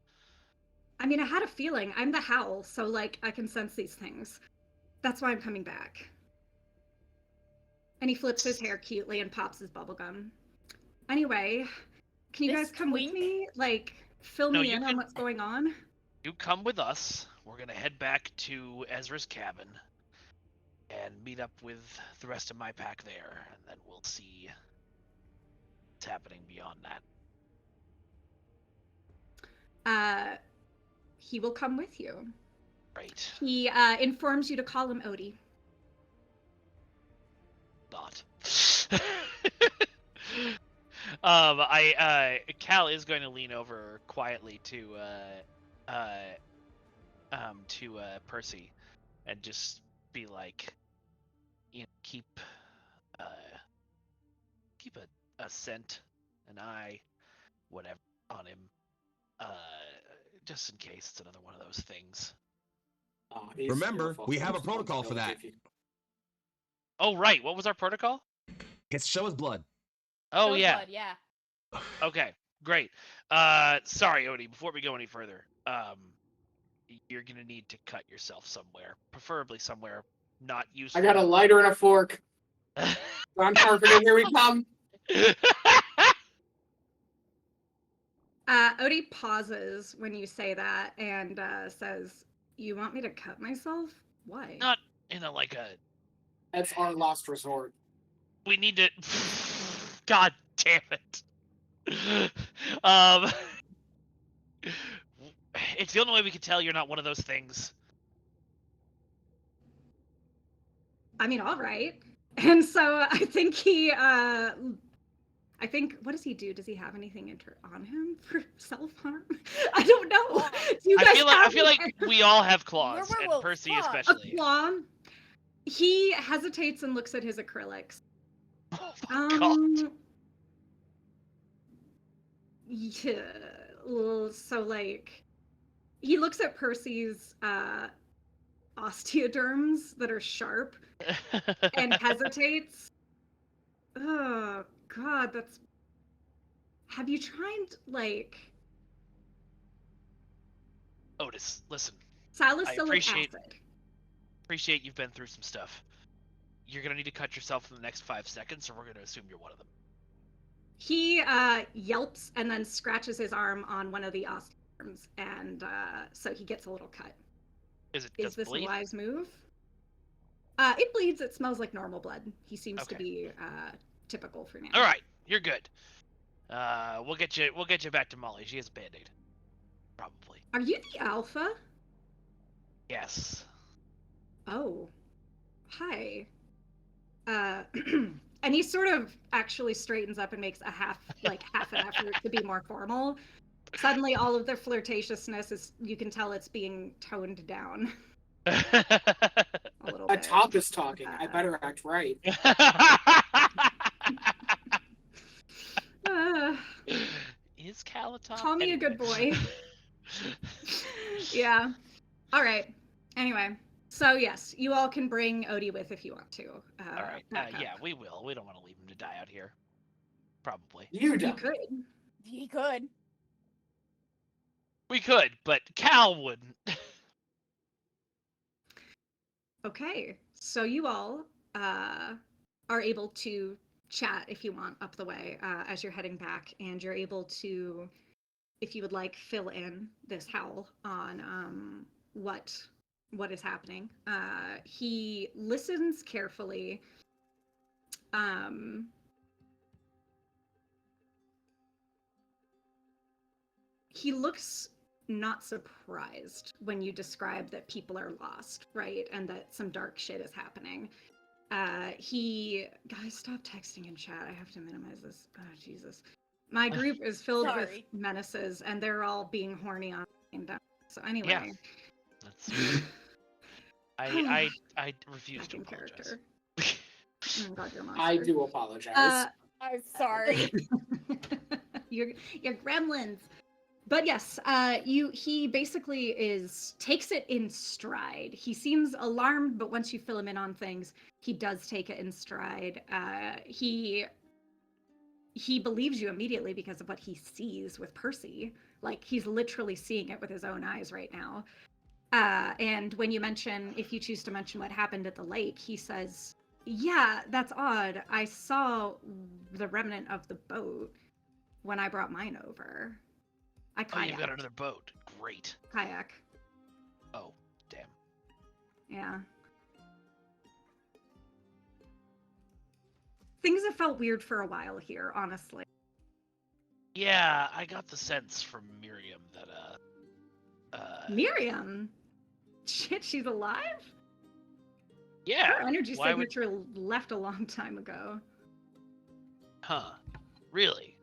I mean, I had a feeling. I'm the Howl, so like I can sense these things. That's why I'm coming back. And he flips his hair cutely and pops his bubblegum. Anyway, can you guys come with me? Like, fill me in on what's going on? You come with us. We're going to head back to Ezra's cabin and meet up with the rest of my pack there, and then we'll see what's happening beyond that. He will come with you. Right. He informs you to call him Odie. Not. Cal is going to lean over quietly to Percy and just be like, you know, keep a scent, an eye, whatever on him, just in case it's another one of those things. Remember, we have a protocol for that. Oh, right. What was our protocol? It's show his blood. Oh, Show yeah. blood, yeah. Okay, great. Sorry, Odie, before we go any further, you're gonna need to cut yourself somewhere, preferably somewhere not useful. I got a lighter and a fork. I'm carpeting, here we come. Odie pauses when you say that and says, "You want me to cut myself? Why?" Not in a like a. That's our last resort. We need to. God damn it. It's the only way we can tell you're not one of those things. I mean, all right. And so I think what does he do? Does he have anything on him for self-harm? I don't know. I feel like we all have claws, and Percy especially. A claw. He hesitates and looks at his acrylics. Oh my God. Yeah. So like, he looks at Percy's osteoderms that are sharp and hesitates. Oh God, have you tried like Otis, listen. Salicylic acid. Appreciate you've been through some stuff. You're gonna need to cut yourself in the next 5 seconds, or we're gonna assume you're one of them. He yelps and then scratches his arm on one of the osteoarms, and so he gets a little cut. Is this bleed? a wise move? It bleeds. It smells like normal blood. He seems to be typical for now. All right, you're good. We'll get you back to Molly. She has a Band-Aid. Probably. Are you the alpha? Yes. Oh. Hi. And he sort of actually straightens up and makes a half an effort to be more formal. Suddenly all of the flirtatiousness is, you can tell it's being toned down. A little bit. A top is talking. I better act right. Is Cal a top? Call me a good boy. Yeah. All right. Anyway, so yes, you all can bring Odie with if you want to. All right. Yeah, we will. We don't want to leave him to die out here. Probably. You don't. He could. We could, but Cal wouldn't. Okay, so you all are able to chat if you want up the way as you're heading back, and you're able to, if you would like, fill in this howl on what is happening. He listens carefully. He looks not surprised when you describe that people are lost, right? And that some dark shit is happening. Guys, stop texting in chat. I have to minimize this. Oh, Jesus. My group is filled with menaces, and they're all being horny on them. So anyway. Yeah. That's... I refuse to apologize. Oh God, you're a monster. I do apologize. I'm sorry. You're gremlins. But yes, he basically takes it in stride. He seems alarmed, but once you fill him in on things, he does take it in stride. He believes you immediately because of what he sees with Percy. Like, he's literally seeing it with his own eyes right now. And when you mention, if you choose to mention what happened at the lake, he says, yeah, that's odd. I saw the remnant of the boat when I brought mine over. I kayaked. Oh, you've got another boat. Great. Kayak. Oh, damn. Yeah. Things have felt weird for a while here, honestly. Yeah, I got the sense from Miriam that, Miriam? Shit, she's alive? Yeah. Her energy signature left a long time ago. Huh. Really?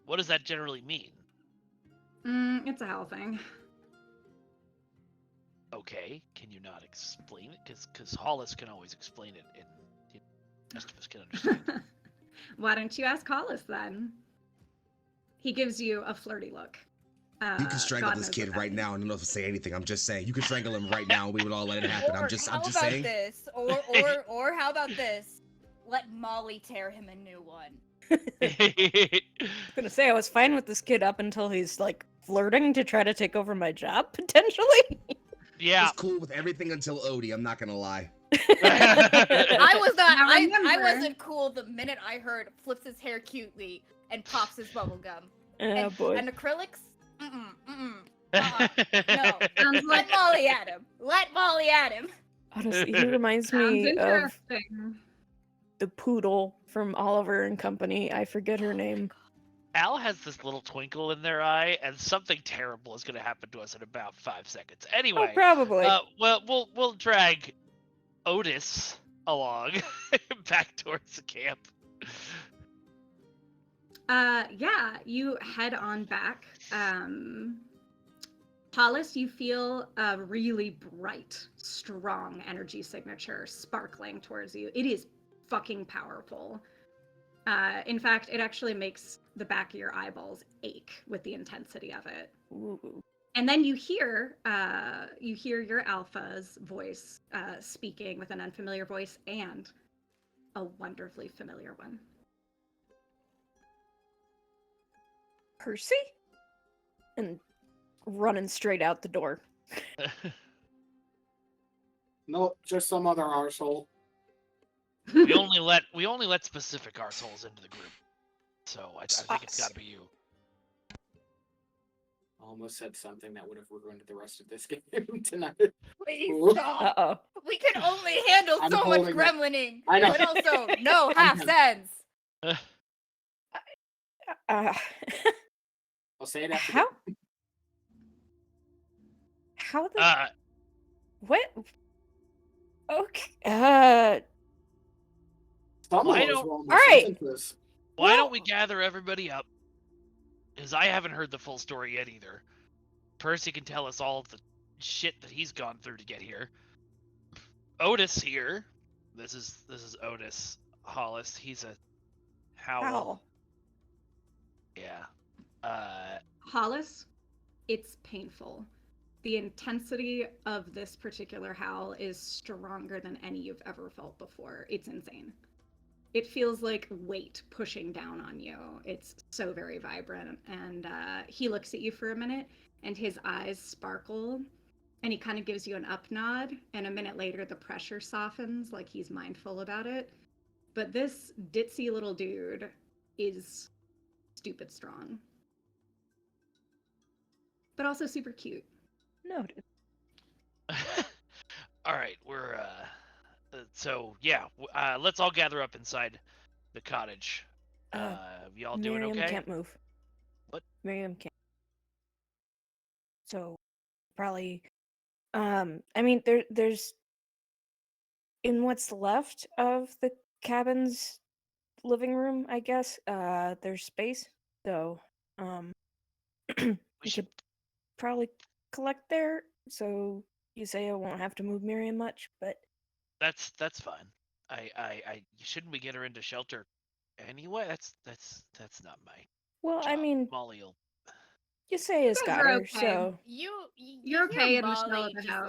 What does that generally mean? It's a hell thing. Okay, can you not explain it? Because Hollis can always explain it, and the rest of us can understand. Why don't you ask Hollis then? He gives you a flirty look. You can strangle this kid right now and not say anything. I'm just saying. You can strangle him right now and we would all let it happen. I'm just saying. Or how about this? Let Molly tear him a new one. I was gonna say I was fine with this kid up until he's like flirting to try to take over my job potentially. Yeah. He's cool with everything until Odie, I'm not gonna lie. I was not. I I wasn't cool the minute I heard flips his hair cutely and pops his bubble gum. Oh boy. And acrylics? No. Let Molly at him. Let Molly at him. Honestly, he reminds me of Interesting. the poodle from Oliver and Company. I forget her name. Al has this little twinkle in their eye, and something terrible is going to happen to us in about 5 seconds. Anyway, Oh, probably. well, we'll drag Otis along back towards the camp. Yeah, you head on back. Hollis, you feel a really bright, strong energy signature sparkling towards you. It is fucking powerful. In fact, it actually makes the back of your eyeballs ache with the intensity of it. Ooh. And then you hear your alpha's voice speaking with an unfamiliar voice and a wonderfully familiar one. Percy? And running straight out the door. No, just some other arsehole. we only let specific arseholes into the group, so I think it's got to be you. Almost said something that would have ruined the rest of this game tonight. Please Ooh. stop. Uh-oh. We can only handle I'm so much holding it. gremlining. I know. But also, no half sense. Uh, I'll say it after. how? How the... what? Okay. Why don't- All right. Why don't we gather everybody up? Because I haven't heard the full story yet either. Percy can tell us all the shit that he's gone through to get here. Otis here. This is Otis Hollis. He's a howl. Howl. Yeah. Hollis, it's painful. The intensity of this particular howl is stronger than any you've ever felt before. It's insane. It feels like weight pushing down on you. It's so very vibrant. And he looks at you for a minute, and his eyes sparkle, and he kind of gives you an up nod, and a minute later the pressure softens, like he's mindful about it. But this ditzy little dude is stupid strong. But also super cute. Noted. All right, we're so yeah. Let's all gather up inside the cottage. Y'all doing Miriam okay? can't move. What? Miriam can't. So probably. I mean, there's in what's left of the cabin's living room, I guess. There's space, so we should- could probably collect there. So you say I won't have to move Miriam much, but That's fine. I shouldn't we get her into shelter anyway? That's not my well, job. I mean, Molly will. you say it's guys got are her, okay. so You're you okay hear in the shell Molly of the just, house.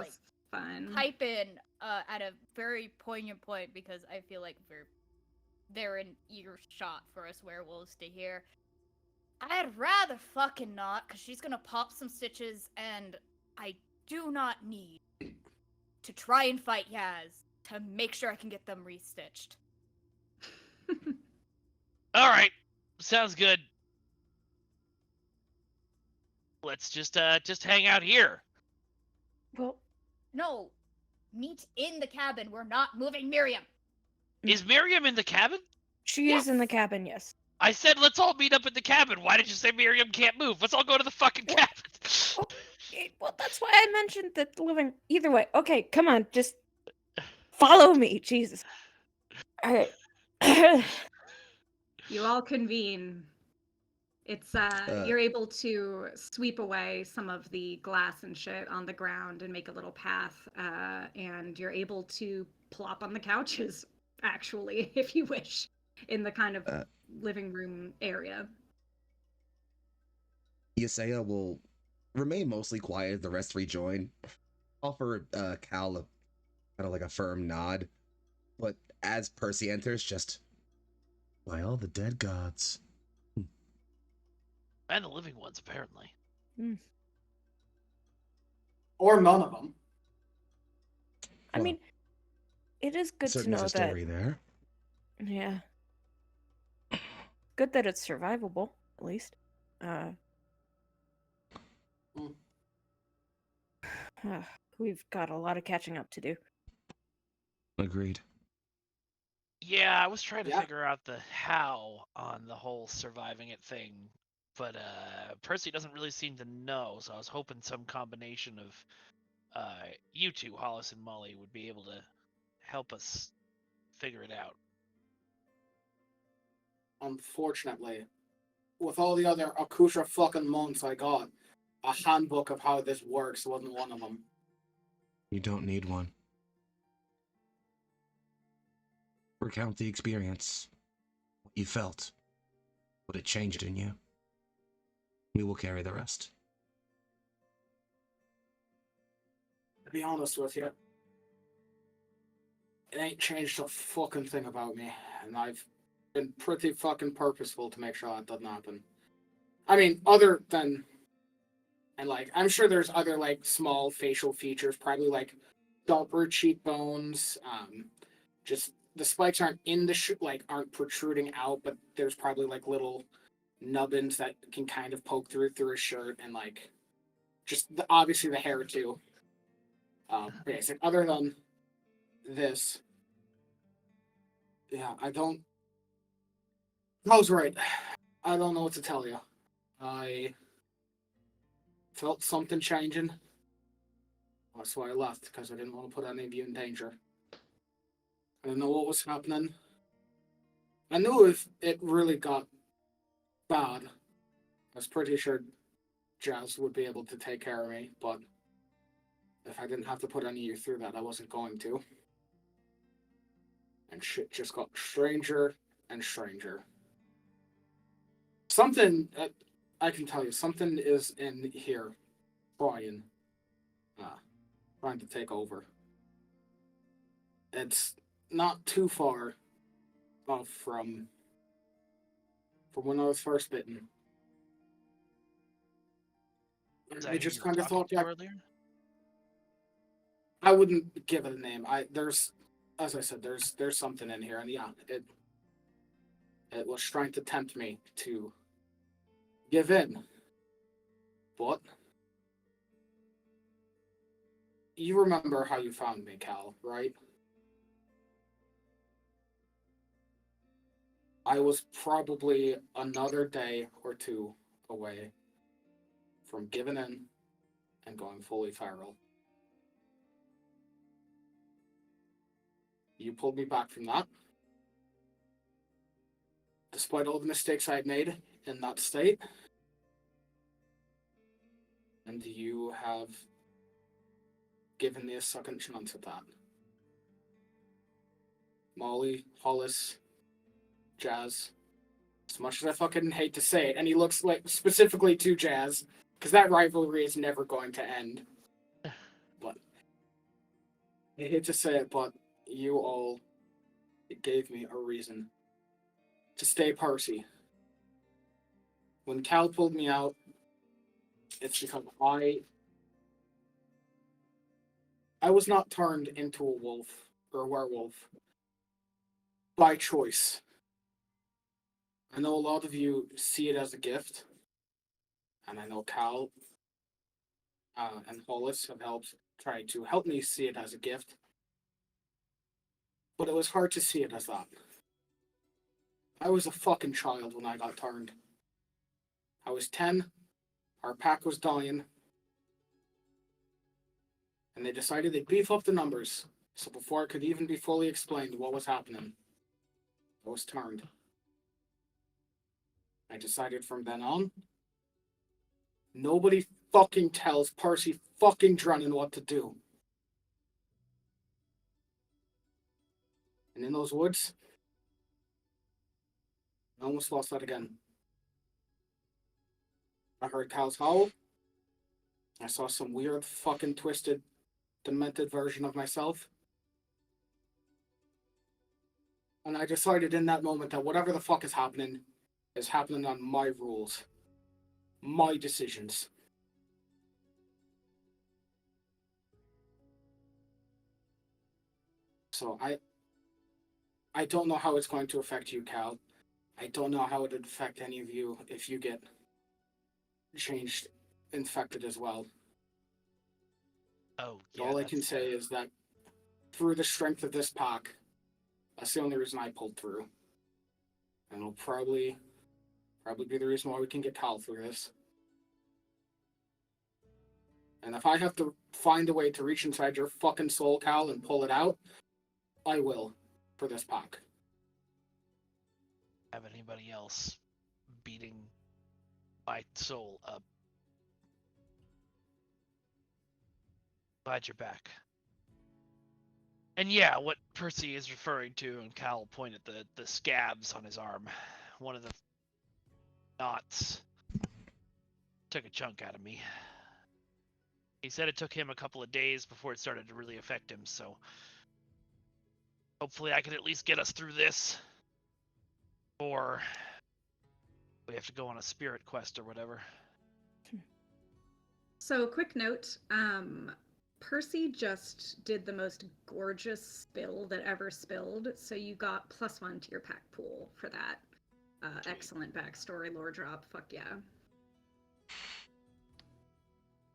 like, Fine. pipe in at a very poignant point, because I feel like they're in earshot for us werewolves to hear. I'd rather fucking not, because she's gonna pop some stitches, and I do not need to try and fight Yaz to make sure I can get them restitched. All right, sounds good. Let's just hang out here. well, No, meet in the cabin. We're not moving Miriam. Is Miriam in the cabin? she is in the Yes. cabin. Yes. I said let's all meet up at the cabin. Why did you say Miriam can't move? Let's all go to the fucking Well- cabin. Well, that's why I mentioned the living. Either way, okay, come on, just follow me, Jesus. All right. You all convene. It's you're able to sweep away some of the glass and shit on the ground and make a little path, and you're able to plop on the couches, actually, if you wish, in the kind of living room area. Yesaya will remain mostly quiet as the rest rejoin. Offer Cal kind of like a firm nod, but as Percy enters, just by all the dead gods. And the living ones, apparently. Or none of them. I mean, it is good to Certainly know there's a that. story there. Yeah. Good that it's survivable, at least. We've got a lot of catching up to do. Agreed. Yeah, I was trying to Yeah. figure out the how on the whole surviving it thing, but Percy doesn't really seem to know, so I was hoping some combination of you two, Hollis and Molly, would be able to help us figure it out. Unfortunately, with all the other Akusha fucking monks I got, a handbook of how this works wasn't one of them. You don't need one. Recount the experience, what you felt, what it changed in you. We will carry the rest. To be honest with you, it ain't changed a fucking thing about me, and I've been pretty fucking purposeful to make sure that doesn't happen. I mean, other than And like, I'm sure there's other like small facial features, probably like sharper cheekbones. Just the spikes aren't in the like aren't protruding out, but there's probably like little nubbins that can kind of poke through his shirt, and like just obviously the hair too. Basic. Other than this, yeah, I was right. I don't know what to tell you. I felt something changing. That's why I left, because I didn't want to put any of you in danger. I didn't know what was happening. I knew if it really got bad, I was pretty sure Jazz would be able to take care of me, but if I didn't have to put any of you through that, I wasn't going to. And shit just got stranger and stranger. Something, I can tell you, something is in here trying to take over. It's not too far off from when I was first bitten. Is that I who just you were kind of talking thought to that earlier? I wouldn't give it a name. There's, as I said, there's something in here, and yeah, it was trying to tempt me to give in. But you remember how you found me, Cal, right? I was probably another day or two away from giving in and going fully feral. You pulled me back from that. Despite all the mistakes I had made in that state. And you have given me a second chance at that. Molly, Hollis, Jazz. As much as I fucking hate to say it, and he looks like specifically to Jazz, because that rivalry is never going to end. But I hate to say it, but you all gave me a reason to stay Parsi. When Cal pulled me out, it's because I was not turned into a wolf or a werewolf by choice. I know a lot of you see it as a gift, and I know Cal and Hollis have try to help me see it as a gift, but it was hard to see it as that. I was a fucking child when I got turned. I was 10, our pack was dying, and they decided they'd beef up the numbers, so before it could even be fully explained what was happening, I was turned. I decided from then on, nobody fucking tells Percy fucking Drennan what to do. And in those woods, I almost lost that again. I heard cows howl. I saw some weird, fucking twisted, demented version of myself. And I decided in that moment that whatever the fuck is happening on my rules. My decisions. So I don't know how it's going to affect you, Cal. I don't know how it would affect any of you if you get changed, infected as well. Oh, yeah. All I can say is that through the strength of this pack, that's the only reason I pulled through. And it'll probably be the reason why we can get Cal through this. And if I have to find a way to reach inside your fucking soul, Cal, and pull it out, I will for this pack. Have anybody else beating my soul up? Glad you're back. And yeah, what Percy is referring to, and Cal pointed the scabs on his arm. One of the knots took a chunk out of me. He said it took him a couple of days before it started to really affect him, so hopefully I can at least get us through this. Or we have to go on a spirit quest or whatever. So, quick note, Percy just did the most gorgeous spill that ever spilled, so you got +1 to your pack pool for that. Excellent backstory, lore drop. Fuck yeah.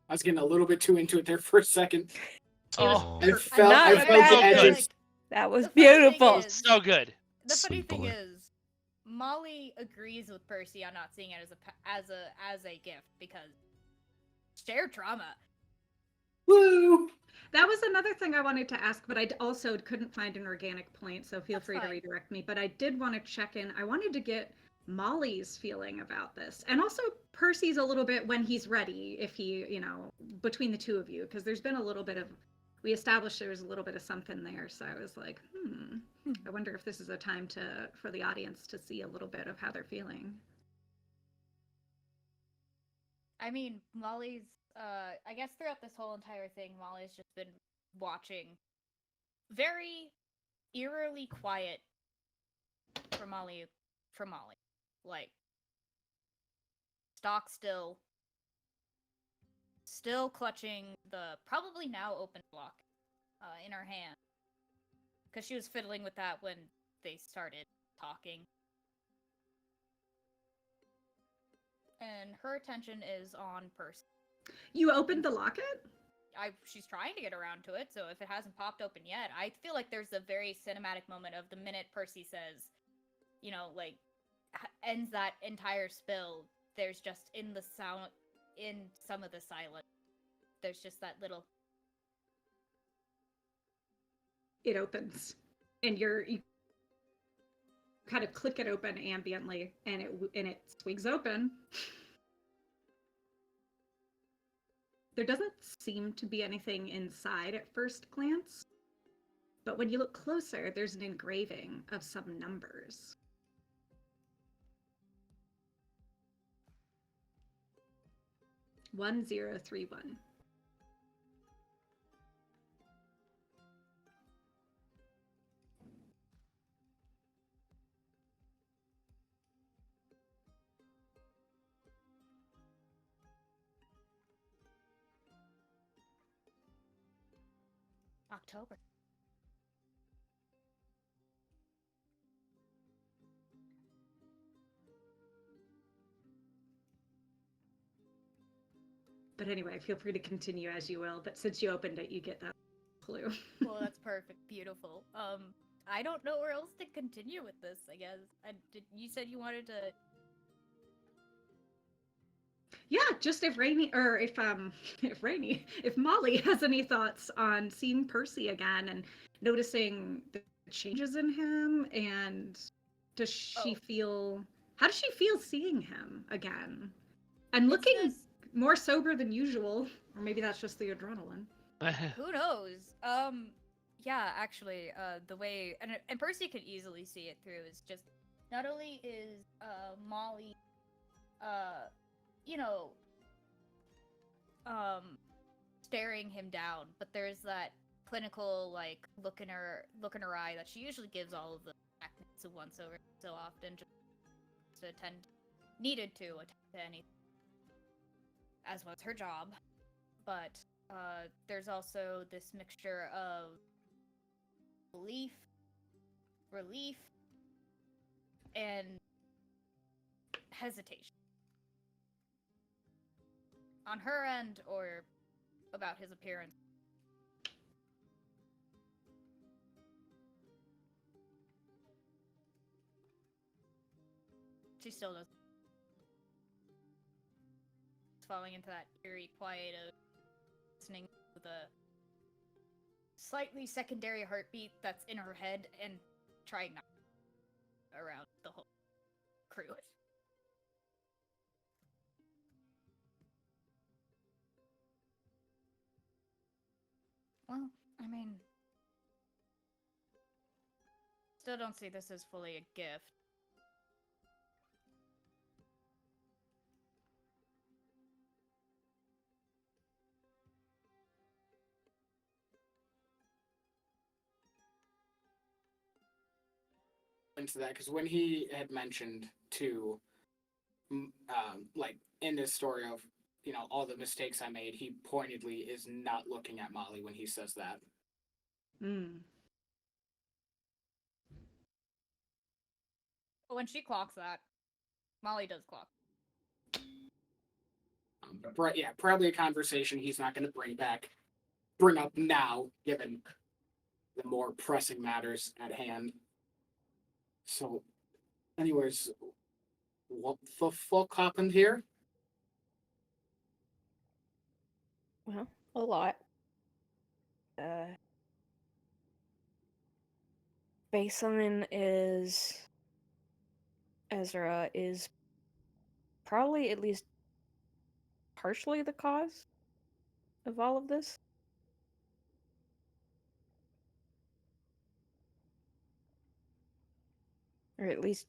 I was getting a little bit too into it there for a second. Oh, I felt Not the bad. edges. That was The funny thing beautiful. is- so good. The funny Sweet thing boy. is, Molly agrees with Percy on not seeing it as a gift because shared trauma. Woo! That was another thing I wanted to ask, but I also couldn't find an organic point, so feel That's free to fine. redirect me. But I did want to check in. I wanted to get Molly's feeling about this, and also Percy's a little bit when he's ready, if he, between the two of you, because there's been a little bit of, we established there was a little bit of something there, so I was like, I wonder if this is a time for the audience to see a little bit of how they're feeling. I mean, Molly's, I guess throughout this whole entire thing, Molly's just been watching very eerily quiet for Molly. Like, stock still clutching the probably now open block in her hand. Because she was fiddling with that when they started talking. And her attention is on Percy. You opened the locket? She's trying to get around to it, so if it hasn't popped open yet, I feel like there's a very cinematic moment of the minute Percy says, ends that entire spill, there's just in some of the silence, there's just that little... It opens, and you kind of click it open ambiently, and it swings open. There doesn't seem to be anything inside at first glance, but when you look closer, there's an engraving of some numbers. "1031. October. But anyway, feel free to continue as you will, but since you opened it, you get that clue. Well, that's perfect. Beautiful. I don't know where else to continue with this, I guess. You said you wanted to... Yeah, just if Molly has any thoughts on seeing Percy again and noticing the changes in him, and how does she feel seeing him again? And looking more sober than usual, or maybe that's just the adrenaline. Who knows? Yeah, actually, the way, and Percy could easily see it through, is just, not only is, Molly, staring him down, but there's that clinical, look in her eye that she usually gives all of the actors once over so often, just to attend to anything, as was her job. But there's also this mixture of belief, relief, and hesitation on her end, or about his appearance. She still doesn't. It's falling into that eerie quiet of listening to the slightly secondary heartbeat that's in her head and trying not around the whole crew. Well, I mean, still don't see this as fully a gift. Into that, because when he had mentioned to, in this story of all the mistakes I made, he pointedly is not looking at Molly when he says that. Mm. But when she clocks that, Molly does clock. Probably a conversation he's not going to bring up now, given the more pressing matters at hand. So, anyways, what the fuck happened here? Well, a lot. Baseline is Ezra is probably at least partially the cause of all of this. Or at least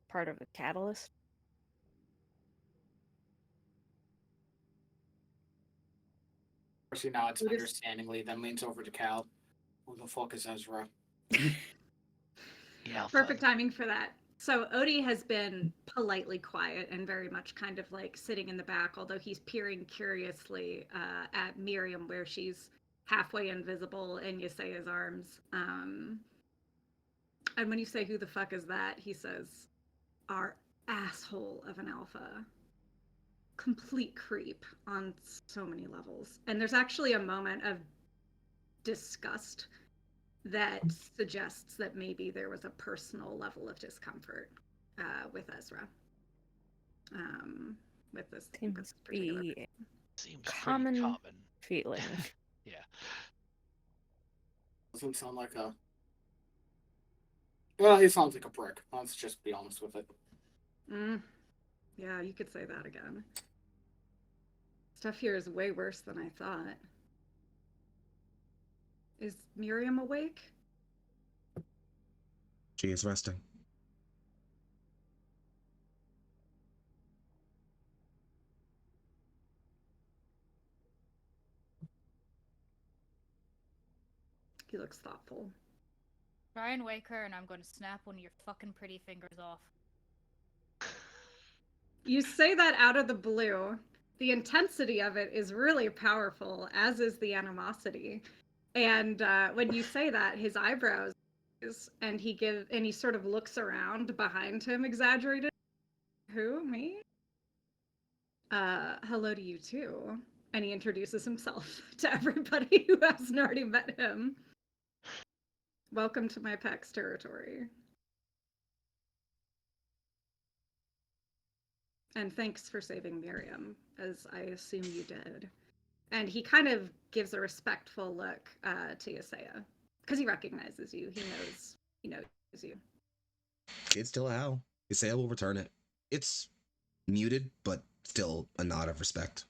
part of the catalyst. Percy nods Who does- understandingly, then leans over to Cal. Who the fuck is Ezra? Yeah, Perfect timing for that. So Odie has been politely quiet and very much kind of like sitting in the back, although he's peering curiously at Miriam, where she's halfway invisible in Yesaya's arms. And when you say, "Who the fuck is that?" he says, "Our asshole of an alpha. Complete creep on so many levels." And there's actually a moment of disgust that suggests that maybe there was a personal level of discomfort with Ezra. With this Seems particular be seems common pretty common. feeling. Yeah. Doesn't sound like a... Well, he sounds like a prick. Let's just be honest with it. Yeah, you could say that again. Stuff here is way worse than I thought. Is Miriam awake? She is resting. He looks thoughtful. Try and wake her, and I'm going to snap one of your fucking pretty fingers off. You say that out of the blue. The intensity of it is really powerful, as is the animosity. And when you say that, his eyebrows, and he sort of looks around behind him, exaggerated. Who, me? Hello to you too. And he introduces himself to everybody who hasn't already met him. Welcome to my PAX territory. And thanks for saving Miriam, as I assume you did. And he kind of gives a respectful look to Yesaya, because he recognizes you. He knows you. It's still a how. Yesaya will return it. It's muted, but still a nod of respect.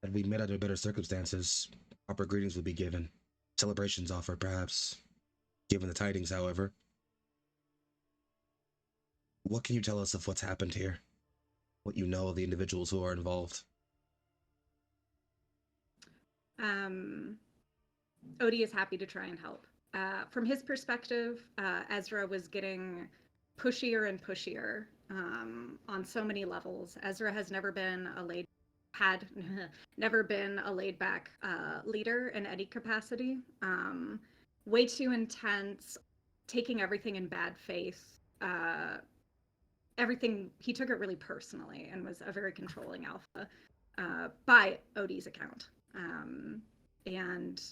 Had we met under better circumstances, proper greetings would be given. Celebrations offered, perhaps. Given the tidings, however. What can you tell us of what's happened here? What you know of the individuals who are involved? Odie is happy to try and help. From his perspective, Ezra was getting pushier and pushier on so many levels. Ezra has never been a laid back leader in any capacity. Way too intense, taking everything in bad faith. He took it really personally and was a very controlling alpha by Odie's account. And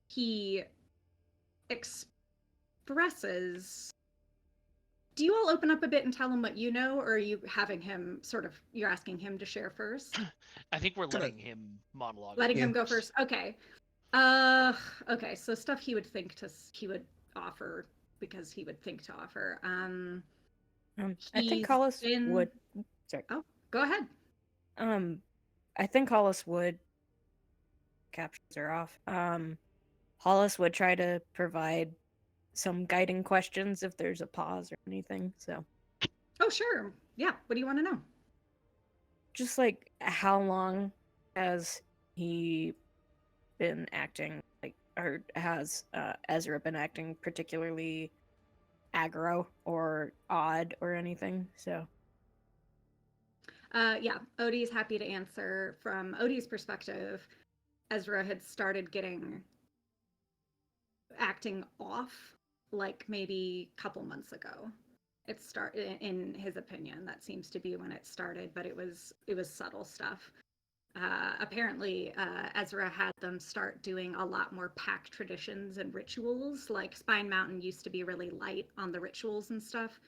he expresses. Do you all open up a bit and tell him what you know, or are you having him you're asking him to share first? I think we're letting him monologue. Letting him go first. Okay. Okay, so stuff he would offer because he would think to offer. I think Hollis would. Sorry. Oh, go ahead. I think Hollis would captures her off. Hollis would try to provide some guiding questions if there's a pause or anything. So. Oh, sure. Yeah. What do you want to know? Just like how long has he been acting or has Ezra been acting particularly aggro or odd or anything? So Yeah, Odie's happy to answer. From Odie's perspective, Ezra had started acting off like maybe a couple months ago. It started, in his opinion, that seems to be when it started, but it was subtle stuff. Apparently, Ezra had them start doing a lot more pack traditions and rituals. Like Spine Mountain used to be really light on the rituals and stuff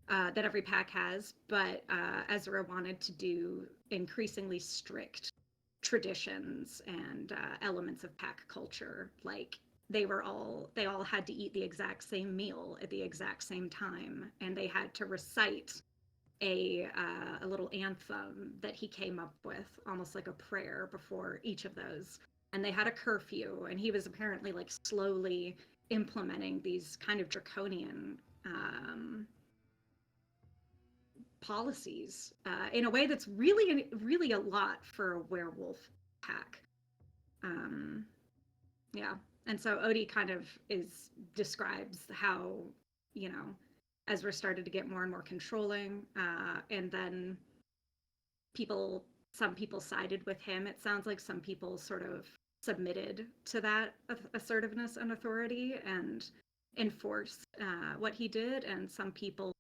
that every pack has, but Ezra wanted to do increasingly strict traditions and elements of pack culture. Like they all had to eat the exact same meal at the exact same time, and they had to recite a little anthem that he came up with, almost like a prayer before each of those. And they had a curfew, and he was apparently like slowly implementing these kind of draconian policies in a way that's really a lot for a werewolf pack. Yeah, and so Odie kind of describes how, you know, Ezra started to get more and more controlling, and then some people sided with him. It sounds like some people sort of submitted to that assertiveness and authority and enforced what he did, and some people,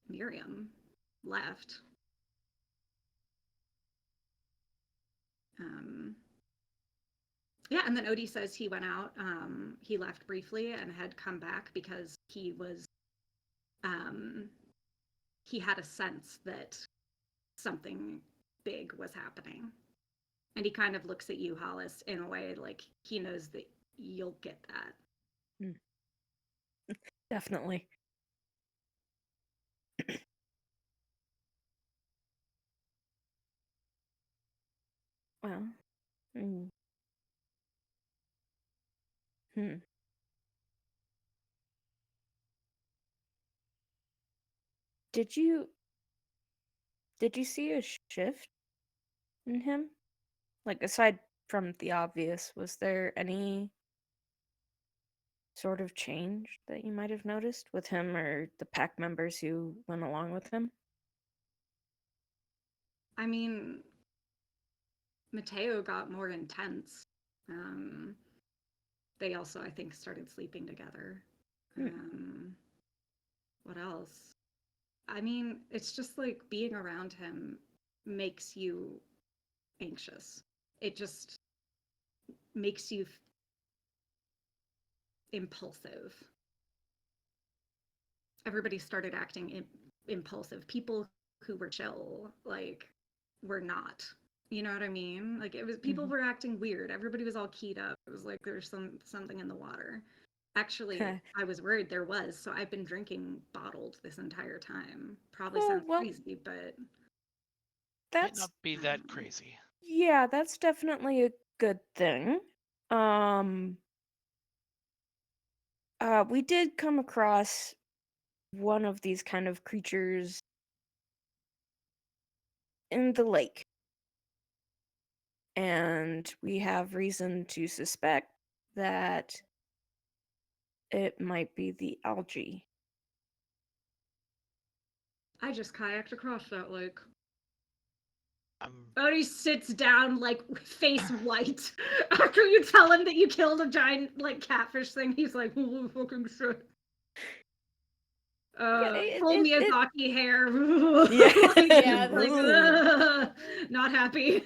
Miriam, left. Yeah, and then Odie says he went out. He left briefly and had come back because he had a sense that something big was happening. And he kind of looks at you, Hollis, in a way like he knows that you'll get that. definitely. Well, Did you see a shift in him? Like, aside from the obvious, was there any sort of change that you might have noticed with him or the pack members who went along with him? I mean, Mateo got more intense. They also, I think, started sleeping together. What else? I mean, it's just like being around him makes you anxious. It just makes you impulsive. Everybody started acting impulsive. People who were chill, like, were not. You know what I mean? Like, it was people were acting weird. Everybody was all keyed up. It was like there's something in the water. Actually, I was worried there was, so I've been drinking bottled this entire time. Probably sounds crazy, but might not be that crazy. Yeah, that's definitely a good thing. We did come across one of these kind of creatures in the lake. And we have reason to suspect that it might be the algae. I just kayaked across that lake. I'm Odie sits down, like, face white. After you tell him that you killed a giant, like, catfish thing, he's like, holy fucking shit. Full Miyazaki hair. Yeah. Not happy.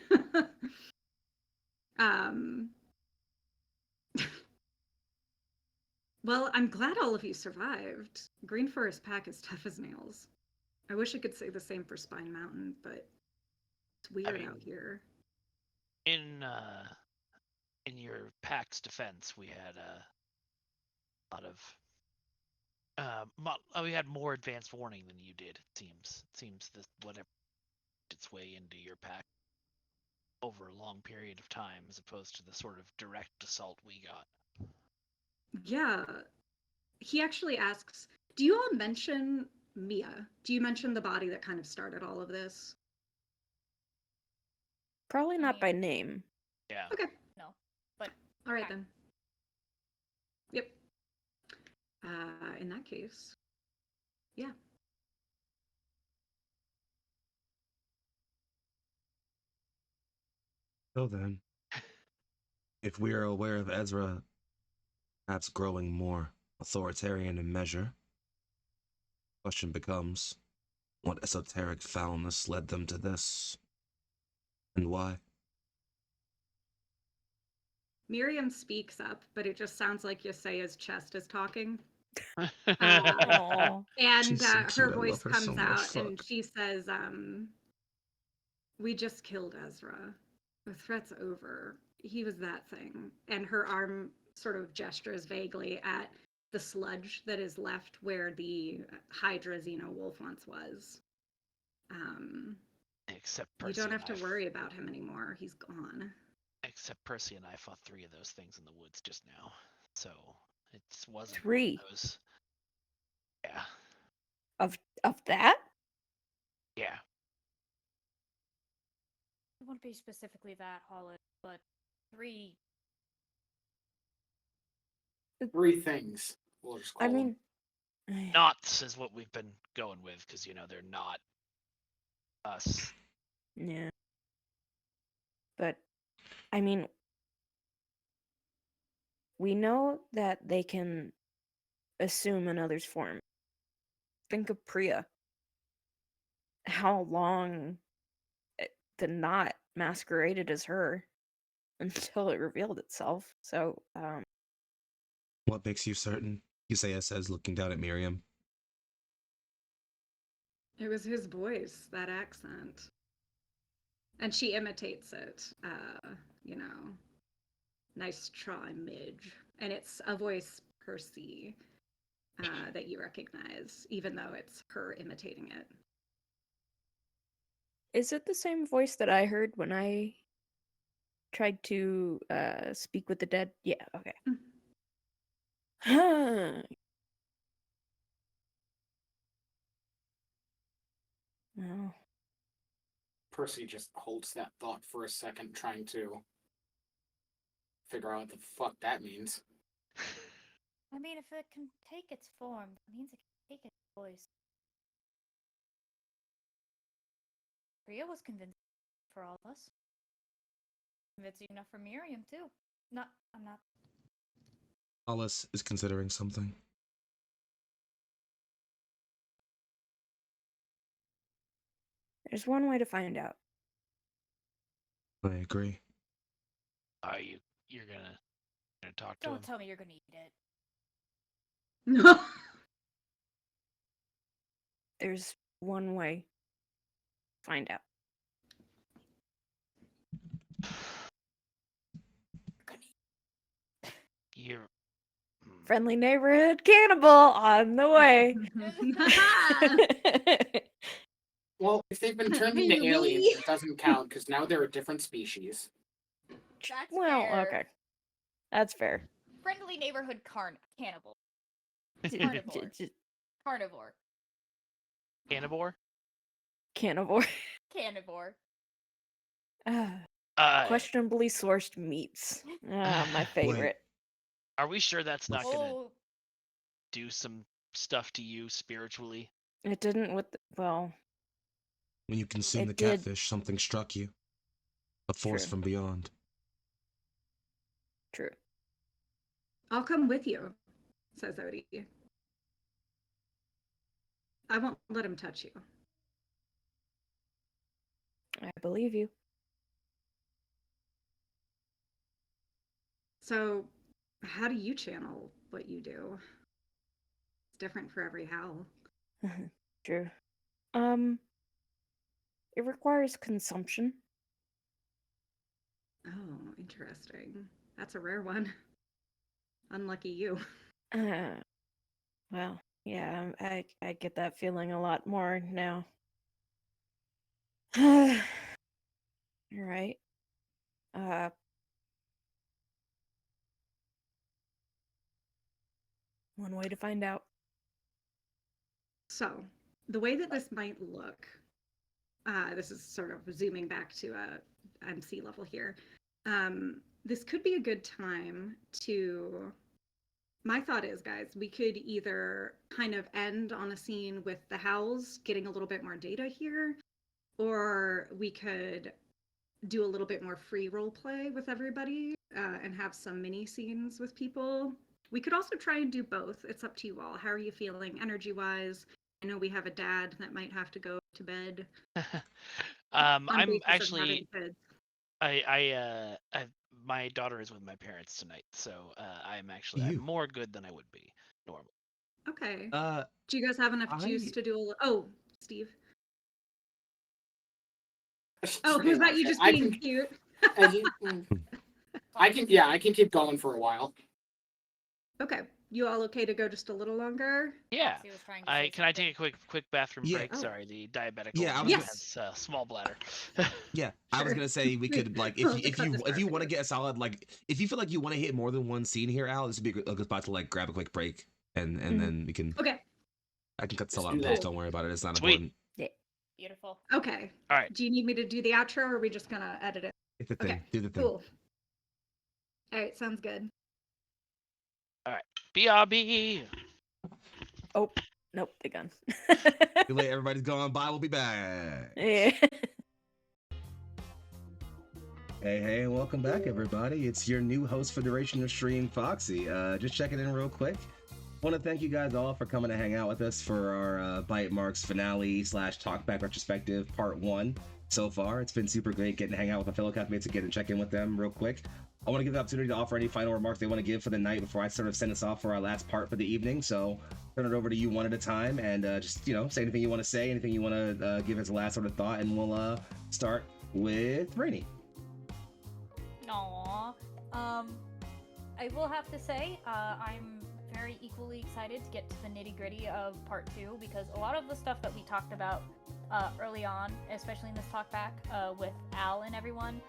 Well, I'm glad all of you survived. Greenforest Pack is tough as nails. I wish I could say the same for Spine Mountain, but it's weird out here. In your pack's defense, we had a lot of we had more advanced warning than you did. It seems this whatever its way into your pack over a long period of time, as opposed to the sort of direct assault we got. Yeah, he actually asks, do you all mention Mia? Do you mention the body that kind of started all of this? Probably not by name. Yeah. Okay. No, but all right then. In that case, yeah. So then, if we are aware of Ezra perhaps growing more authoritarian in measure, question becomes, what esoteric foulness led them to this, and why? Miriam speaks up, but it just sounds like Yaseya's chest is talking. Aw. And She's so her cute. I voice love her so comes much. out and Fuck. she says, we just killed Ezra. The threat's over. He was that thing. And her arm sort of gestures vaguely at the sludge that is left where the Hydra Xenowolf once was. Except You Percy don't and have to worry about him anymore. He's gone. Except Percy and I fought 3 of those things in the woods just now, so it wasn't 3 one of those. Yeah, of that? yeah. It wouldn't be specifically that, Hollis, but 3. 3 things. We'll just call I mean, Knots is what we've been going with because they're not us. yeah. But I mean, we know that they can assume another's form. Think of Priya. How long the knot masqueraded as her until it revealed itself. So, What makes you certain? Yusaya says, looking down at Miriam. It was his voice, that accent. And she imitates it. You know, nice try, Midge. And it's a voice Percy that you recognize, even though it's her imitating it. is it the same voice that I heard when I tried to speak with the dead? Yeah, okay. Well, Percy just holds that thought for a second, trying to figure out what the fuck that means. I mean, if it can take its form, that means it can take its voice. Priya was convincing for all of us. Convincing enough for Miriam, too. I'm not. Hollis is considering something. there's one way to find out. I agree. Are you're gonna talk to him? Don't tell me you're gonna eat it. No. There's one way to find out. You're Friendly neighborhood cannibal on the way. Well, if they've been turned into Hey, aliens, Lee. it doesn't count because now they're a different species. That's Well, fair. okay. That's fair. Friendly neighborhood cannibal. J- Carnivore. j- Carnivore. Cannibore? Carnivore. Carnivore. Questionably sourced meats. My favorite. Are we sure that's not gonna Oh, do some stuff to you spiritually? It didn't with the, well, When you consume It the did. catfish, something struck you. A force True. from beyond. True. I'll come with you, says Odie. I won't let him touch you. I believe you. So, how do you channel what you do? It's different for every howl. True. It requires consumption. Oh, interesting. That's a rare one. Unlucky you. Well, yeah, I get that feeling a lot more now. You're right. One way to find out. So, the way that this might look, this is sort of zooming back to MC level here. This could be a good time to my thought is, guys, we could either kind of end on a scene with the Howls getting a little bit more data here, or we could do a little bit more free role play with everybody and have some mini scenes with people. We could also try and do both. It's up to you all. How are you feeling energy wise? I know we have a dad that might have to go to bed. I'm basis of actually having kids. my daughter is with my parents tonight, so I'm You. more good than I would be normally. Okay. Uh, Do you guys have enough juice to do a little? Oh, Steve. Oh, was that you just being cute? I can keep going for a while. Okay. You all okay to go just a little longer? Yeah. He was trying to say Can I something. take a quick bathroom Yeah. break? Oh. Sorry, the diabetic Yeah, I old was man Yes. has small bladder. Yeah, I was Sure. gonna say we could like We'll if cut you this part if you for want to you. get a solid like if you feel like you want to hit more than one scene here, Al, this would be a good spot to like grab a quick break and then we can Okay. I can cut this all Let's out in do post. that. Don't worry about it. It's not Sweet. important. Beautiful. Okay. All right. Do you need me to do the outro or are we just gonna edit it? It's the thing. Okay. Do the thing. Cool. All right, sounds good. BRB. Oh, nope, they gone. Too late. Everybody's gone. Bye. We'll be back. Yeah. Hey, and welcome back, everybody. It's your new host for duration of stream, Foxy. Just checking in real quick. Want to thank you guys all for coming to hang out with us for our Bitemarks finale / talkback retrospective part 1 so far. It's been super great getting to hang out with my fellow castmates again and check in with them real quick. I want to give the opportunity to offer any final remarks they want to give for the night before I sort of send us off for our last part for the evening. So turn it over to you one at a time and just, say anything you want to say, anything you want to give as a last sort of thought, and we'll start with Rainy. Aww. I will have to say, I'm very equally excited to get to the nitty-gritty of part 2 because a lot of the stuff that we talked about early on, especially in this talk back with Al and everyone,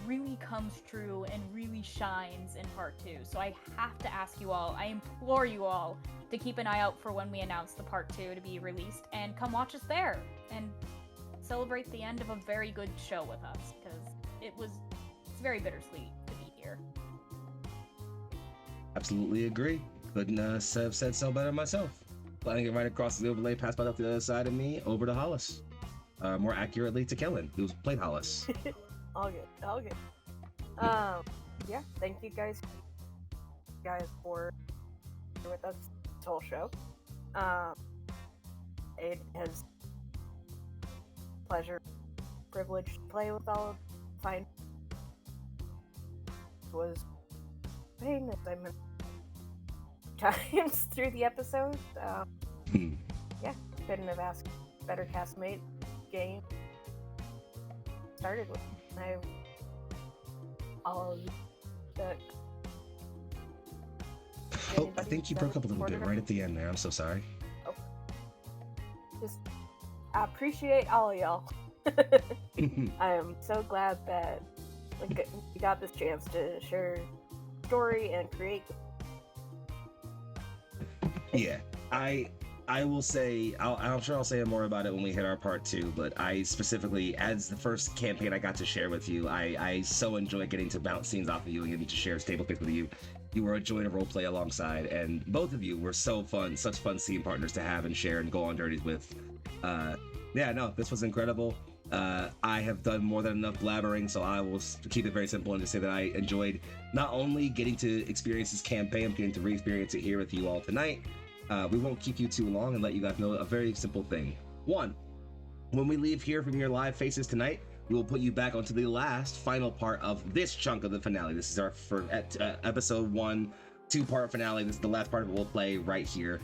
really comes true and really shines in part 2. So I have to ask you all, I implore you all to keep an eye out for when we announce the part 2 to be released and come watch us there and celebrate the end of a very good show with us because it's very bittersweet to be here. Absolutely agree. Couldn't have said so better myself. Flying it right across the overlay, passed by up the other side of me, over to Hollis. More accurately, to Kellen, who's played Hollis. All good. Yeah, thank you guys for with us this whole show. It has pleasure, privilege to play with all of fine. Was pain as I meant times through the episode. Yeah, couldn't have asked a better castmate game started with. All of you that Oh, I think you broke up a little bit right at the end there. I'm so sorry. Just I appreciate all of y'all. I am so glad that we got this chance to share story and create. Yeah, I will say, I'm sure I'll say more about it when we hit our part 2, but I specifically, as the first campaign I got to share with you, I so enjoy getting to bounce scenes off of you and getting to share stable picks with you. You were a joy to roleplay alongside, and both of you were so fun, such fun scene partners to have and share and go on dirties with. Yeah, no, this was incredible. I have done more than enough blabbering, so I will keep it very simple and just say that I enjoyed not only getting to experience this campaign, but getting to re-experience it here with you all tonight. We won't keep you too long and let you guys know a very simple thing. 1, when we leave here from your live faces tonight, we will put you back onto the last final part of this chunk of the finale. This is our episode 1 2-part finale. This is the last part of it we'll play right here.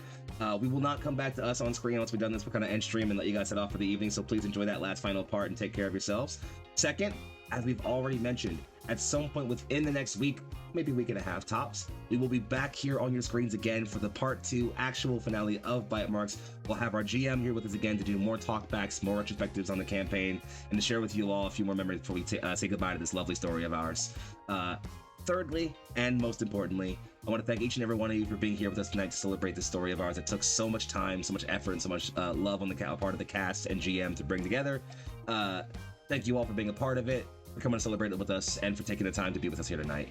We will not come back to us on screen once we've done this. We're going to end stream and let you guys head off for the evening, so please enjoy that last final part and take care of yourselves. Second, as we've already mentioned, at some point within the next week, maybe week and a half tops, we will be back here on your screens again for the part 2 actual finale of Bitemarks. We'll have our GM here with us again to do more talkbacks, more retrospectives on the campaign, and to share with you all a few more memories before we say goodbye to this lovely story of ours. Thirdly, and most importantly, I want to thank each and every one of you for being here with us tonight to celebrate this story of ours. It took so much time, so much effort, and so much love on the part of the cast and GM to bring together. Thank you all for being a part of it, for coming to celebrate it with us, and for taking the time to be with us here tonight.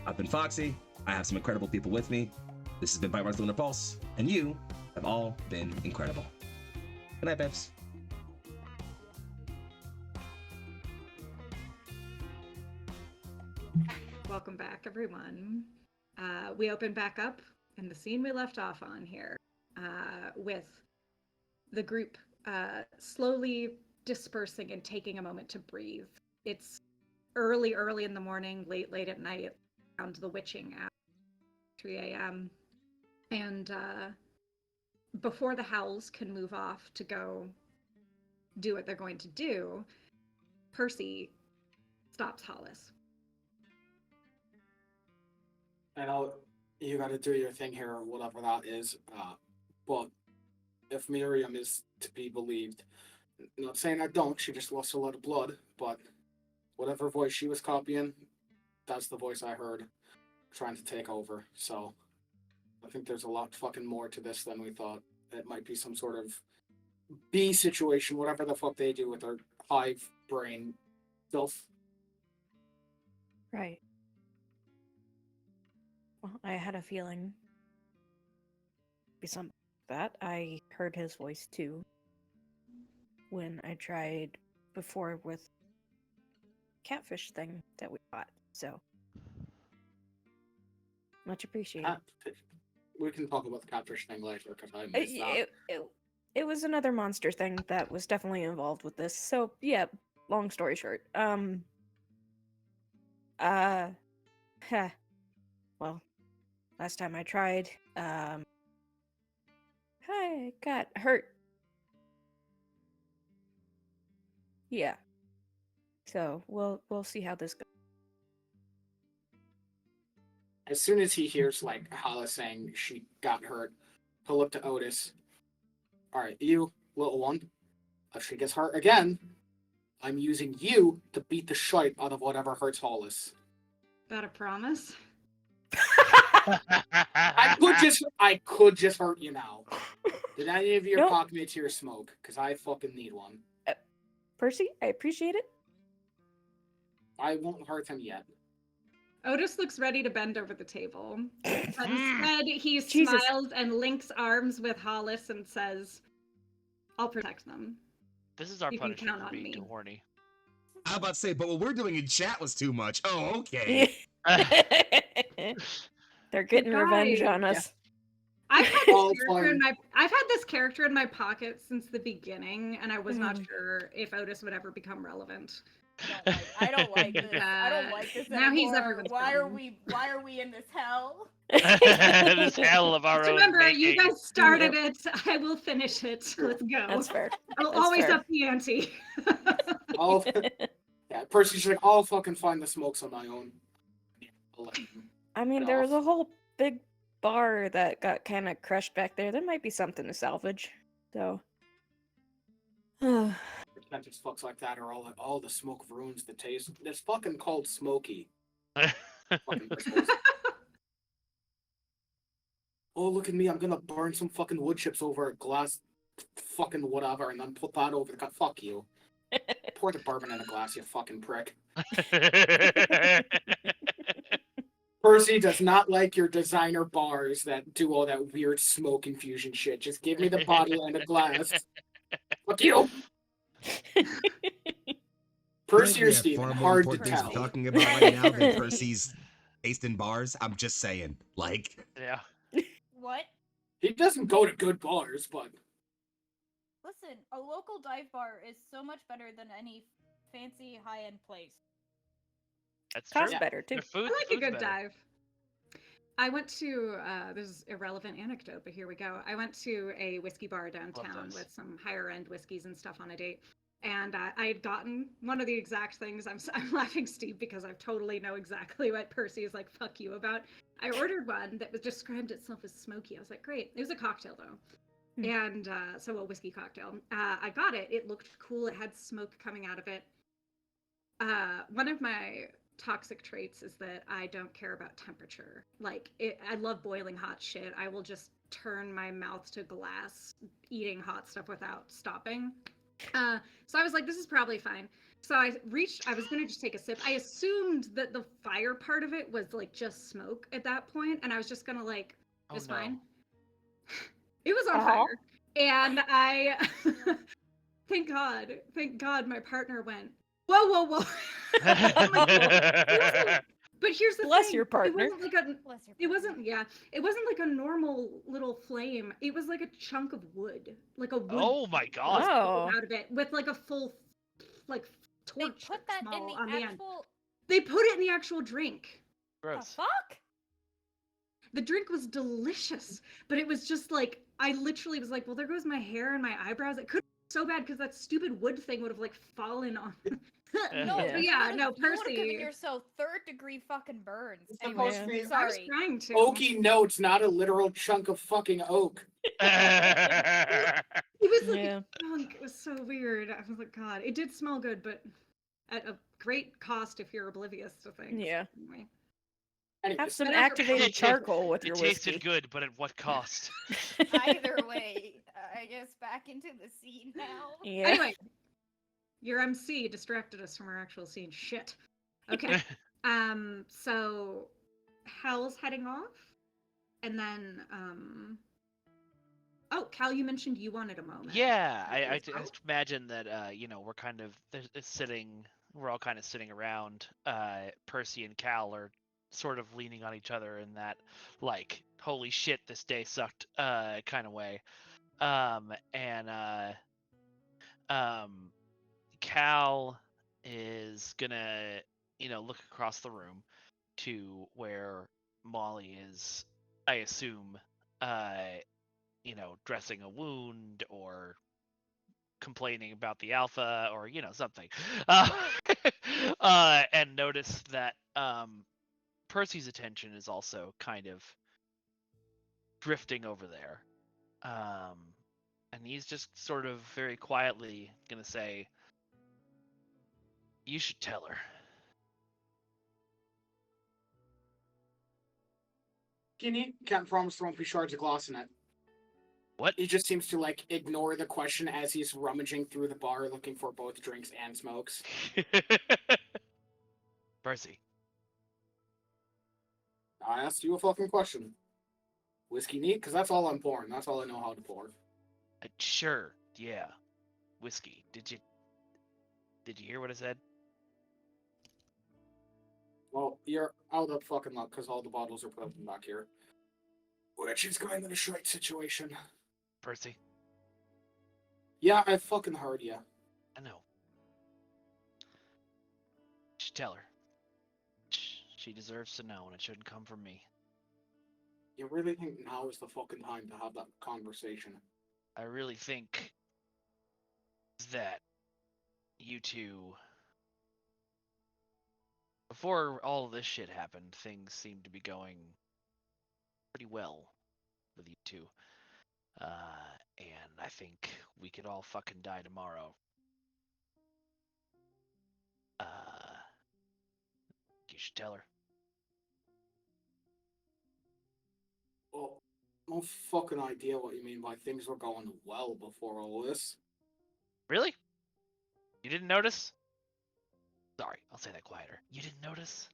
I've been Foxy. I have some incredible people with me. This has been Bitemarks Lunar Pulse, and you have all been incredible. Good night, Peps. Welcome back, everyone. We open back up in the scene we left off on here, with the group slowly dispersing and taking a moment to breathe. It's early in the morning, late at night, around the witching at 3 a.m. And before the Howls can move off to go do what they're going to do, Percy stops Hollis. I know you got to do your thing here, or whatever that is. But if Miriam is to be believed, not saying I don't, she just lost a lot of blood, but whatever voice she was copying, that's the voice I heard trying to take over. So I think there's a lot fucking more to this than we thought. It might be some sort of B situation, whatever the fuck they do with their hive brain filth. Right. Well, I had a feeling. Be something like that. I heard his voice too when I tried before with catfish thing that we bought. So much appreciated. We can talk about the catfish thing later because I missed that. It was another monster thing that was definitely involved with this. So yeah, long story short. Well, last time I tried, I got hurt. Yeah. So we'll see how this goes. As soon as he hears like Hala saying she got hurt, he'll look to Otis. Alright, you, little one, if she gets hurt again, I'm using you to beat the shite out of whatever hurts Hollis. Got a promise? I could just hurt you now. Did any of your Nope. cockmates here smoke? Because I fucking need one. Percy, I appreciate it. I won't hurt him yet. Otis looks ready to bend over the table. But instead, he Jesus. smiles and links arms with Hollis and says, I'll protect them. This is our You can punishment count for on being me. too horny. I was about to say, but what we're doing in chat was too much. Oh, okay. They're getting revenge on us. I've had All this character in my pocket since the beginning, and I was not sure if Otis would ever become relevant. I don't like this. I don't like this Now he's anymore. everyone's Why problem. are we in this hell? This hell of our Just own remember, making. you guys started it. I will finish it. Let's go. That's fair. I'll That's always fair. up the ante. Yeah, Percy's like, I'll fucking find the smokes on my own. I'll let him I mean, get there off. was a whole big bar that got kind of crushed back there. There might be something to salvage. So. Pretentious fucks like that are all like, oh, the smoke ruins the taste. It's fucking called smoky. Fucking assholes. Oh, look at me, I'm gonna burn some fucking wood chips over a glass fucking whatever and then put that over the cup. Fuck you. Pour the bourbon in a glass, you fucking prick. Percy does not like your designer bars that do all that weird smoke infusion shit. Just give me the bottle and a glass. Fuck you. Percy or Steven, hard to tell. Talking about right now than Percy's taste in bars. I'm just saying, like. Yeah. What? He doesn't go to good bars, but Listen, a local dive bar is so much better than any fancy high-end place. That's Costs true. better too. Their food, I like a food's good better. dive. I went to this is irrelevant anecdote, but here we go. I went to a whiskey bar downtown those. with some higher end whiskeys and stuff on a date, and I had gotten one of the exact things. I'm laughing, Steve, because I totally know exactly what Percy is like. Fuck you about. I ordered one that was described itself as smoky. I was like, great. It was a cocktail though. And so a whiskey cocktail. I got it. It looked cool. It had smoke coming out of it. One of my toxic traits is that I don't care about temperature. Like, I love boiling hot shit. I will just turn my mouth to glass eating hot stuff without stopping. So I was like, this is probably fine. So I was going to just take a sip. I assumed that the fire part of it was like just smoke at that point, and I was just going to like Oh, was no. fine. It was on Ow. fire. And I thank God my partner went, whoa. But here's the Bless thing. your partner. It wasn't like a Bless your it wasn't it wasn't like a normal little flame. It was like a chunk of wood. Like a wood Oh my was god. Oh. pulled out of it with like a full like They torch put that in small the on the end. actual. They put it in the actual drink. The Gross. fuck? The drink was delicious, but it was just like I literally was like, well, there goes my hair and my eyebrows. It could be so bad because that stupid wood thing would have like fallen on. No, Yeah. yeah, no, you would have given Percy. yourself 3rd-degree fucking burns. It's Anyway, supposed to be- I was sorry. trying to. Oaky notes, not a literal chunk of fucking oak. It was like Yeah. a chunk. It was so weird. I was like, God, it did smell good, but at a great cost if you're oblivious to things. Yeah. Anyway. Anyways, Have some But after- activated charcoal with It your tasted whiskey. good, but at what cost? Either way, I guess back into the scene now. Yeah. Anyway, your MC distracted us from our actual scene. Shit. Okay. So Hal's heading off, and then oh, Cal, you mentioned you wanted a moment. Yeah, I Oh. just imagine that you know, we're kind of we're all kind of sitting around. Percy and Cal are sort of leaning on each other in that like, holy shit, this day sucked kind of way. Cal is gonna, you know, look across the room to where Molly is, I assume, you know, dressing a wound or complaining about the alpha or, you know, something. And notice that Percy's attention is also kind of drifting over there. And he's just sort of very quietly gonna say, you should tell her. Can't promise there won't be shards of glass in it. What? He just seems to like ignore the question as he's rummaging through the bar looking for both drinks and smokes. Percy. I asked you a fucking question. Whiskey neat? Because that's all I'm pouring. That's all I know how to pour. Sure, yeah. Whiskey. Did you hear what I said? Well, you're out of fucking luck because all the bottles are put back here. Which is kind of a shite situation. Percy? Yeah, I fucking heard you. I know. You should tell her. She deserves to know, and it shouldn't come from me. You really think now is the fucking time to have that conversation? I really think that you two, before all of this shit happened, things seemed to be going pretty well with you two. And I think we could all fucking die tomorrow. You should tell her. Well, no fucking idea what you mean by things were going well before all this. Really? You didn't notice? Sorry, I'll say that quieter. You didn't notice?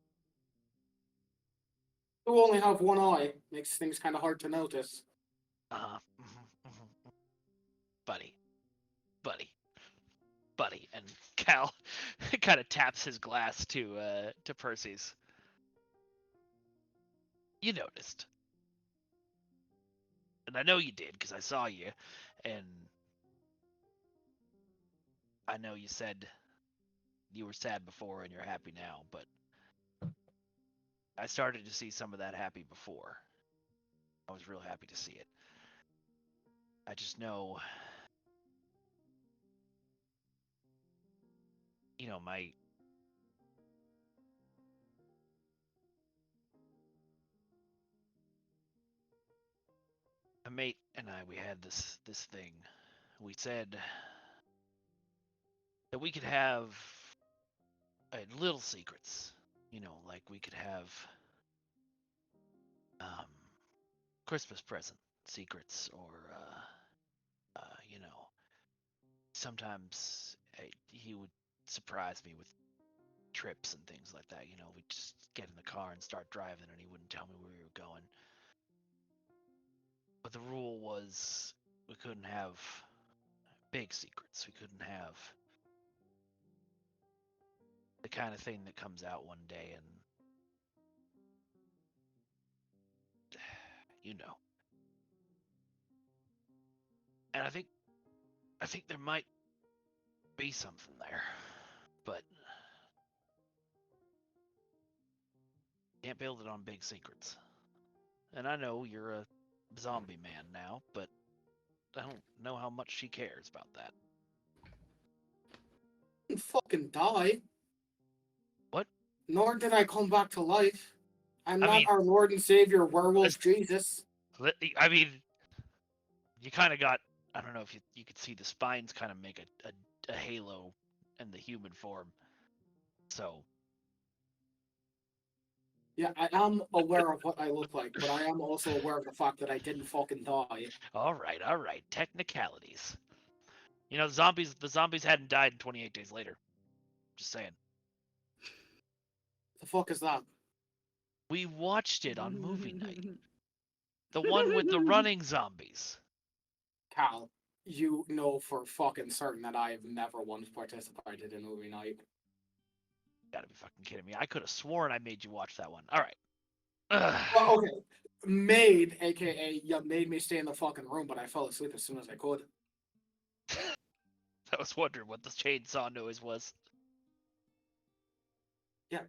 You only have one eye. Makes things kind of hard to notice. Buddy. And Cal kind of taps his glass to Percy's. You noticed. And I know you did, because I saw you. And I know you said you were sad before and you're happy now, but I started to see some of that happy before. I was real happy to see it. I just know, you know, my mate and I, we had this thing. We said that we could have little secrets, you know, like we could have Christmas present secrets, or you know, sometimes he would surprise me with trips and things like that. You know, we'd just get in the car and start driving, and he wouldn't tell me where we were going. But the rule was we couldn't have big secrets. We couldn't have the kind of thing that comes out one day and you know. And I think there might be something there, but can't build it on big secrets. And I know you're a zombie man now, but I don't know how much she cares about that. I didn't fucking die. What? Nor did I come back to life. I'm I not mean, our Lord and Savior, werewolf Jesus. I mean, you kind of got, I don't know if you could see the spines kind of make a halo in the human form. So. Yeah, I am aware of what I look like, but I am also aware of the fact that I didn't fucking die. All right. Technicalities. You know, the zombies hadn't died 28 days later. Just saying. The fuck is that? We watched it on movie night. The one with the running zombies. Cal, you know for fucking certain that I have never once participated in movie night. You gotta be fucking kidding me. I could have sworn I made you watch that one. All right. Well, okay. Made, aka, you made me stay in the fucking room, but I fell asleep as soon as I could. I was wondering what the chainsaw noise was. Yeah.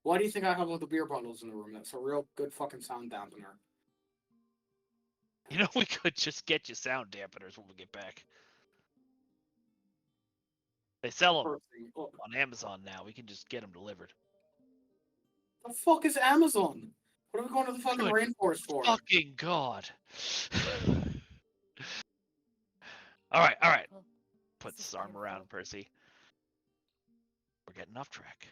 Why do you think I have all the beer bottles in the room? That's a real good fucking sound dampener. You know, we could just get you sound dampeners when we get back. They sell them on Amazon now. We can just get them delivered. The fuck is Amazon? What are we going to the fucking Good rainforest for? Fucking God. All right. Put this arm around Percy. We're getting off track.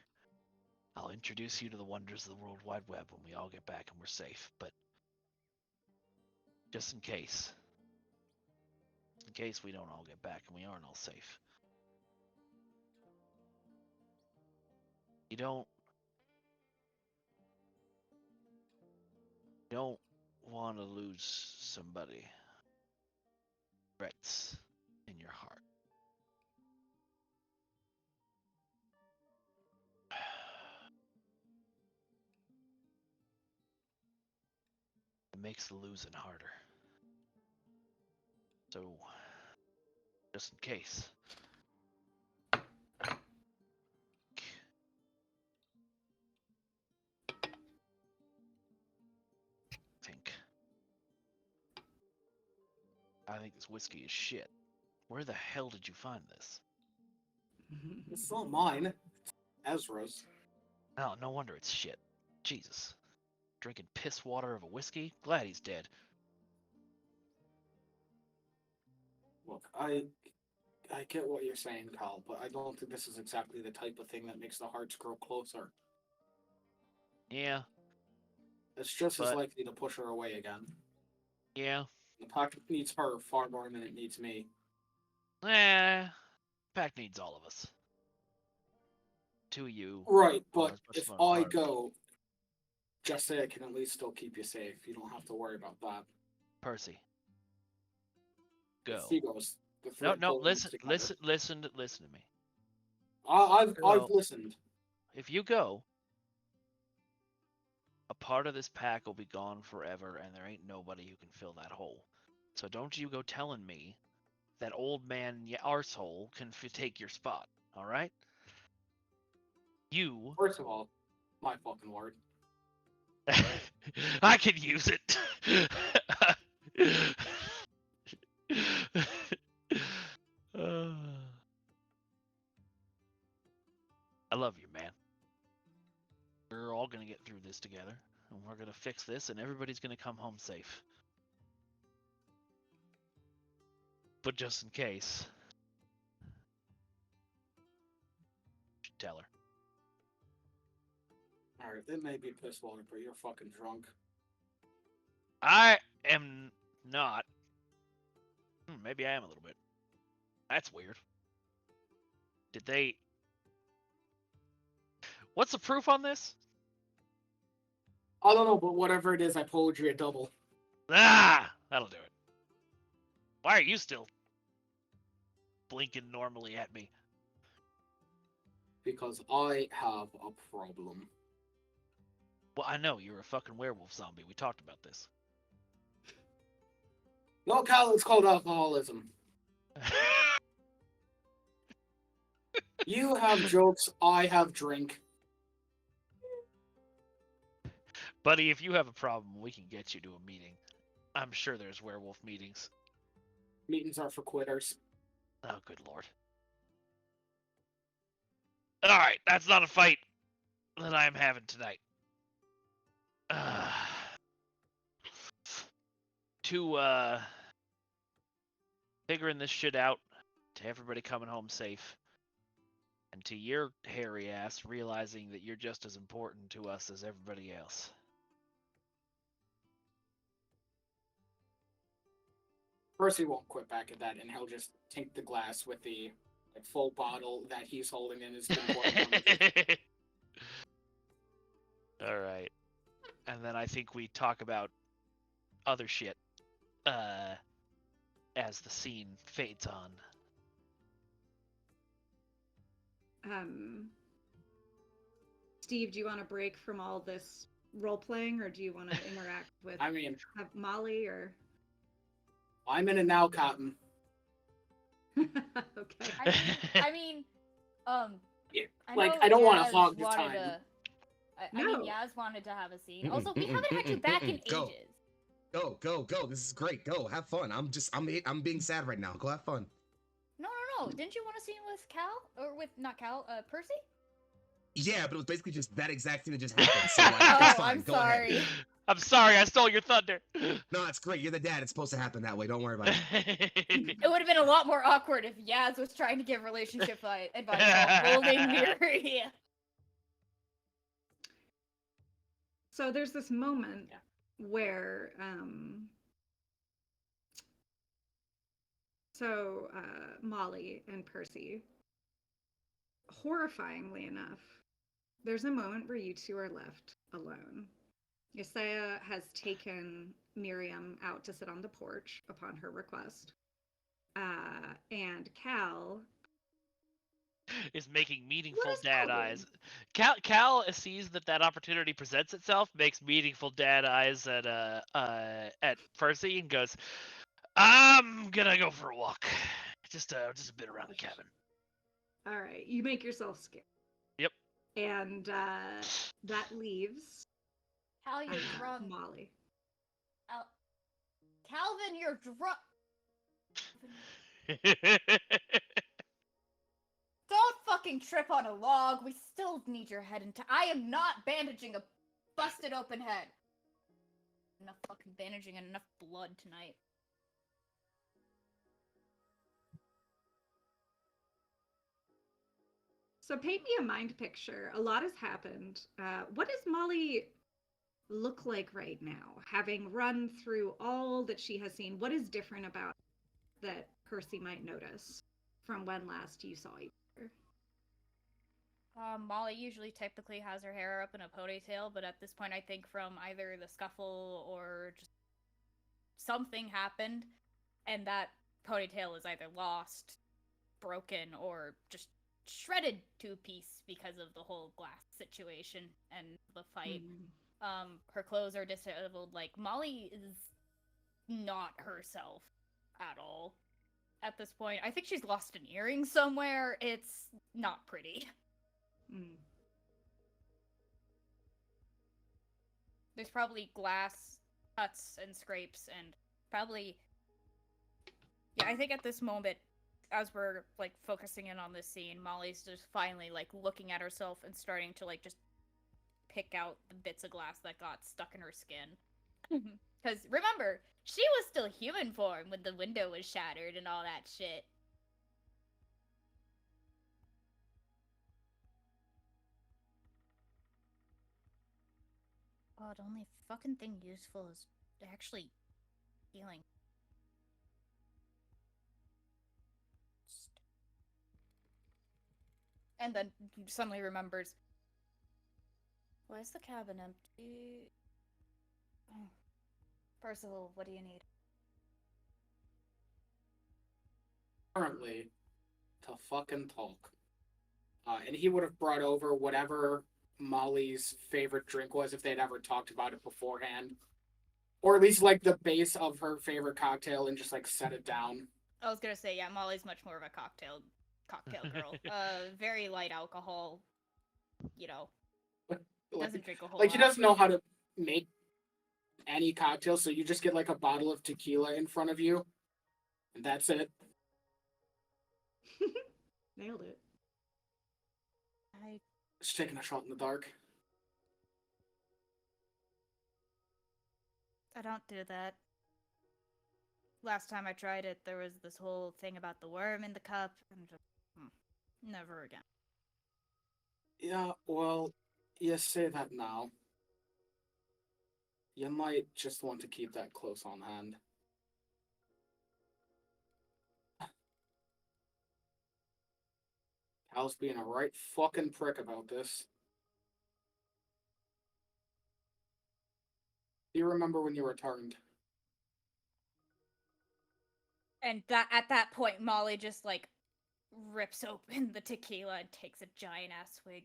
I'll introduce you to the wonders of the World Wide Web when we all get back and we're safe, but just in case we don't all get back and we aren't all safe. You don't want to lose somebody. Regrets in your heart. It makes the losing harder. So, just in case. I think this whiskey is shit. Where the hell did you find this? It's not mine. It's Ezra's. Oh, no wonder it's shit. Jesus. Drinking piss water of a whiskey? Glad he's dead. Look, I get what you're saying, Cal, but I don't think this is exactly the type of thing that makes the hearts grow closer. Yeah. It's just as likely to push her away again. Yeah. The pack needs her far more than it needs me. Pack needs all of us. Two of you. Right, but if I go, just say I can at least still keep you safe. You don't have to worry about that. Percy. Go. If he goes, No, listen to me. I've listened. If you go, a part of this pack will be gone forever, and there ain't nobody who can fill that hole. So don't you go telling me that old man arsehole can take your spot, all right? You. First of all, my fucking word. I can use it. I love you, man. We're all gonna get through this together, and we're gonna fix this, and everybody's gonna come home safe. But just in case, you should tell her. Alright, it may be piss water, but you're fucking drunk. I am not. Maybe I am a little bit. That's weird. Did they... What's the proof on this? I don't know, but whatever it is, I pulled you a double. Ah! That'll do it. Why are you still blinking normally at me? Because I have a problem. Well, I know, you're a fucking werewolf zombie. We talked about this. No, Cal, it's called alcoholism. You have jokes, I have drink. Buddy, if you have a problem, we can get you to a meeting. I'm sure there's werewolf meetings. Meetings are for quitters. Oh, good lord. Alright, that's not a fight that I'm having tonight. To, figuring this shit out, to everybody coming home safe, and to your hairy ass realizing that you're just as important to us as everybody else. Percy won't quit back at that, and he'll just tink the glass with the full bottle that he's holding in his Alright. And then I think we talk about other shit as the scene fades on. Steve, do you want to break from all this role playing, or do you want to interact with I mean, Molly, or? I'm in it now, Cotton. Okay. I mean, Yeah. I Like, know I don't want to Yaz hog the wanted time. I mean, No. Yaz wanted to have a scene. Mm-mm, Also, we mm-mm, haven't had you back in Go. ages. Go. This is great. Go. Have fun. I'm being sad right now. Go have fun. No. Didn't you want a scene with Cal? Or with, not Cal, Percy? Yeah, but it was basically just that exact thing that just happened. So like, Oh, it's fine. I'm Go sorry. ahead. I'm sorry, I stole your thunder. No, it's great. You're the dad. It's supposed to happen that way. Don't worry about it. It would have been a lot more awkward if Yaz was trying to give relationship advice while holding Miri. So there's this moment where Molly and Percy, horrifyingly enough, there's a moment where you two are left alone. Isaiah has taken Miriam out to sit on the porch upon her request. And Cal is making meaningful What is dad Cal eyes. Cal sees that opportunity presents itself, makes meaningful dad eyes at Percy, and goes, "I'm gonna go for a walk, just a bit around the cabin." All right, you make yourself scared. Yep. And that leaves Cal, you're drunk. Molly. Calvin, you're drunk. Don't fucking trip on a log. We still need your head into. I am not bandaging a busted open head. Enough fucking bandaging and enough blood tonight. So paint me a mind picture. A lot has happened. What does Molly look like right now? Having run through all that she has seen, what is different about that Percy might notice from when last you saw each other? Molly usually typically has her hair up in a ponytail, but at this point I think from either the scuffle or just something happened, and that ponytail is either lost, broken, or just shredded to a piece because of the whole glass situation and the fight. Her clothes are disheveled. Like, Molly is not herself at all at this point. I think she's lost an earring somewhere. It's not pretty. There's probably glass cuts and scrapes, and probably, yeah, I think at this moment, as we're like focusing in on this scene, Molly's just finally like looking at herself and starting to like just pick out the bits of glass that got stuck in her skin. Because remember, she was still human form when the window was shattered and all that shit. God, only fucking thing useful is actually healing. And then suddenly remembers, why is the cabin empty? Oh. Percival, what do you need? currently to fucking talk. And he would have brought over whatever Molly's favorite drink was if they'd ever talked about it beforehand. Or at least like the base of her favorite cocktail and just like set it down. I was gonna say, yeah, Molly's much more of a cocktail girl. Very light alcohol. You know, doesn't drink a whole Like lot. he doesn't know how to make any cocktail, so you just get like a bottle of tequila in front of you, and that's it. Nailed it. Just taking a shot in the dark. I don't do that. Last time I tried it, there was this whole thing about the worm in the cup, and just never again. Yeah, well, you say that now. You might just want to keep that close on hand. Cal's being a right fucking prick about this. Do you remember when you returned? And that at that point, Molly just like rips open the tequila and takes a giant ass swig.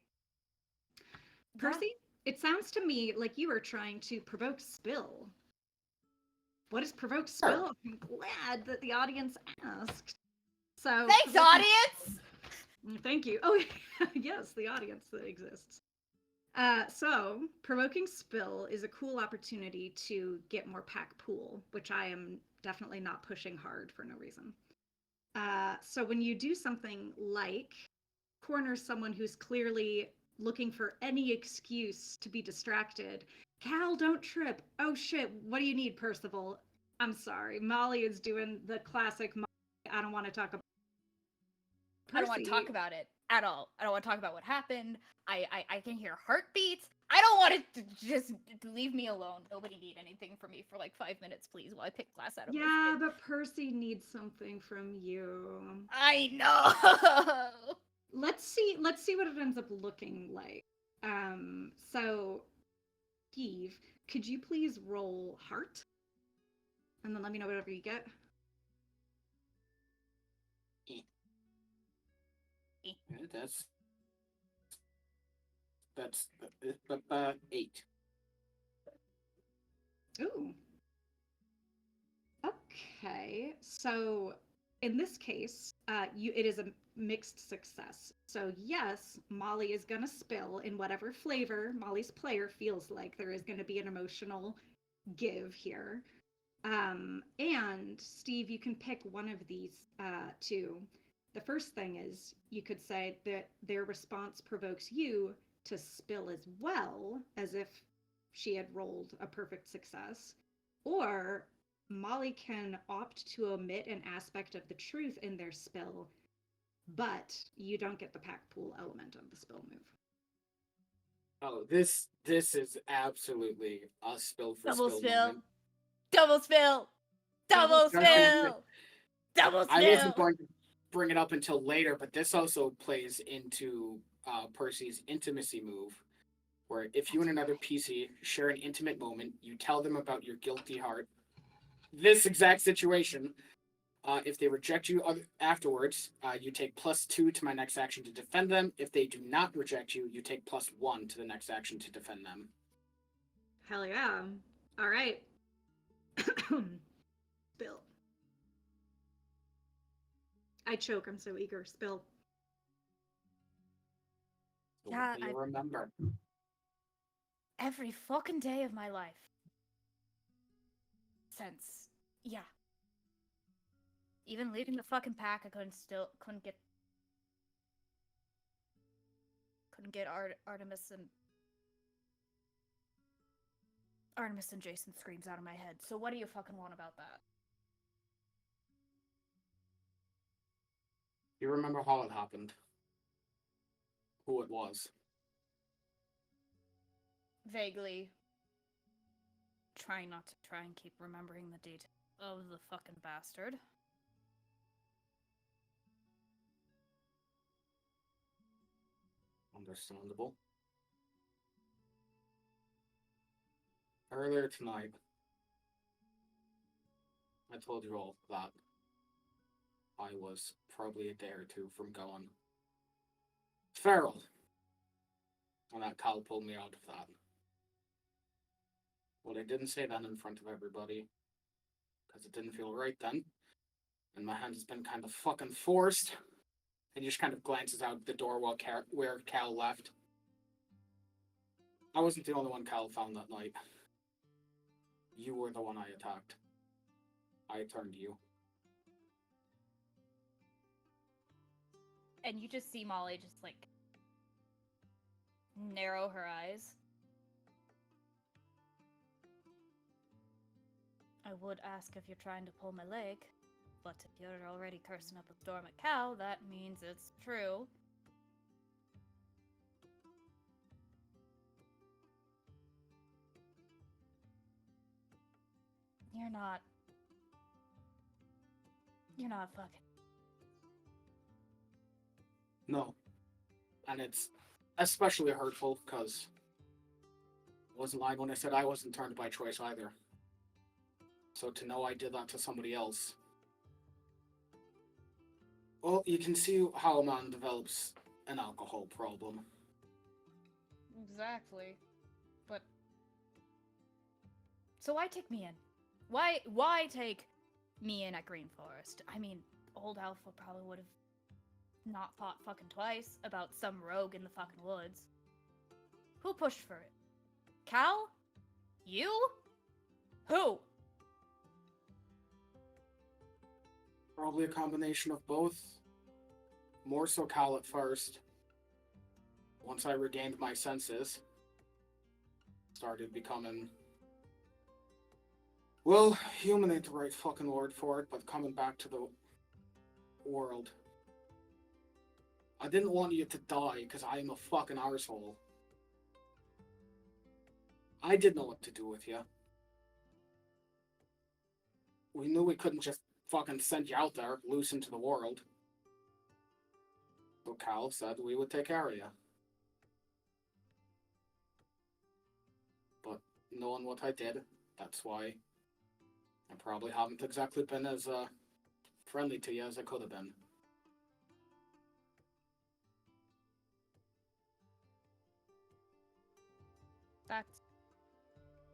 Percy, it sounds to me like you are trying to provoke spill. What is provoke spill? I'm glad that the audience asked. So Thanks, audience! Thank you. Oh, yes, the audience that exists. So, provoking spill is a cool opportunity to get more pack pool, which I am definitely not pushing hard for no reason. So when you do something like corner someone who's clearly looking for any excuse to be distracted, Cal, don't trip. Oh shit, what do you need, Percival? I'm sorry, Molly is doing the classic I don't want to talk about. I don't want to talk about it at all. I don't want to talk about what happened. I can hear heartbeats. I don't want it to just leave me alone. Nobody need anything from me for like 5 minutes, please, while I pick glass out of my skin. But Percy needs something from you. I know. Let's see what it ends up looking like. So Steve, could you please roll heart? And then let me know whatever you get. Yeah, that's 8. Ooh. Okay, so in this case, it is a mixed success. So yes, Molly is gonna spill in whatever flavor Molly's player feels like. There is gonna be an emotional give here. And Steve, you can pick one of these two. The first thing is you could say that their response provokes you to spill as well, as if she had rolled a perfect success. Or Molly can opt to omit an aspect of the truth in their spill, but you don't get the pack pool element of the spill move. Oh, this is absolutely a spill for Double spill spill. moment. Double spill. Double spill. Double spill. I wasn't going to bring it up until later, but this also plays into Percy's intimacy move, where if you and another PC share an intimate moment, you tell them about your guilty heart. This exact situation, if they reject you afterwards, you take +2 to my next action to defend them. If they do not reject you, you take +1 to the next action to defend them. Hell yeah. All right. Spill. I choke. I'm so eager. Spill. So Yeah, what do you remember? Every fucking day of my life. Since, yeah. Even leaving the fucking pack, I couldn't get Artemis and Jason screams out of my head. So what do you fucking want about that? You remember how it happened? Who it was? Vaguely. Trying not to try and keep remembering the details of the fucking bastard. Understandable. Earlier tonight, I told you all that I was probably a day or two from going feral. And that Cal pulled me out of that. Well, I didn't say that in front of everybody, because it didn't feel right then. And my hand has been kind of fucking forced. And he just kind of glances out the door where Cal left. I wasn't the only one Cal found that night. You were the one I attacked. I turned you. And you just see Molly just like narrow her eyes. I would ask if you're trying to pull my leg, but if you're already cursing up a storm at Cal, that means it's true. You're not fucking. No. And it's especially hurtful because I wasn't lying when I said I wasn't turned by choice either. So to know I did that to somebody else. Well, you can see how a man develops an alcohol problem. Exactly. But so why take me in? Why take me in at Greenforest? I mean, old Alpha probably would have not thought fucking twice about some rogue in the fucking woods. Who pushed for it? Cal? You? Who? Probably a combination of both. More so Cal at first. Once I regained my senses, started becoming... Well, human ain't the right fucking word for it, but coming back to the world. I didn't want you to die because I am a fucking arsehole. I didn't know what to do with you. We knew we couldn't just fucking send you out there, loose into the world. So Cal said we would take care of you. But knowing what I did, that's why I probably haven't exactly been as friendly to you as I could have been. That's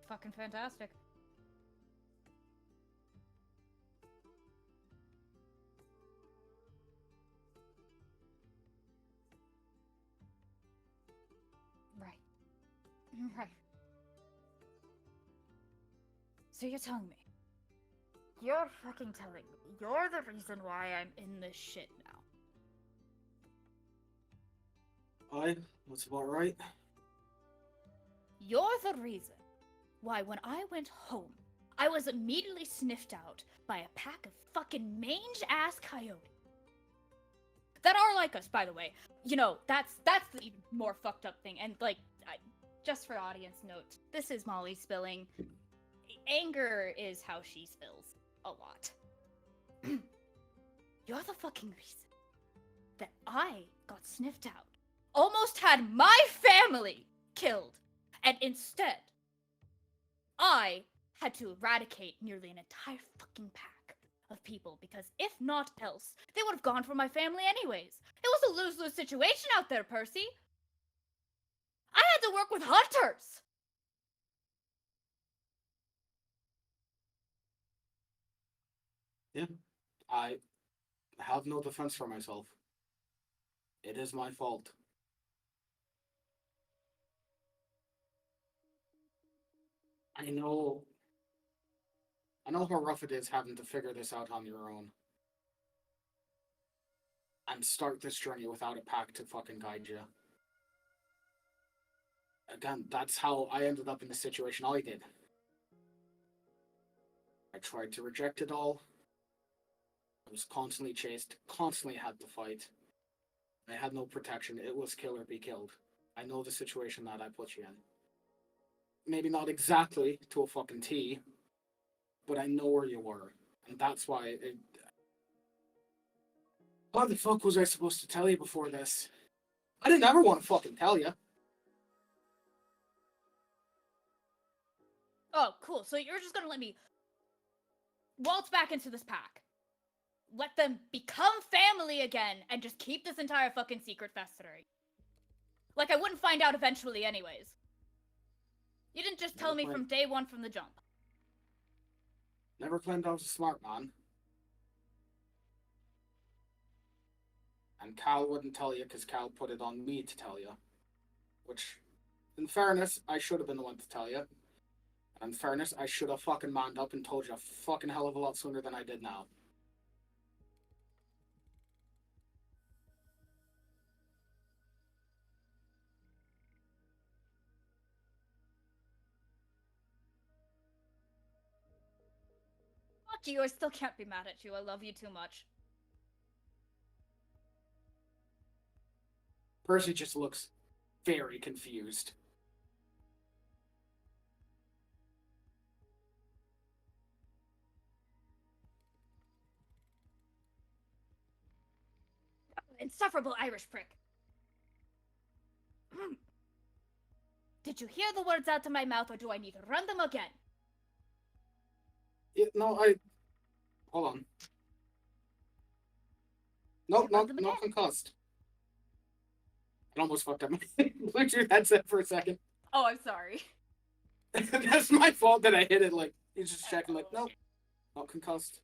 fucking fantastic. Right. Right. So you're telling me. You're fucking telling me. You're the reason why I'm in this shit now. Aye, that's about right. You're the reason why when I went home, I was immediately sniffed out by a pack of fucking mange-ass coyotes. That are like us, by the way. You know, that's the even more fucked up thing. And, like, just for audience note, this is Molly spilling. Anger is how she spills a lot. You're the fucking reason that I got sniffed out. Almost had my family killed. And instead, I had to eradicate nearly an entire fucking pack of people because if not else, they would have gone for my family anyways. It was a lose-lose situation out there, Percy. I had to work with hunters. Yeah, I have no defense for myself. It is my fault. I know how rough it is having to figure this out on your own. And start this journey without a pack to fucking guide you. Again, that's how I ended up in the situation I did. I tried to reject it all. I was constantly chased, constantly had to fight. I had no protection. It was kill or be killed. I know the situation that I put you in. Maybe not exactly to a fucking T, but I know where you were. And that's why What the fuck was I supposed to tell you before this? I didn't ever want to fucking tell you. Oh, cool. So you're just gonna let me waltz back into this pack? let them become family again and just keep this entire fucking secret festering. Like, I wouldn't find out eventually anyways. You didn't just tell me from day one from the jump. Never claimed I was a smart man. And Cal wouldn't tell you because Cal put it on me to tell you. Which, in fairness, I should have been the one to tell you. And in fairness, I should have fucking manned up and told you a fucking hell of a lot sooner than I did now. Fuck you, I still can't be mad at you. I love you too much. Percy just looks very confused. Insufferable Irish prick. Did you hear the words out of my mouth, or do I need to run them again? Yeah, no, hold on. Nope, not concussed. I almost fucked up my Bluetooth headset for a second. Oh, I'm sorry. That's my fault that I hit it, like, he's just checking, like, nope, not concussed.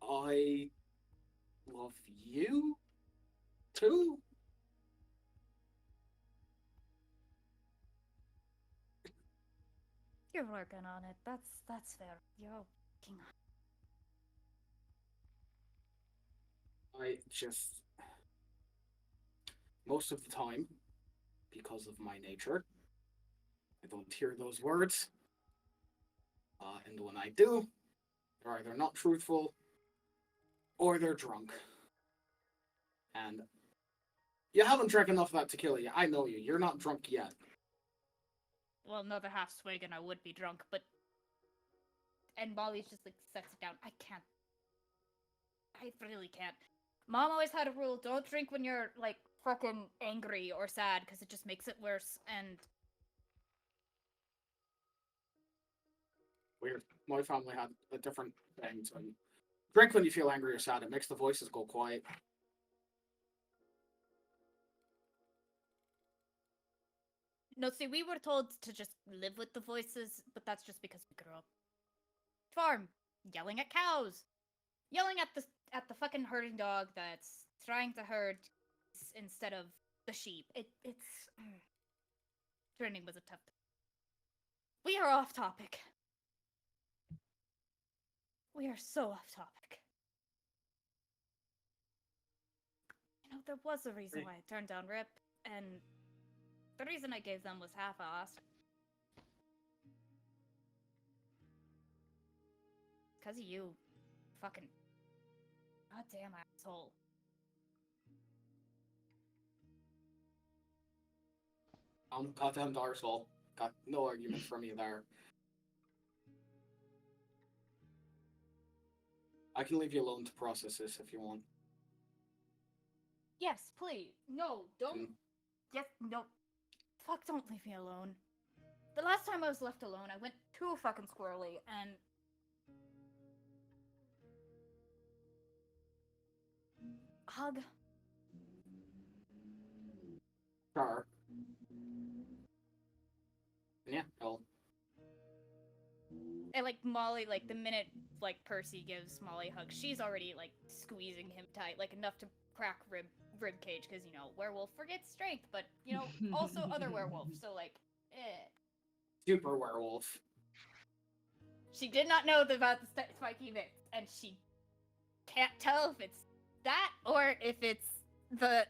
I love you, too? You're working on it. That's fair. You're working on it. I just... Most of the time, because of my nature, I don't hear those words. And when I do, they're either not truthful, or they're drunk. And you haven't drank enough of that tequila yet. I know you. You're not drunk yet. Well, another half swig and I would be drunk, but... And Molly's just, like, sets it down. I can't. I really can't. Mom always had a rule, don't drink when you're, like, fucking angry or sad, because it just makes it worse, and... Weird. My family had a different thing, so you drink when you feel angry or sad. It makes the voices go quiet. No, see, we were told to just live with the voices, but that's just because we grew up. Farm, yelling at cows, yelling at the fucking herding dog that's trying to herd instead of the sheep. It's training was a tough. We are off topic. We are so off topic. You know, there was a reason why I turned down Rip, and the reason I gave them was half-assed. Because of you. Fucking goddamn asshole. Goddamn Darsol. Got no argument from you there. I can leave you alone to process this if you want. Yes, please. No, don't. Yes, no. Fuck, don't leave me alone. The last time I was left alone, I went too fucking squirrely, and... Hug. Sure. Yeah, well. And, like, Molly, like, the minute, like, Percy gives Molly a hug, she's already, like, squeezing him tight, like, enough to crack rib cage, because, you know, werewolf forgets strength, but, you know, also other werewolves, so, like, Super werewolf. She did not know about the spiky bits, and she can't tell if it's that or if it's the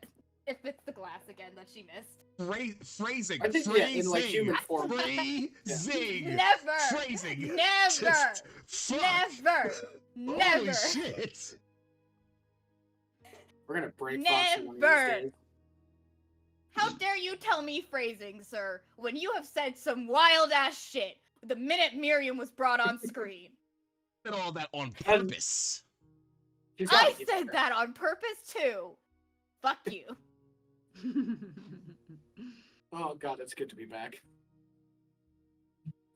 glass again that she missed. Phrasing. I think, phrasing. in, like, human form. Phrasing. Never. Phrasing. Never. Just, fuck. Never. Never. Holy shit. We're gonna break Foxy one of these Never. days. How dare you tell me phrasing, sir, when you have said some wild ass shit the minute Miriam was brought on screen? Did all that on purpose. I said that on purpose too. Fuck you. Oh god, it's good to be back.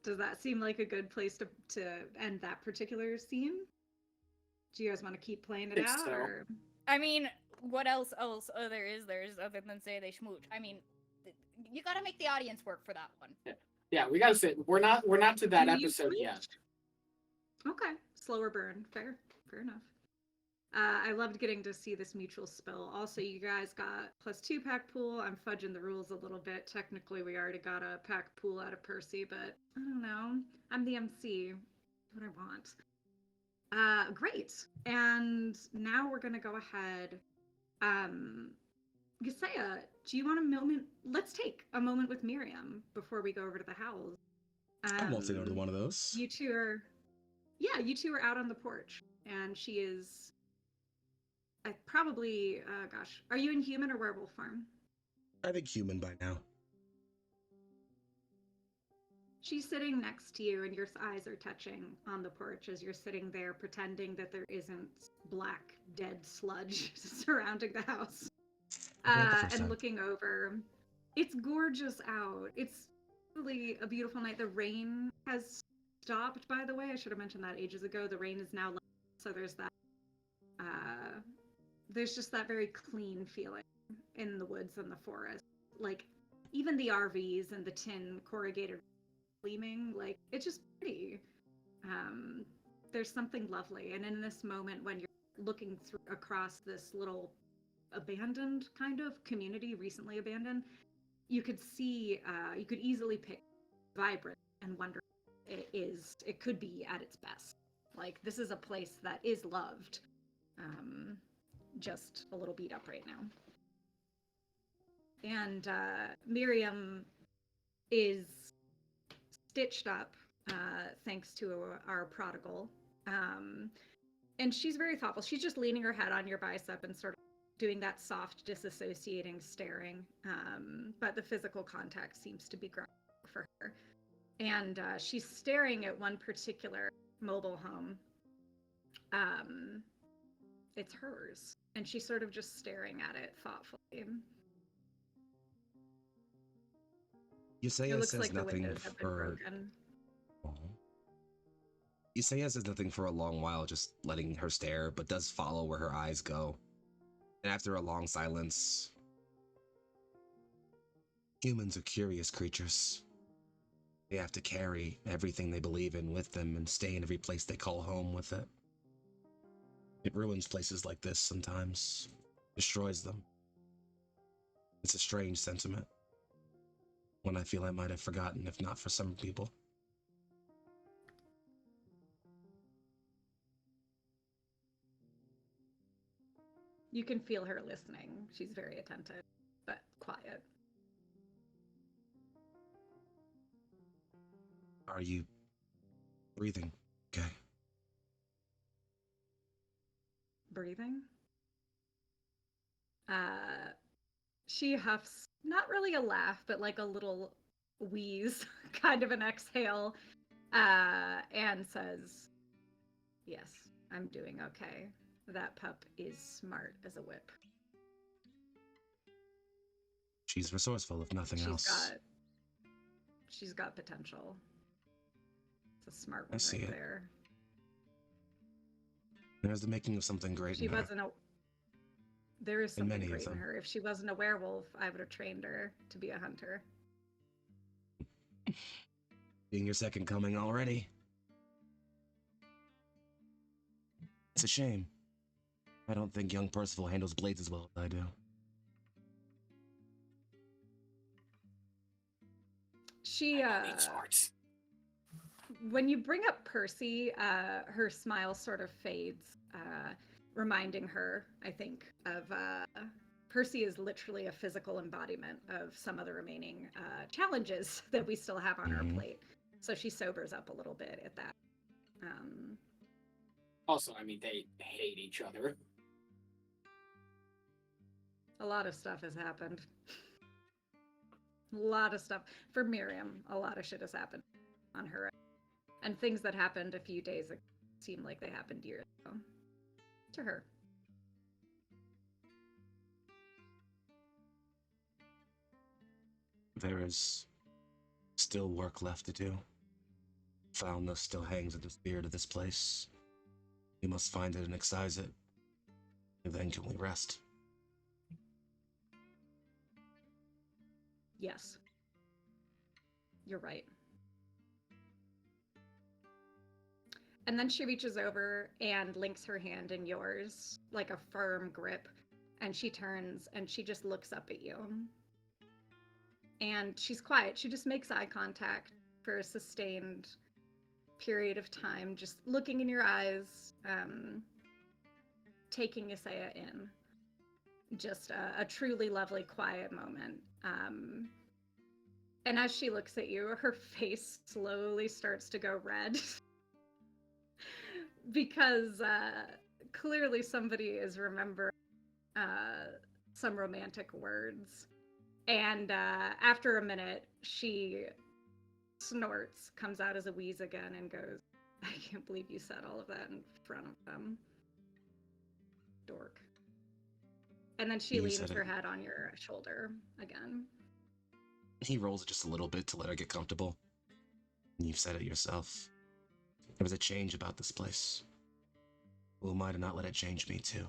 Does that seem like a good place to end that particular scene? Do you guys want to keep playing it Think out? so. Or... I mean, what else there is other than say they schmooch? I mean, you got to make the audience work for that one. Yeah, we gotta say we're not to that Do you episode switch? yet. Okay, slower burn. Fair enough. I loved getting to see this mutual spell. Also, you guys got +2 pack pool. I'm fudging the rules a little bit. Technically, we already got a pack pool out of Percy, but I don't know. I'm the MC. Do what I want. Great. And now we're gonna go ahead. Yesaya, do you want a moment? Let's take a moment with Miriam before we go over to the house. I won't say no to one of those. You two are out on the porch, and she is probably, gosh, are you in human or werewolf form? I think human by now. She's sitting next to you, and your eyes are touching on the porch as you're sitting there pretending that there isn't black, dead sludge surrounding the house. And looking over. It's gorgeous out. It's really a beautiful night. The rain has stopped, by the way. I should have mentioned that ages ago. The rain is now left, so there's that. There's just that very clean feeling in the woods and the forest. Like, even the RVs and the tin corrugated gleaming, like, it's just pretty. There's something lovely. And in this moment, when you're looking across this little abandoned kind of community, recently abandoned, you could see, you could easily pick vibrant and wonder it could be at its best. Like, this is a place that is loved, just a little beat up right now. And Miriam is stitched up, thanks to our prodigal, and she's very thoughtful. She's just leaning her head on your bicep and sort of doing that soft, disassociating staring, but the physical contact seems to be growing for her. And she's staring at one particular mobile home. It's hers, and she's sort of just staring at it thoughtfully. Yesaya looks says like the nothing windows have been for. broken. Yesaya says nothing for a long while, just letting her stare, but does follow where her eyes go. And after a long silence, humans are curious creatures. They have to carry everything they believe in with them and stay in every place they call home with it. It ruins places like this sometimes, destroys them. It's a strange sentiment. One I feel I might have forgotten if not for some people. You can feel her listening. She's very attentive, but quiet. Are you breathing? Okay. Breathing? She huffs, not really a laugh, but like a little wheeze, kind of an exhale, and says, "Yes, I'm doing okay. That pup is smart as a whip." She's resourceful, if nothing else. She's got potential. It's a smart one I see right it. there. There's the making of something great in her. There is And something many of great in them. her. If she wasn't a werewolf, I would have trained her to be a hunter. Being your second coming already. It's a shame. I don't think young Percival handles blades as well as I do. She, I don't need swords. when you bring up Percy, her smile sort of fades, reminding her, I think, of Percy is literally a physical embodiment of some of the remaining challenges that we still have on our plate. So she sobers up a little bit at that. Also, I mean, they hate each other. A lot of stuff has happened. A lot of stuff. For Miriam, a lot of shit has happened on her end. And things that happened a few days ago seem like they happened years ago. To her. There is still work left to do. Foulness still hangs in the spirit of this place. We must find it and excise it. And then can we rest? Yes. You're right. And then she reaches over and links her hand in yours, like a firm grip. And she turns and she just looks up at you. And she's quiet. She just makes eye contact for a sustained period of time, just looking in your eyes, taking Isaiah in. Just a truly lovely, quiet moment. And as she looks at you, her face slowly starts to go red. Because clearly somebody is remembering some romantic words. And after a minute, she snorts, comes out as a wheeze again, and goes, I can't believe you said all of that in front of them. Dork. And then she leans her head on your shoulder again. He rolls it just a little bit to let her get comfortable. You've said it yourself. There was a change about this place. Who am I to not let it change me too?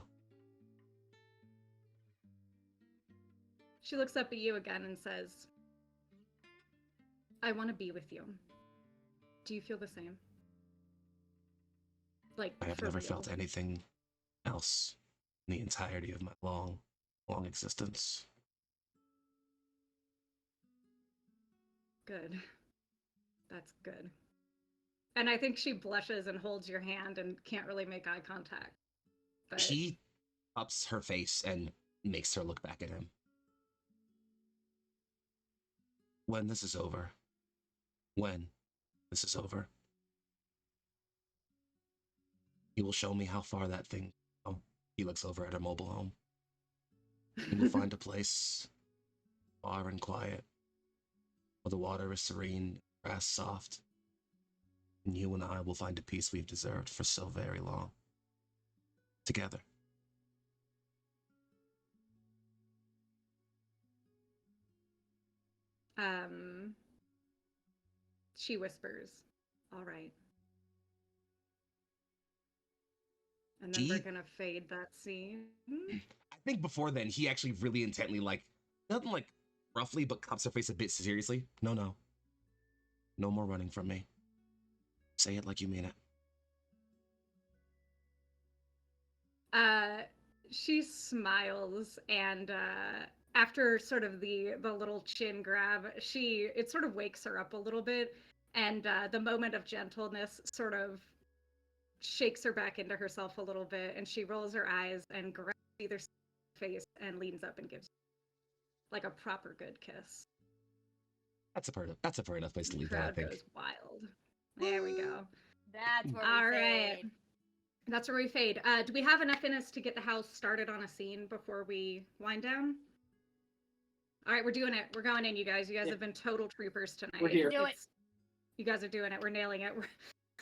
She looks up at you again and says, I want to be with you. Do you feel the same? Like, I have never felt anything else in the entirety of my long existence. Good. That's good. And I think she blushes and holds your hand and can't really make eye contact. But She ups her face and makes her look back at him. When this is over, he will show me how far that thing. Oh, he looks over at her mobile home. He will find a place far and quiet, where the water is serene, grass soft, and you and I will find a peace we've deserved for so very long. Together. She whispers, all right. And then we're gonna fade that scene. I think before then, he actually really intently, nothing roughly, but cups her face a bit seriously. No. No more running from me. Say it like you mean it. She smiles, and after sort of the little chin grab, it sort of wakes her up a little bit, and the moment of gentleness sort of shakes her back into herself a little bit, and she rolls her eyes and grabs either face and leans up and gives like a proper good kiss. That's a fair enough place to leave that, I Crowd think. goes wild. There we go. That's where All we right. fade. That's where we fade. Do we have enough in us to get the house started on a scene before we wind down? All right, we're doing it. We're going in, you guys. You guys have been total troopers tonight. We're here. Do it. You guys are doing it. We're nailing it.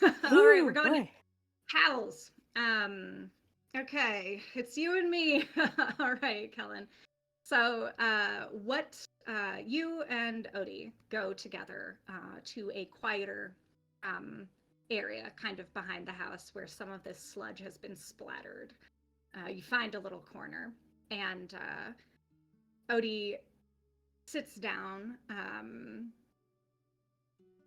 All right, we're going in. House. Okay, it's you and me. All right, Kellen. So, what you and Odie go together to a quieter area kind of behind the house where some of this sludge has been splattered. You find a little corner, and Odie sits down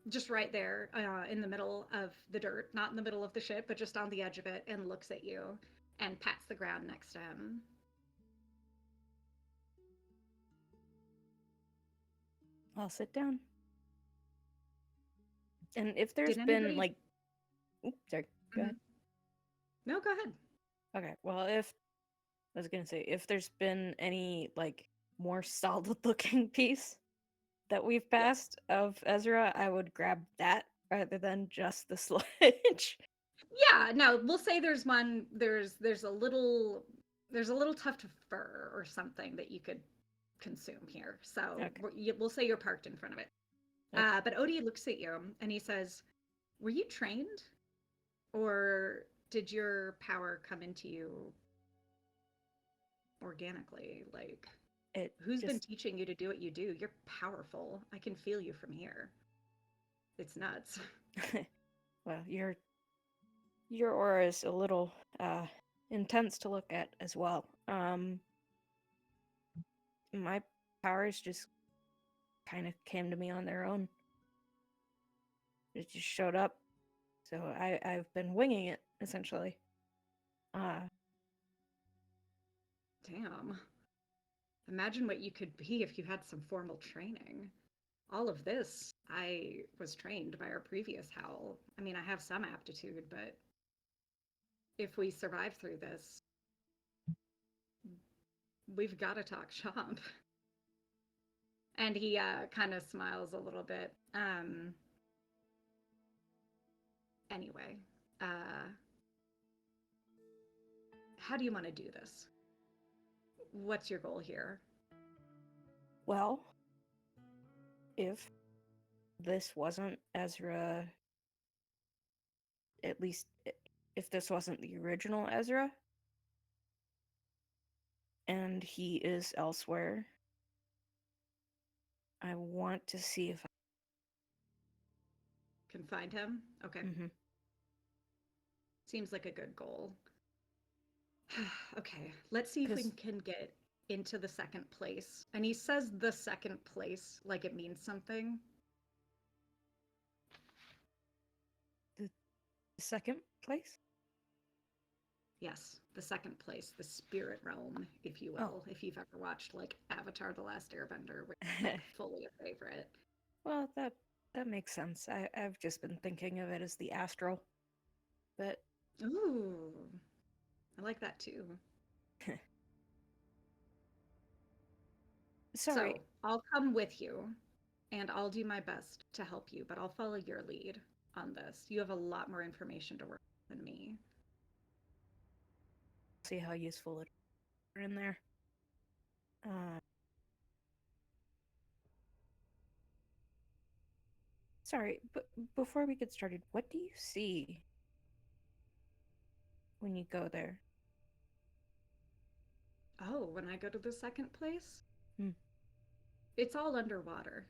just right there in the middle of the dirt, not in the middle of the ship, but just on the edge of it, and looks at you and pats the ground next to him. I'll sit down. And if there's been like, oops, sorry, go ahead. No, go ahead. Okay, well, if there's been any like more solid looking piece that we've passed of Ezra, I would grab that rather than just the sludge. Yeah, no, we'll say there's one. There's a little tuft of fur or something that you could consume here. So Okay. we'll say you're parked in front of it. Okay. But Odie looks at you and he says, "Were you trained, or did your power come into you organically? Like, who's been teaching you to do what you do? You're powerful. I can feel you from here. It's nuts." Well, you're Your aura is a little intense to look at as well. My powers just kind of came to me on their own. It just showed up. So I've been winging it, essentially. Damn. Imagine what you could be if you had some formal training. All of this, I was trained by our previous Howl. I mean, I have some aptitude, but if we survive through this, we've got to talk shop. And he kind of smiles a little bit. Anyway, how do you want to do this? What's your goal here? Well, if this wasn't Ezra, at least if this wasn't the original Ezra, and he is elsewhere, I want to see if Can find him? Okay. Mhm. Seems like a good goal. Okay, let's see if we 'Cause- can get into the second place. And he says the second place like it means something. the second place. Yes, the second place, the spirit realm, if you will. If you've ever watched like Avatar: The Last Airbender, which is like fully a favorite. Well, that makes sense. I've just been thinking of it as the astral, but Ooh, I like that too. sorry. So I'll come with you and I'll do my best to help you, but I'll follow your lead on this. You have a lot more information to work with than me. See how useful it is in there. Sorry, but before we get started, what do you see when you go there? Oh, when I go to the second place? Hmm. It's all underwater.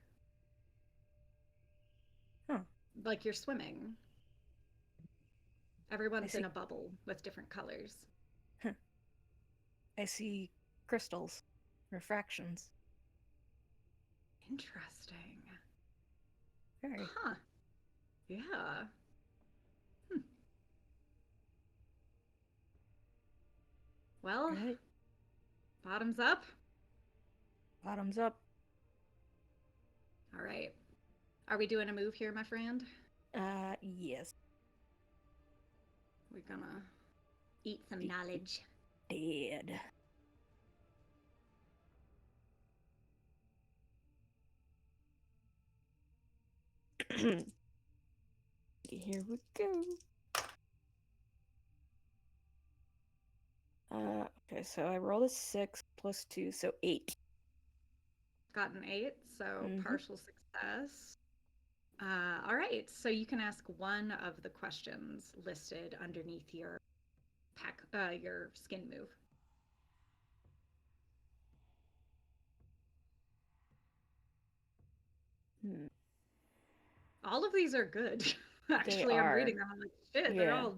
Huh. Like you're swimming. Everyone's see. in a bubble with different colors. I see crystals, refractions. Interesting. Very. Huh. Yeah. Well, Right. bottoms up. Bottoms up. All right. Are we doing a move here, my friend? Yes. We're gonna eat some knowledge. Dead. Here we go. Okay, so I rolled a 6 plus 2, so 8. Got an 8, so Mhm. partial success. All right, so you can ask one of the questions listed underneath your your skin move. All of these are good. Actually, I'm are. reading them. I'm like, shit, they're Yeah. all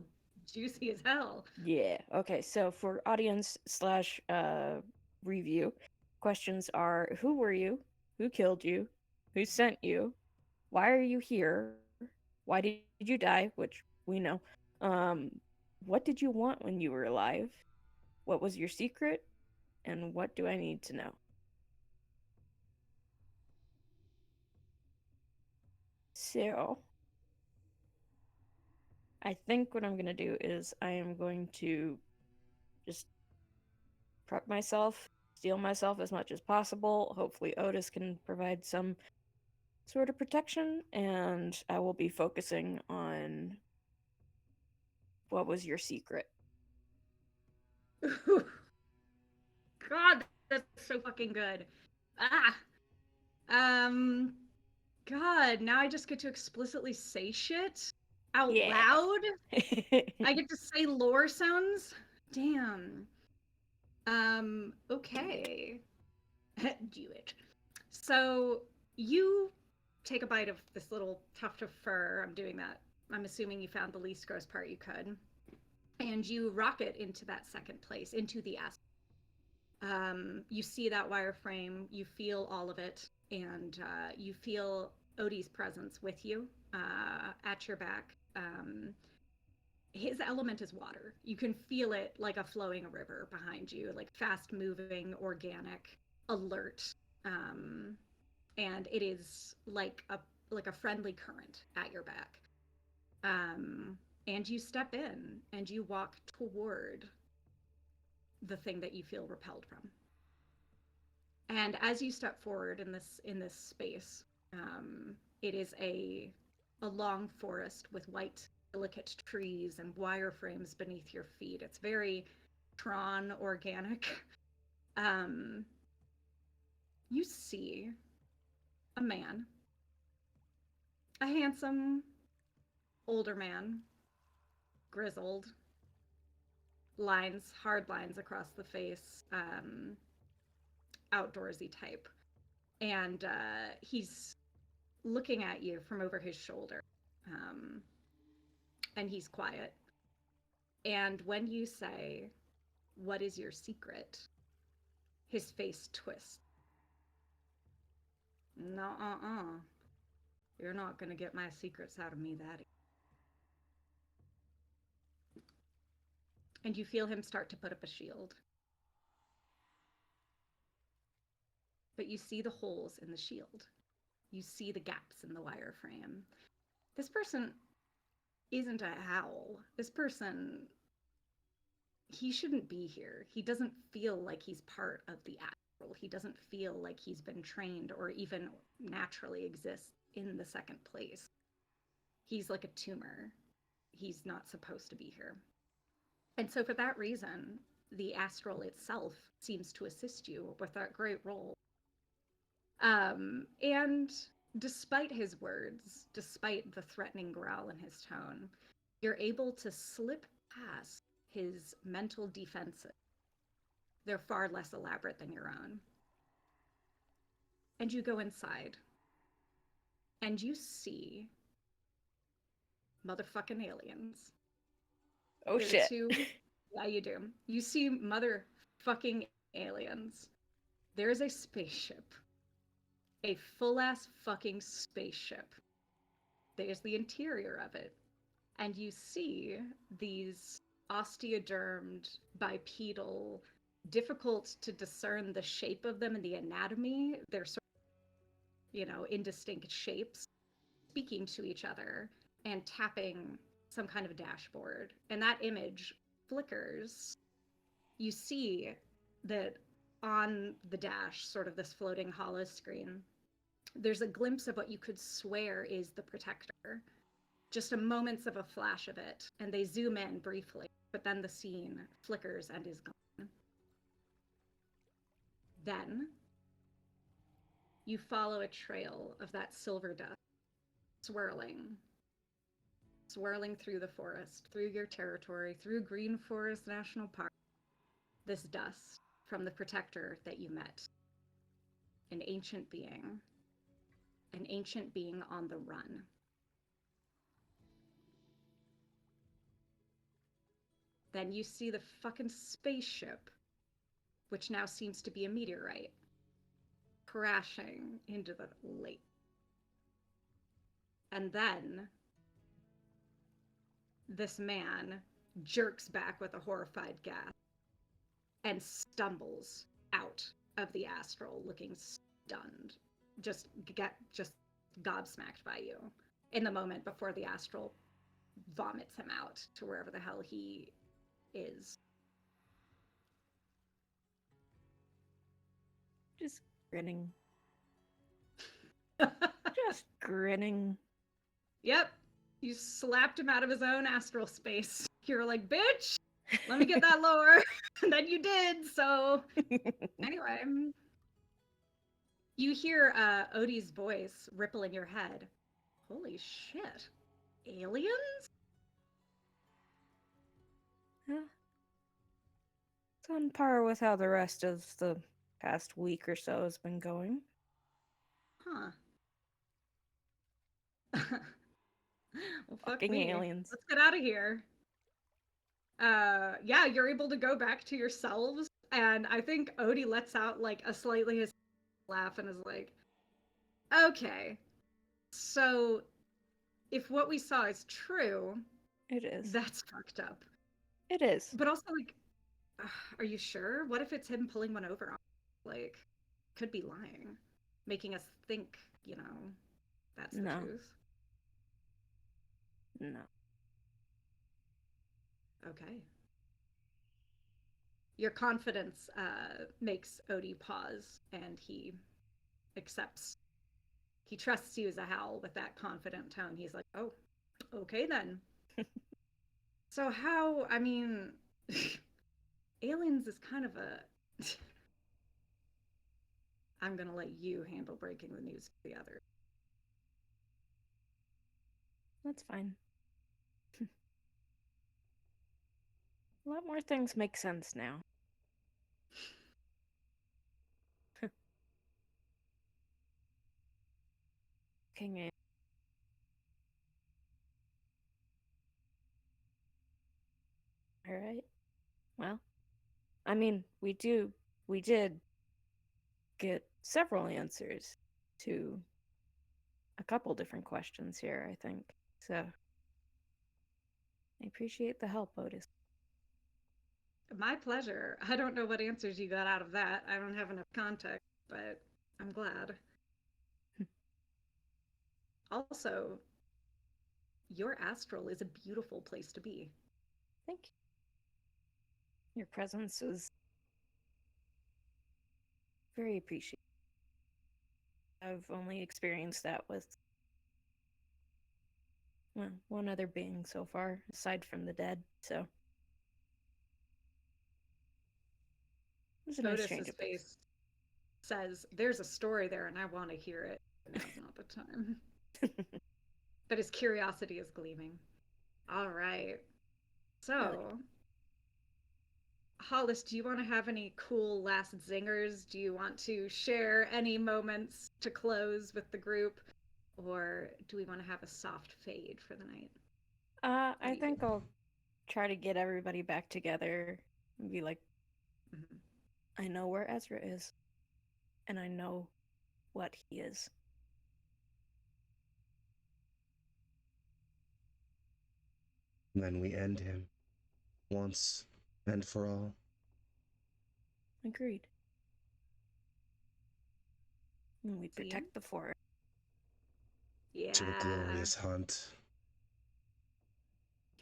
juicy as hell. Yeah. Okay, so for audience slash review, questions are: who were you? Who killed you? Who sent you? Why are you here? Why did you die? Which we know. What did you want when you were alive? What was your secret? And what do I need to know? So, I think what I'm going to do is I am going to just prep myself, steel myself as much as possible. Hopefully, Otis can provide some sort of protection, and I will be focusing on what was your secret. God, that's so fucking good. Ah. God, now I just get to explicitly say shit out loud. I get to say lore sounds. Damn. Okay. Do it. So you take a bite of this little tuft of fur. I'm doing that. I'm assuming you found the least gross part you could. and you rocket into that second place, into the astral. You see that wireframe, you feel all of it, and you feel Odie's presence with you at your back. His element is water. You can feel it like a flowing river behind you, like fast moving, organic, alert. And it is like a friendly current at your back. And you step in and you walk toward the thing that you feel repelled from. And as you step forward in this space, it is a long forest with white delicate trees and wireframes beneath your feet. It's very Tron organic. You see a man, a handsome older man, grizzled, hard lines across the face, outdoorsy type. And he's looking at you from over his shoulder. And he's quiet. And when you say, "What is your secret?" his face twists. No, you're not going to get my secrets out of me that easy. And you feel him start to put up a shield. But you see the holes in the shield. You see the gaps in the wireframe. This person isn't a howl. This person, he shouldn't be here. He doesn't feel like he's part of the astral. He doesn't feel like he's been trained or even naturally exists in the second place. He's like a tumor. He's not supposed to be here. And so for that reason, the astral itself seems to assist you with that great role. And despite his words, despite the threatening growl in his tone, you're able to slip past his mental defenses. They're far less elaborate than your own. And you go inside. And you see motherfucking aliens. Oh shit. Yeah, you do. You see motherfucking aliens. There's a spaceship. A full-ass fucking spaceship. There's the interior of it. And you see these osteodermed, bipedal, difficult to discern the shape of them and the anatomy. They're sort of, indistinct shapes, speaking to each other and tapping some kind of dashboard. And that image flickers. You see that on the dash, sort of this floating hollow screen, there's a glimpse of what you could swear is the protector. Just a moments of a flash of it, and they zoom in briefly, but then the scene flickers and is gone. Then you follow a trail of that silver dust, swirling through the forest, through your territory, through Greenforest National Park. This dust from the protector that you met. An ancient being on the run. Then you see the fucking spaceship, which now seems to be a meteorite, crashing into the lake. And then this man jerks back with a horrified gasp and stumbles out of the astral looking stunned, just gobsmacked by you in the moment before the astral vomits him out to wherever the hell he is. Just grinning. Just grinning. Yep. You slapped him out of his own astral space. You're like, bitch, let me get that lower. And then you did, so anyway. You hear Odie's voice ripple in your head. Holy shit. Aliens? Yeah. It's on par with how the rest of the past week or so has been going. Huh. Well, fuck Fucking me. aliens. Let's get out of here. yeah, you're able to go back to yourselves, and I think Odie lets out like a slightly hysterical laugh and is like, okay, so if what we saw is true, It is. that's fucked up. It is. But also, like, are you sure? What if it's him pulling one over on us? Like, could be lying, making us think, that's the No. truth. No. Okay. Your confidence makes Odie pause, and he accepts. He trusts you as a Howl with that confident tone. He's like, oh, okay then. So how, aliens is kind of a... I'm going to let you handle breaking the news to the others. That's fine. A lot more things make sense now. King A. Alright. Well, we did get several answers to a couple different questions here, I think. So, I appreciate the help, Otis. My pleasure. I don't know what answers you got out of that. I don't have enough context, but I'm glad. Also, your astral is a beautiful place to be. Thank you. Your presence was very appreciated. I've only experienced that with one other being so far, aside from the dead, so it was a nice change Otis's of pace. face says, there's a story there and I want to hear it. Now's not the time. But his curiosity is gleaming. All right. So, Hollis, do you want to have any cool last zingers? Do you want to share any moments to close with the group? Or do we want to have a soft fade for the night? I think I'll try to get everybody back together and be like, I know where Ezra is, and I know what he is. And then we end him once and for all. Agreed. And we protect the forest. Yeah. To a glorious hunt.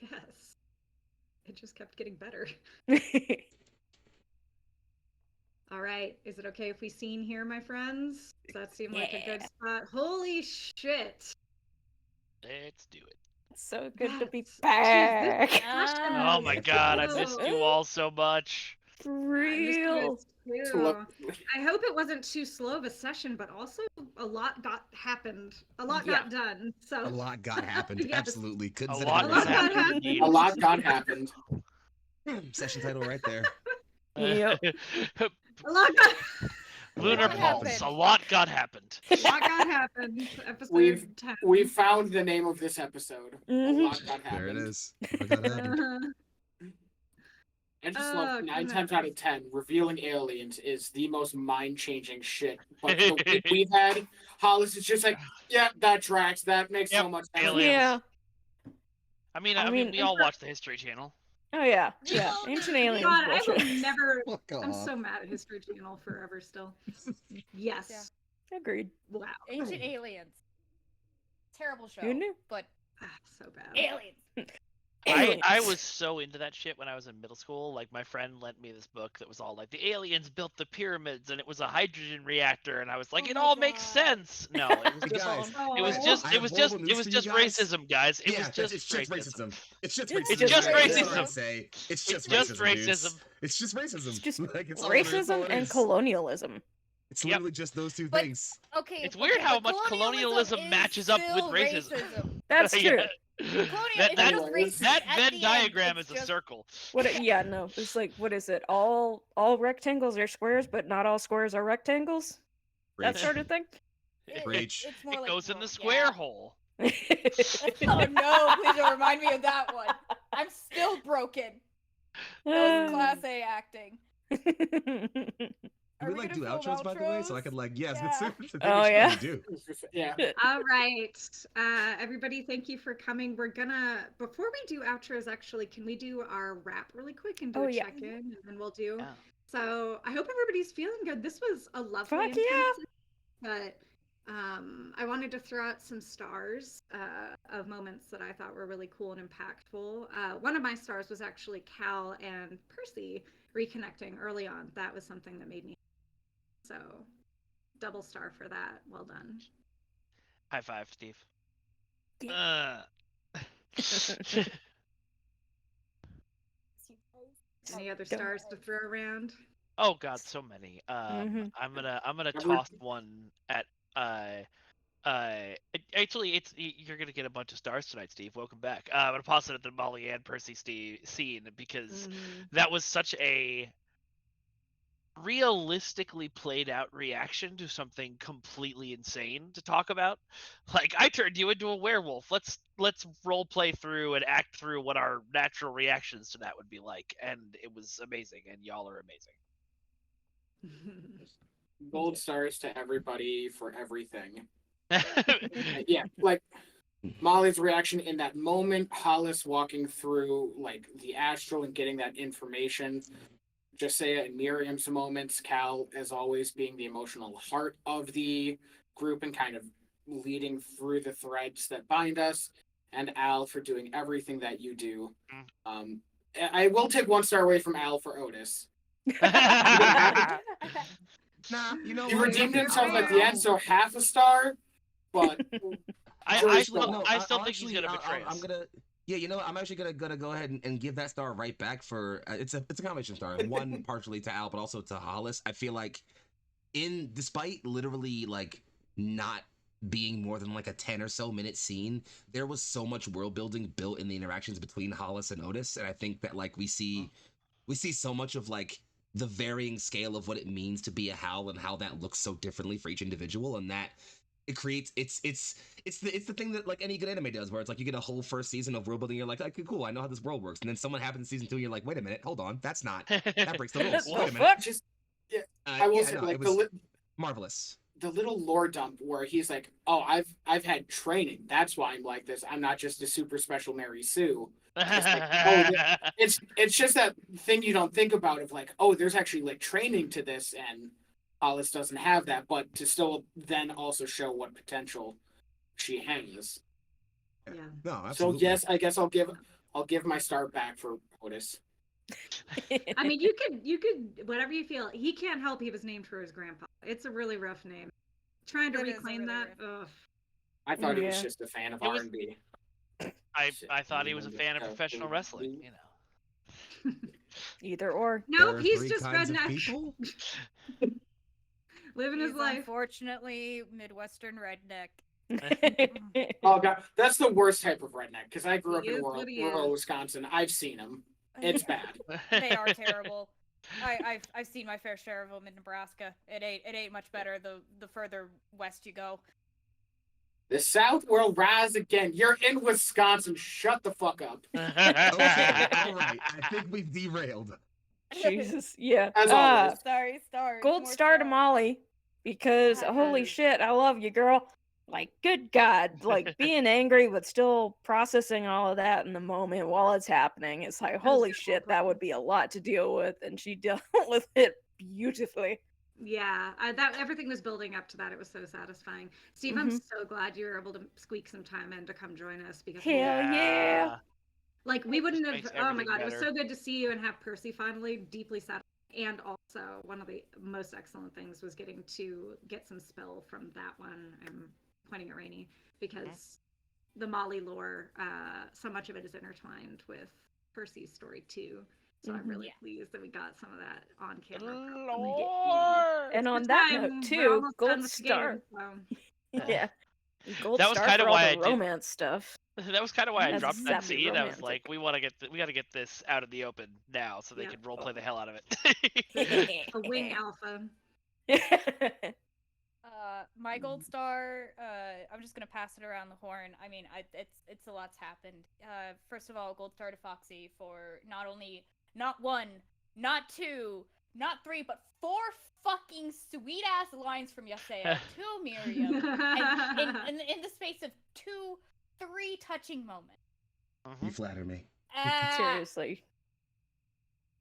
Yes. It just kept getting better. All right. Is it okay if we scene here, my friends? Does that seem like a good spot? Holy shit. Let's do it. So good to be Jeez, back. this discussion Oh my was god, I so- missed you all so much. For I missed you real. guys too. I hope it wasn't too slow of a session, but also a lot happened. A lot got done. So A lot got happened. Yes. Absolutely. Couldn't A say lot that got better. happened. indeed. A lot got happened. Session title right there. Yep. A lot got Lunar lot Pulse. happened. A lot got happened. a lot got happened. Episode We've 10. We found the name of this episode. Mhm. A lot got happened. There it is. What got happened? Uh-huh. I just Oh, love 9 goodness. times out of 10, revealing aliens is the most mind-changing shit. But the week we've had, Hollis is just like, yeah, that tracks. That makes so Yep, much sense. aliens. Yeah. I mean, I mean, we all watch the History Channel. Oh yeah. Yeah. Oh, Ancient God, aliens God, I will bullshit. never. Fuck I'm off. so mad at History Channel forever still. Yes. Agreed. Wow. Ancient Aliens. Terrible show. Who knew? But So bad. aliens. I was so into that shit when I was in middle school. Like, my friend lent me this book that was all like, the aliens built the pyramids and it was a hydrogen reactor, and I was like, Oh it my all makes God. sense. No, it was Hey, just guys, it was Oh. just I it have was horrible just news it was for you just guys. racism, guys. It Yeah, was just it's just racism. racism. It's just It's racism. just That's what I racism. say. It's just just racism. dudes. racism. It's just racism. It's just Like, it's all it is, it's all racism it and is. colonialism. It's Yep. literally just those two But- things. Okay. It's weird okay, how but much colonialism is matches up with still racism. That's true. That it's just racist. At Venn the end, diagram it's is a just- circle. Yeah, no. It's like, what is it? All rectangles are squares, but not all squares are rectangles. That Preach. sort of thing. Preach. It's more It like goes in well, the square yeah. hole. Oh no! Please don't remind me of that one. I'm still broken. That was class A acting. Do we like do outros, by the way, so I could like yes, Yeah. Oh, yeah. do. Yeah. All right, everybody, thank you for coming. We're gonna before we do outros, actually, can we do our wrap really quick and do Oh, a yeah. check-in, and then we'll do. Yeah. So I hope everybody's feeling good. This was a lovely Fuck yeah. intensive, but I wanted to throw out some stars of moments that I thought were really cool and impactful. One of my stars was actually Cal and Percy reconnecting early on. That was something that made me so double star for that. Well done. High five, Steve. Any other stars to throw around? Oh God, so many. Mhm. I'm gonna toss one at actually you're gonna get a bunch of stars tonight, Steve. Welcome back. I'm gonna toss it at the Molly and Percy scene because that was such a realistically played out reaction to something completely insane to talk about. Like, I turned you into a werewolf. Let's role play through and act through what our natural reactions to that would be like, and it was amazing, and y'all are amazing. Gold stars to everybody for everything. Yeah, like Molly's reaction in that moment, Hollis walking through like the astral and getting that information. Josiah and Miriam's moments, Cal, as always, being the emotional heart of the group and kind of leading through the threads that bind us, and Al for doing everything that you do. I will take 1 star away from Al for Otis. Nah, you know He what? redeemed himself at the end, so half a star, but I still think he's gonna betray us. I'm gonna. Yeah, you know what? I'm actually gonna go ahead and give that star right back for it's a combination star. One partially to Al, but also to Hollis. I feel like despite literally like not being more than like a 10 or so minute scene, there was so much world building built in the interactions between Hollis and Otis, and I think that like we see so much of like the varying scale of what it means to be a Howl and how that looks so differently for each individual, and that it creates it's the thing that like any good anime does, where it's like you get a whole first season of world building, you're like, okay, cool, I know how this world works, and then someone happens in season 2 and you're like, wait a minute, hold on, that breaks the rules. Wait a minute. just I will say no, like it was marvelous. The little lore dump where he's like, "Oh, I've had training. That's why I'm like this. I'm not just a super special Mary Sue." It's like, it's just that thing you don't think about of like, oh, there's actually like training to this, and Hollis doesn't have that, but to still then also show what potential she has. Yeah. No, absolutely. So yes, I guess I'll give my star back for Otis. I mean, you could whatever you feel. He can't help he was named for his grandpa. It's a really rough name. Trying to It is a reclaim really that. rough- Ugh. I thought he was Yeah. just a fan of It was- R&B. I thought he was a fan of professional wrestling, you know. Either or. Nope, There are he's 3 just kinds of redneck. people? Living his He's life. unfortunately Midwestern redneck. Oh god, that's the worst type of redneck because I grew up He in is what he rural is. Wisconsin. I've seen them. It's bad. They are terrible. I've seen my fair share of them in Nebraska. It ain't much better the further west you go. The South will rise again. You're in Wisconsin. Shut the fuck up. Okay, all right. I think we've derailed. Jesus, yeah. As always. Sorry, stars. Gold more star to stars. Molly because holy shit, I love you, girl. Like, good God, like being angry but still processing all of that in the moment while it's happening. It's like, holy shit, that would be a lot to deal with, and she dealt with it beautifully. Yeah, that everything was building up to that. It was so satisfying. Steve, I'm so glad you were able to squeak some time in to come join us because Hell yeah. like we wouldn't have. makes Oh my everything god, it was better. so good to see you and have Percy finally deeply satisfied. And also, one of the most excellent things was getting to get some spell from that one. I'm pointing at Rainy because the Molly lore, so much of it is intertwined with Percy's story too. So I'm really pleased that we got some of that on camera. Lord. And on It's that time. note, We're too, almost done gold with the star. game, so. Yeah. Gold That was star kinda for all why the I did- romance stuff. That was kind of why I That's dropped that sappy scene. I was romantic. like, we gotta get this out in the open now, so they Yeah. can roleplay the hell out of it. A wing alpha. My gold star. I'm just gonna pass it around the horn. I mean, it's a lot's happened. First of all, gold star to Foxy for not only not 1, not 2, not 3, but 4 fucking sweet ass lines from Yasea to Miriam, and in the space of 2, 3 touching moments. You flatter me. Seriously.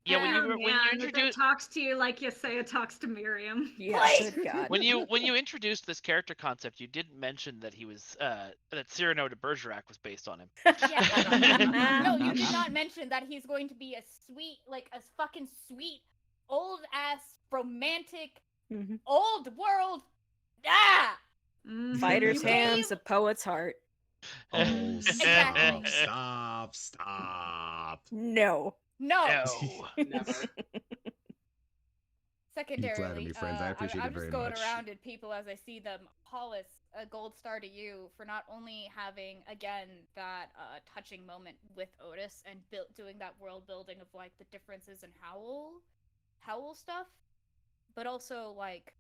Yeah, when you that introduced talks to you like Yasea talks to Miriam. Yeah, good God. when you introduced this character concept, you didn't mention that he was that Cyrano de Bergerac was based on him. Yeah. No, you did not mention that he's going to be a sweet, like a fucking sweet, old ass, romantic, Mhm. old world. Fighter's You hands, gave- a poet's heart. Oh, Exactly. stop. No. No. Never. Secondarily, flatter me, friends. I appreciate I'm it just very going much. around at people as I see them. Hollis, a gold star to you for not only having again that touching moment with Otis and doing that world building of like the differences in Howl stuff, but also like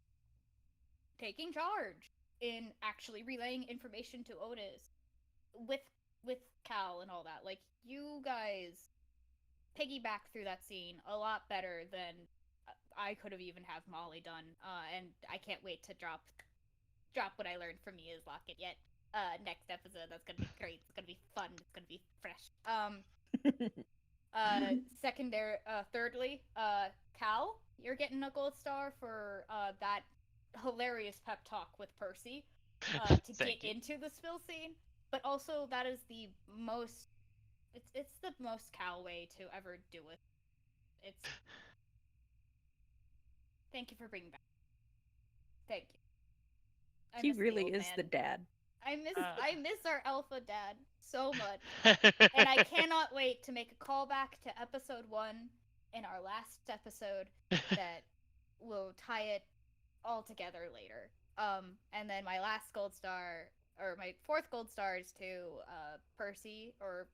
taking charge in actually relaying information to Otis with Cal and all that. Like you guys piggyback through that scene a lot better than I could have even have Molly done. And I can't wait to drop what I learned from you is Locket yet. Next episode, that's gonna be great. It's gonna be fun. It's gonna be fresh. Thirdly, Cal, you're getting a gold star for that hilarious pep talk with Percy to get into the spill scene. But also, that is the most. It's the most Cal way to ever do it. It's. Thank you for bringing back. Thank you. He really is the dad. I miss our alpha dad so much. And I cannot wait to make a callback to episode 1 in our last episode that will tie it all together later. And then my last gold star, or my 4th gold star is to Percy, or,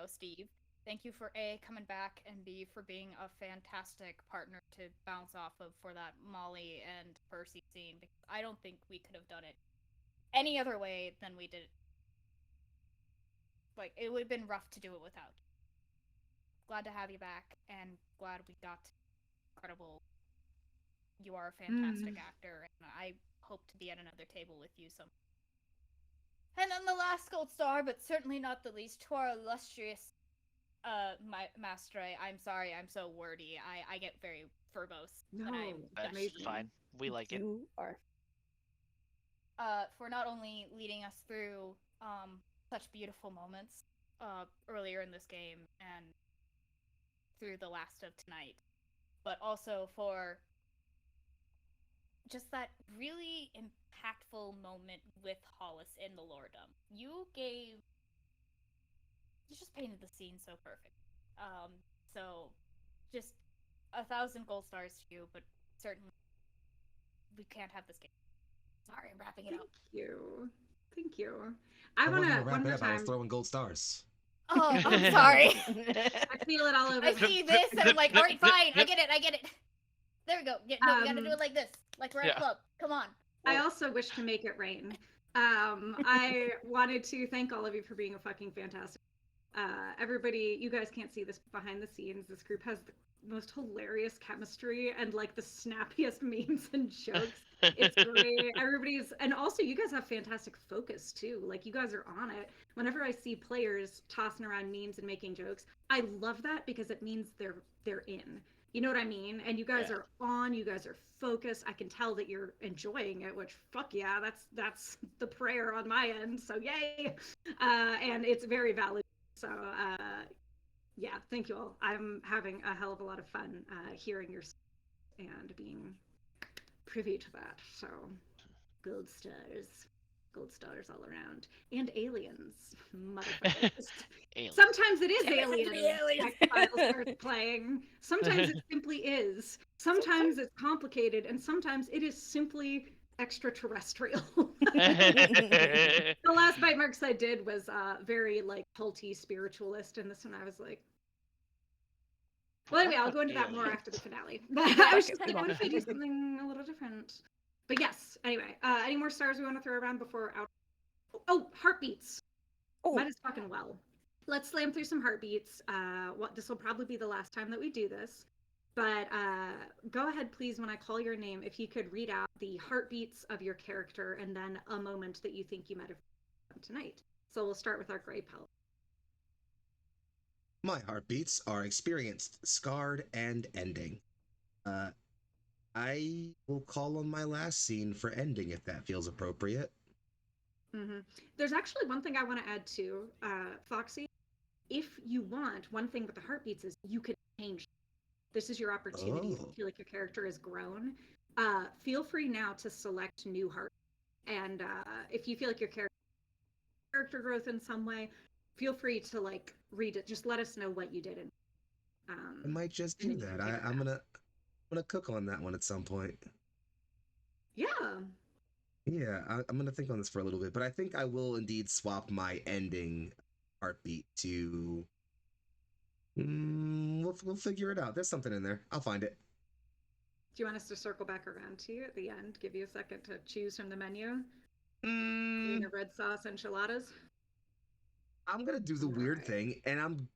Steve. Thank you for A, coming back, and B, for being a fantastic partner to bounce off of for that Molly and Percy scene. Because I don't think we could have done it any other way than we did it. Like, it would have been rough to do it without. Glad to have you back, and glad we got incredible. You are a fantastic actor, and I hope to be at another table with you some. And then the last gold star, but certainly not the least, to our illustrious Master. I'm sorry, I'm so wordy. I get very verbose. No, That's fine. We like it. You are. For not only leading us through such beautiful moments earlier in this game and through the last of tonight, but also for just that really impactful moment with Hollis in the lore dump. You just painted the scene so perfect. So just 1,000 gold stars to you, but certainly we can't have this game. Sorry, I'm wrapping it up. Thank you. I want to wrap one it more up. I was time. throwing gold stars. Oh, I'm sorry. I feel it all over. I see this and I'm like, all right, fine, I get it. There we go. We gotta do it like this, like we're at a club. Come on. I also wish to make it rain. I wanted to thank all of you for being a fucking fantastic. Everybody, you guys can't see this behind the scenes. This group has the most hilarious chemistry and like the snappiest memes and jokes. It's great. And also you guys have fantastic focus too. Like you guys are on it. Whenever I see players tossing around memes and making jokes, I love that because it means they're in. You know what I mean? And you guys are on, you guys are focused. I can tell that you're enjoying it, which fuck yeah, that's the prayer on my end. So yay. And it's very valid. So yeah, thank you all. I'm having a hell of a lot of fun hearing your and being privy to that. So gold stars all around, and aliens, motherfuckers. Sometimes it is aliens. X-Files starts playing. Sometimes it simply is. Sometimes it's complicated, and sometimes it is simply extraterrestrial. The last Bitemarks I did was very like culty spiritualist, and this one I was like, well, anyway, I'll go into that more after the finale. But I was just like, what if I do something a little different? But yes, anyway, any more stars we want to throw around before out? Oh, heartbeats. Might as fucking well. let's slam through some heartbeats. This will probably be the last time that we do this. But go ahead, please, when I call your name, if you could read out the heartbeats of your character and then a moment that you think you might have tonight. So we'll start with our gray pelt. My heartbeats are experienced, scarred, and ending. I will call on my last scene for ending if that feels appropriate. Mm-hmm. There's actually one thing I want to add too, Foxy. If you want, one thing with the heartbeats is you could change. This is your opportunity. If you feel like your character has grown, feel free now to select new heart. And if you feel like your character growth in some way, feel free to like read it. Just let us know what you did. I might just do that. I'm gonna cook on that one at some point. Yeah. Yeah, I'm gonna think on this for a little bit, but I think I will indeed swap my ending heartbeat to. We'll figure it out. There's something in there. I'll find it. Do you want us to circle back around to you at the end? Give you a second to choose from the menu. Red sauce enchiladas. I'm gonna do the weird thing, and I'm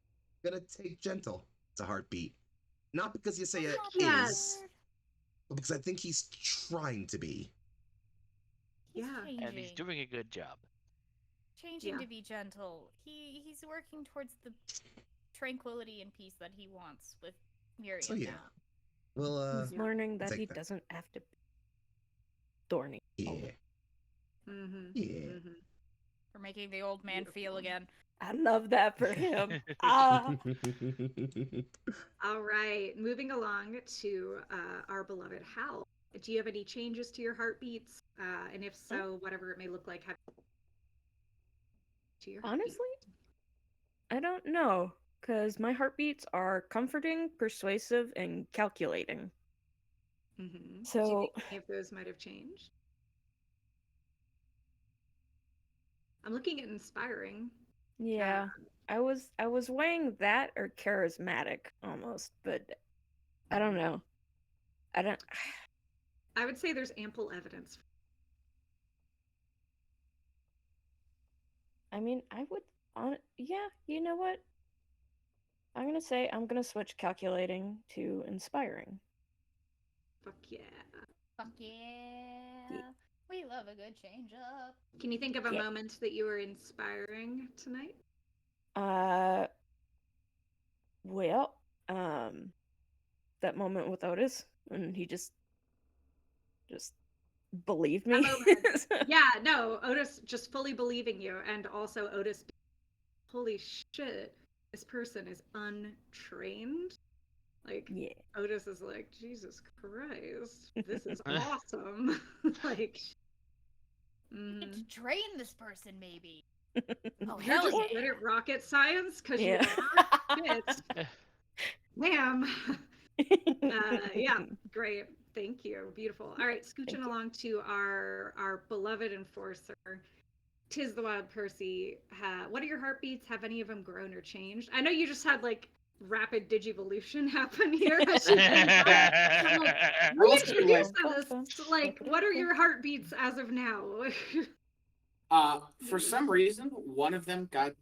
gonna take gentle as a heartbeat. Not because Yesaya is, but because I think he's trying to be. He's changing. And he's doing a good job. Changing to be gentle. He's working towards the tranquility and peace that he wants with Miriam. So yeah. Well, he's learning that he doesn't have to be thorny. Yeah. Mm-hmm. Yeah. Mm-hmm. We're making the old man feel again. I love that for him. All right, moving along to our beloved Hal. Do you have any changes to your heartbeats? And if so, whatever it may look like. Honestly, I don't know, because my heartbeats are comforting, persuasive, and calculating. Mm-hmm. So, do you think any of those might have changed? I'm looking at inspiring. Yeah, I was weighing that or charismatic almost, but I don't know. I would say there's ample evidence. I mean, yeah, you know what? I'm gonna switch calculating to inspiring. Fuck yeah. Fuck yeah. We love a good change up. Can you think of a moment that you were inspiring tonight? Well, that moment with Otis when he just believed me. Yeah, no, Otis just fully believing you, and also Otis, holy shit, this person is untrained. Like, Otis is like, Jesus Christ, this is awesome. Like, get to train this person, maybe. Oh, hell yeah. Good at rocket science, because you are. Shit. Ma'am. Yeah, great. Thank you. Beautiful. All right, scooching along to our beloved enforcer. 'Tis the Wild Percy. What are your heartbeats? Have any of them grown or changed? I know you just had like rapid digivolution happen here. Reintroduce us. Like, what are your heartbeats as of now? For some reason, one of them got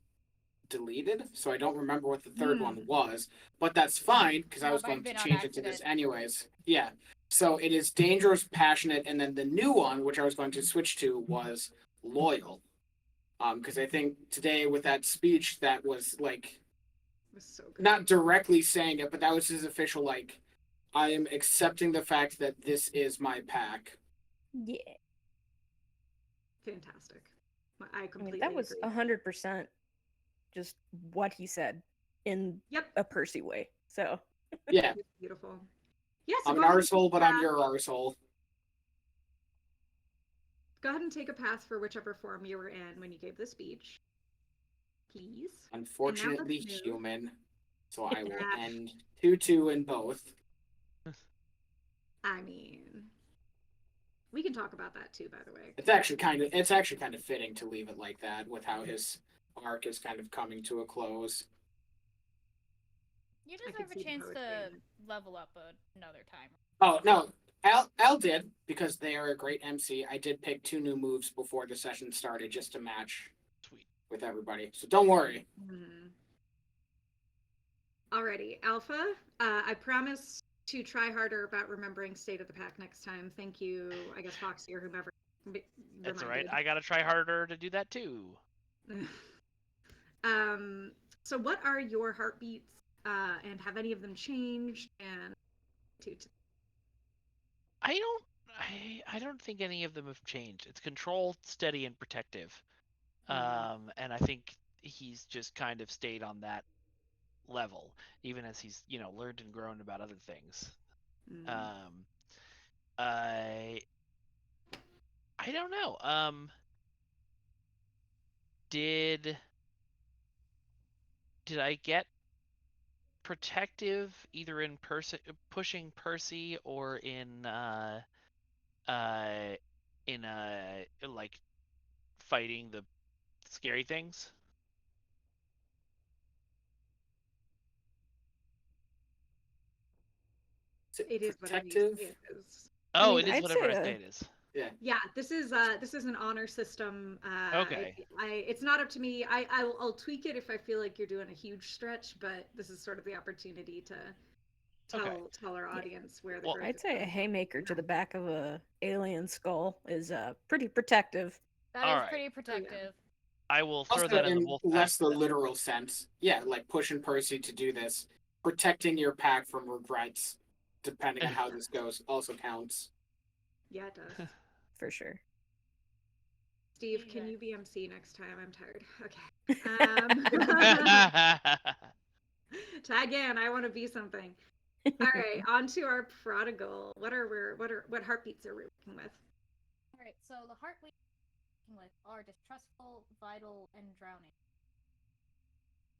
deleted, so I don't remember what the third one was, but that's fine because I was going to change it to this anyways. Yeah. So it is dangerous, passionate, and then the new one, which I was going to switch to, was loyal. Because I think today with that speech, that was like, was so good. Not directly saying it, but that was his official, like, I am accepting the fact that this is my pack. Yeah. Fantastic. I completely that was 100% just what he said in a Percy way. So yeah, beautiful. Yes, I'm an arsehole, but I'm your arsehole. Go ahead and take a pass for whichever form you were in when you gave the speech, please. Unfortunately, human, so I will end 2-2 in both. I mean, we can talk about that too, by the way. It's actually kind of fitting to leave it like that with how his arc is kind of coming to a close. You deserve a chance to level up another time. Oh no, Al did, because they are a great MC. I did pick 2 new moves before the session started just to match with everybody. So don't worry. Alrighty, Alpha. I promise to try harder about remembering State of the Pack next time. Thank you, I guess Foxy or whomever That's all right. reminded. I gotta try harder to do that too. So what are your heartbeats, and have any of them changed? And I don't think any of them have changed. It's controlled, steady, and protective. And I think he's just kind of stayed on that level, even as he's learned and grown about other things. I don't know. Did I get protective either in pushing Percy or in like fighting the scary things? it is whatever you Protective? say it is. Oh, mean, it is I'd whatever say, I say it is. Yeah, this is an honor system. Okay. It's not up to me. I'll tweak it if I feel like you're doing a huge stretch, but this is sort of the opportunity to tell our audience where the Well, growth I'd is say a coming haymaker to from. the back of a alien skull is pretty protective. That All is right. pretty protective. I will throw Also, that in the in wolf less the pack. literal sense, yeah, like pushing Percy to do this, protecting your pack from regrets, depending on how this goes, also counts. Yeah, it does. For sure. Steve, can you be MC next time? I'm tired. Okay. Tag in. I want to be something. All right, on to our prodigal. What heartbeats are we working with? All right, so the heart we with are distrustful, vital, and drowning.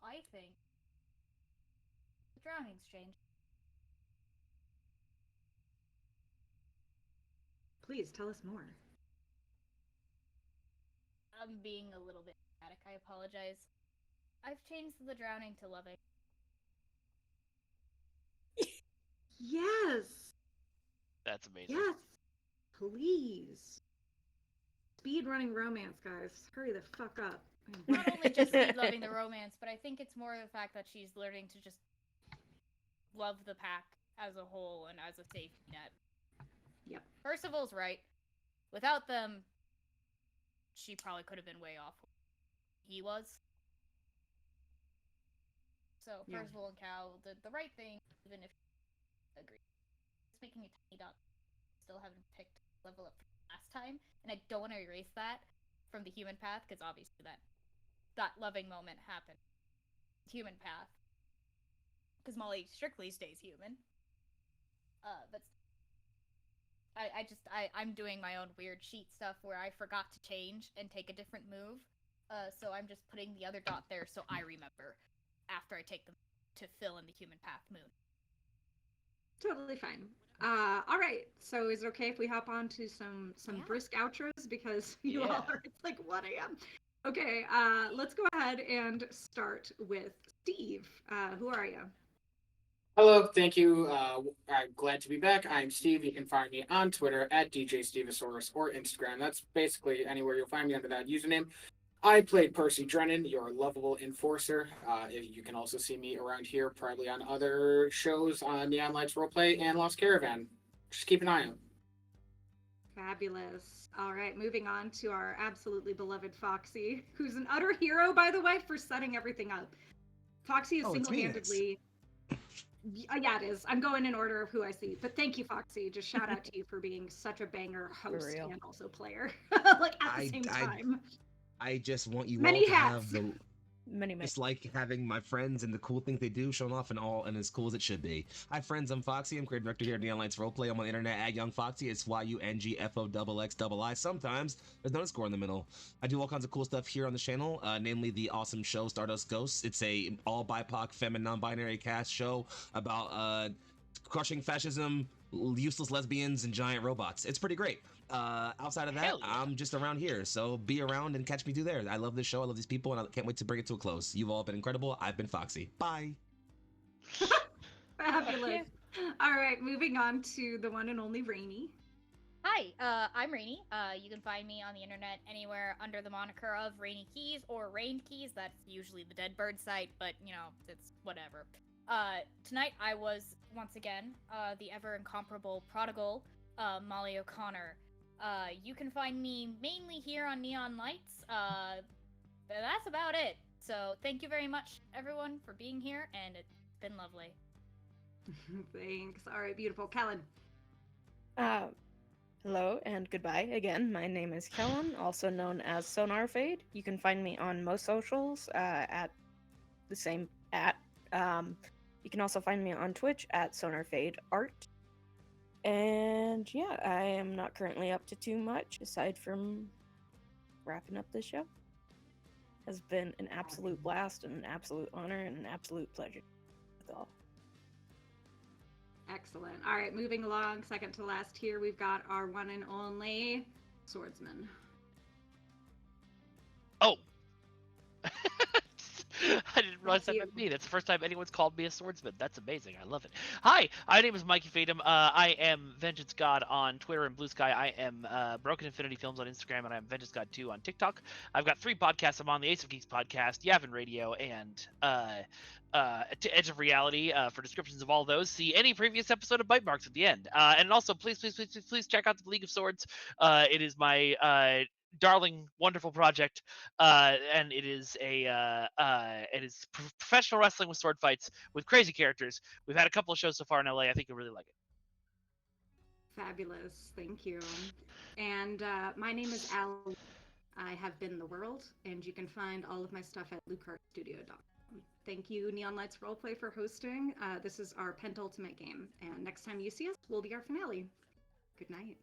I think the drowning's changed. Please tell us more. I'm being a little bit dramatic. I apologize. I've changed the drowning to loving. Yes. That's amazing. Yes. Please. Speed running romance, guys. Hurry the fuck up. Not only just speed loving the romance, but I think it's more the fact that she's learning to just love the pack as a whole and as a safety net. Yep. Percival's right. Without them, she probably could have been way off where he was. So Yeah. Percival and Cal did the right thing, even if I agree. It's making a tiny dot. Still haven't picked level up last time, and I don't want to erase that from the human path because obviously that loving moment happened. Human path, because Molly strictly stays human. But I'm doing my own weird sheet stuff where I forgot to change and take a different move. So I'm just putting the other dot there so I remember after I take them to fill in the human path moon. Totally fine. All right. So is it okay if we hop on to some brisk outros because you all are, it's like 1 a.m. Okay, let's go ahead and start with Steve. Who are you? Hello, thank you. I'm glad to be back. I'm Steve. You can find me on Twitter at DJStevosaurus or Instagram. That's basically anywhere you'll find me under that username. I played Percy Drennan, your lovable enforcer. You can also see me around here, probably on other shows on Neon Lights Roleplay and Lost Caravan. Just keep an eye out. Fabulous. All right, moving on to our absolutely beloved Foxy, who's an utter hero, by the way, for setting everything up. Foxy is single-handedly... Yeah, it is. I'm going in order of who I see. But thank you, Foxy. Just shout out to you for being such a banger host and also player. Like, at the same time. I just want you Many all to hats. have the... It's like having my friends and the cool things they do shown off and as cool as it should be. Hi friends, I'm Foxy. I'm creative director here at Neon Lights Roleplay. I'm on the internet at Young Foxy. It's YUNGFOXXII. Sometimes there's no score in the middle. I do all kinds of cool stuff here on the channel, namely the awesome show Stardust Ghosts. It's a all BIPOC, femme, non-binary cast show about crushing fascism, useless lesbians, and giant robots. It's pretty great. Outside of that, I'm just around here, so be around and catch me through there. I love this show, I love these people, and I can't wait to bring it to a close. You've all been incredible. I've been Foxy. Bye. Fabulous. All right, moving on to the one and only Rainy. Hi, I'm Rainy. You can find me on the internet anywhere under the moniker of Rainy Keys or Rained Keys. That's usually the Dead Bird site, but, you know, it's whatever. Tonight I was, once again, the ever incomparable prodigal, Molly O'Connor. You can find me mainly here on Neon Lights. That's about it. So thank you very much, everyone, for being here, and it's been lovely. Thanks. All right, beautiful. Kellen. Hello and goodbye again. My name is Kellen, also known as Sonar Fade. You can find me on most socials at the same at. You can also find me on Twitch at Sonar Fade Art. And yeah, I am not currently up to too much aside from wrapping up this show. Has been an absolute blast and an absolute honor and an absolute pleasure. That's all. Excellent. All right, moving along. Second to last here, we've got our one and only swordsman. Oh. I didn't realize That's that was me. That's the first time anyone's called me a swordsman. That's amazing. I love it. Hi, my name is Mikey Fatum. I am Vengeance God on Twitter and Blue Sky. I am Broken Infinity Films on Instagram, and I'm Vengeance God 2 on TikTok. I've got 3 podcasts. I'm on the Ace of Geeks podcast, Yavin Radio, and to Edge of Reality. For descriptions of all those, see any previous episode of Bitemarks at the end. And also, please check out the League of Swords. It is my darling, wonderful project, and it is professional wrestling with sword fights with crazy characters. We've had a couple of shows so far in LA. I think you'll really like it. Fabulous. Thank you. And my name is Al. I have been the world, and you can find all of my stuff at lucarstudio.com. Thank you, Neon Lights Roleplay, for hosting. This is our penultimate game, and next time you see us, will be our finale. Good night.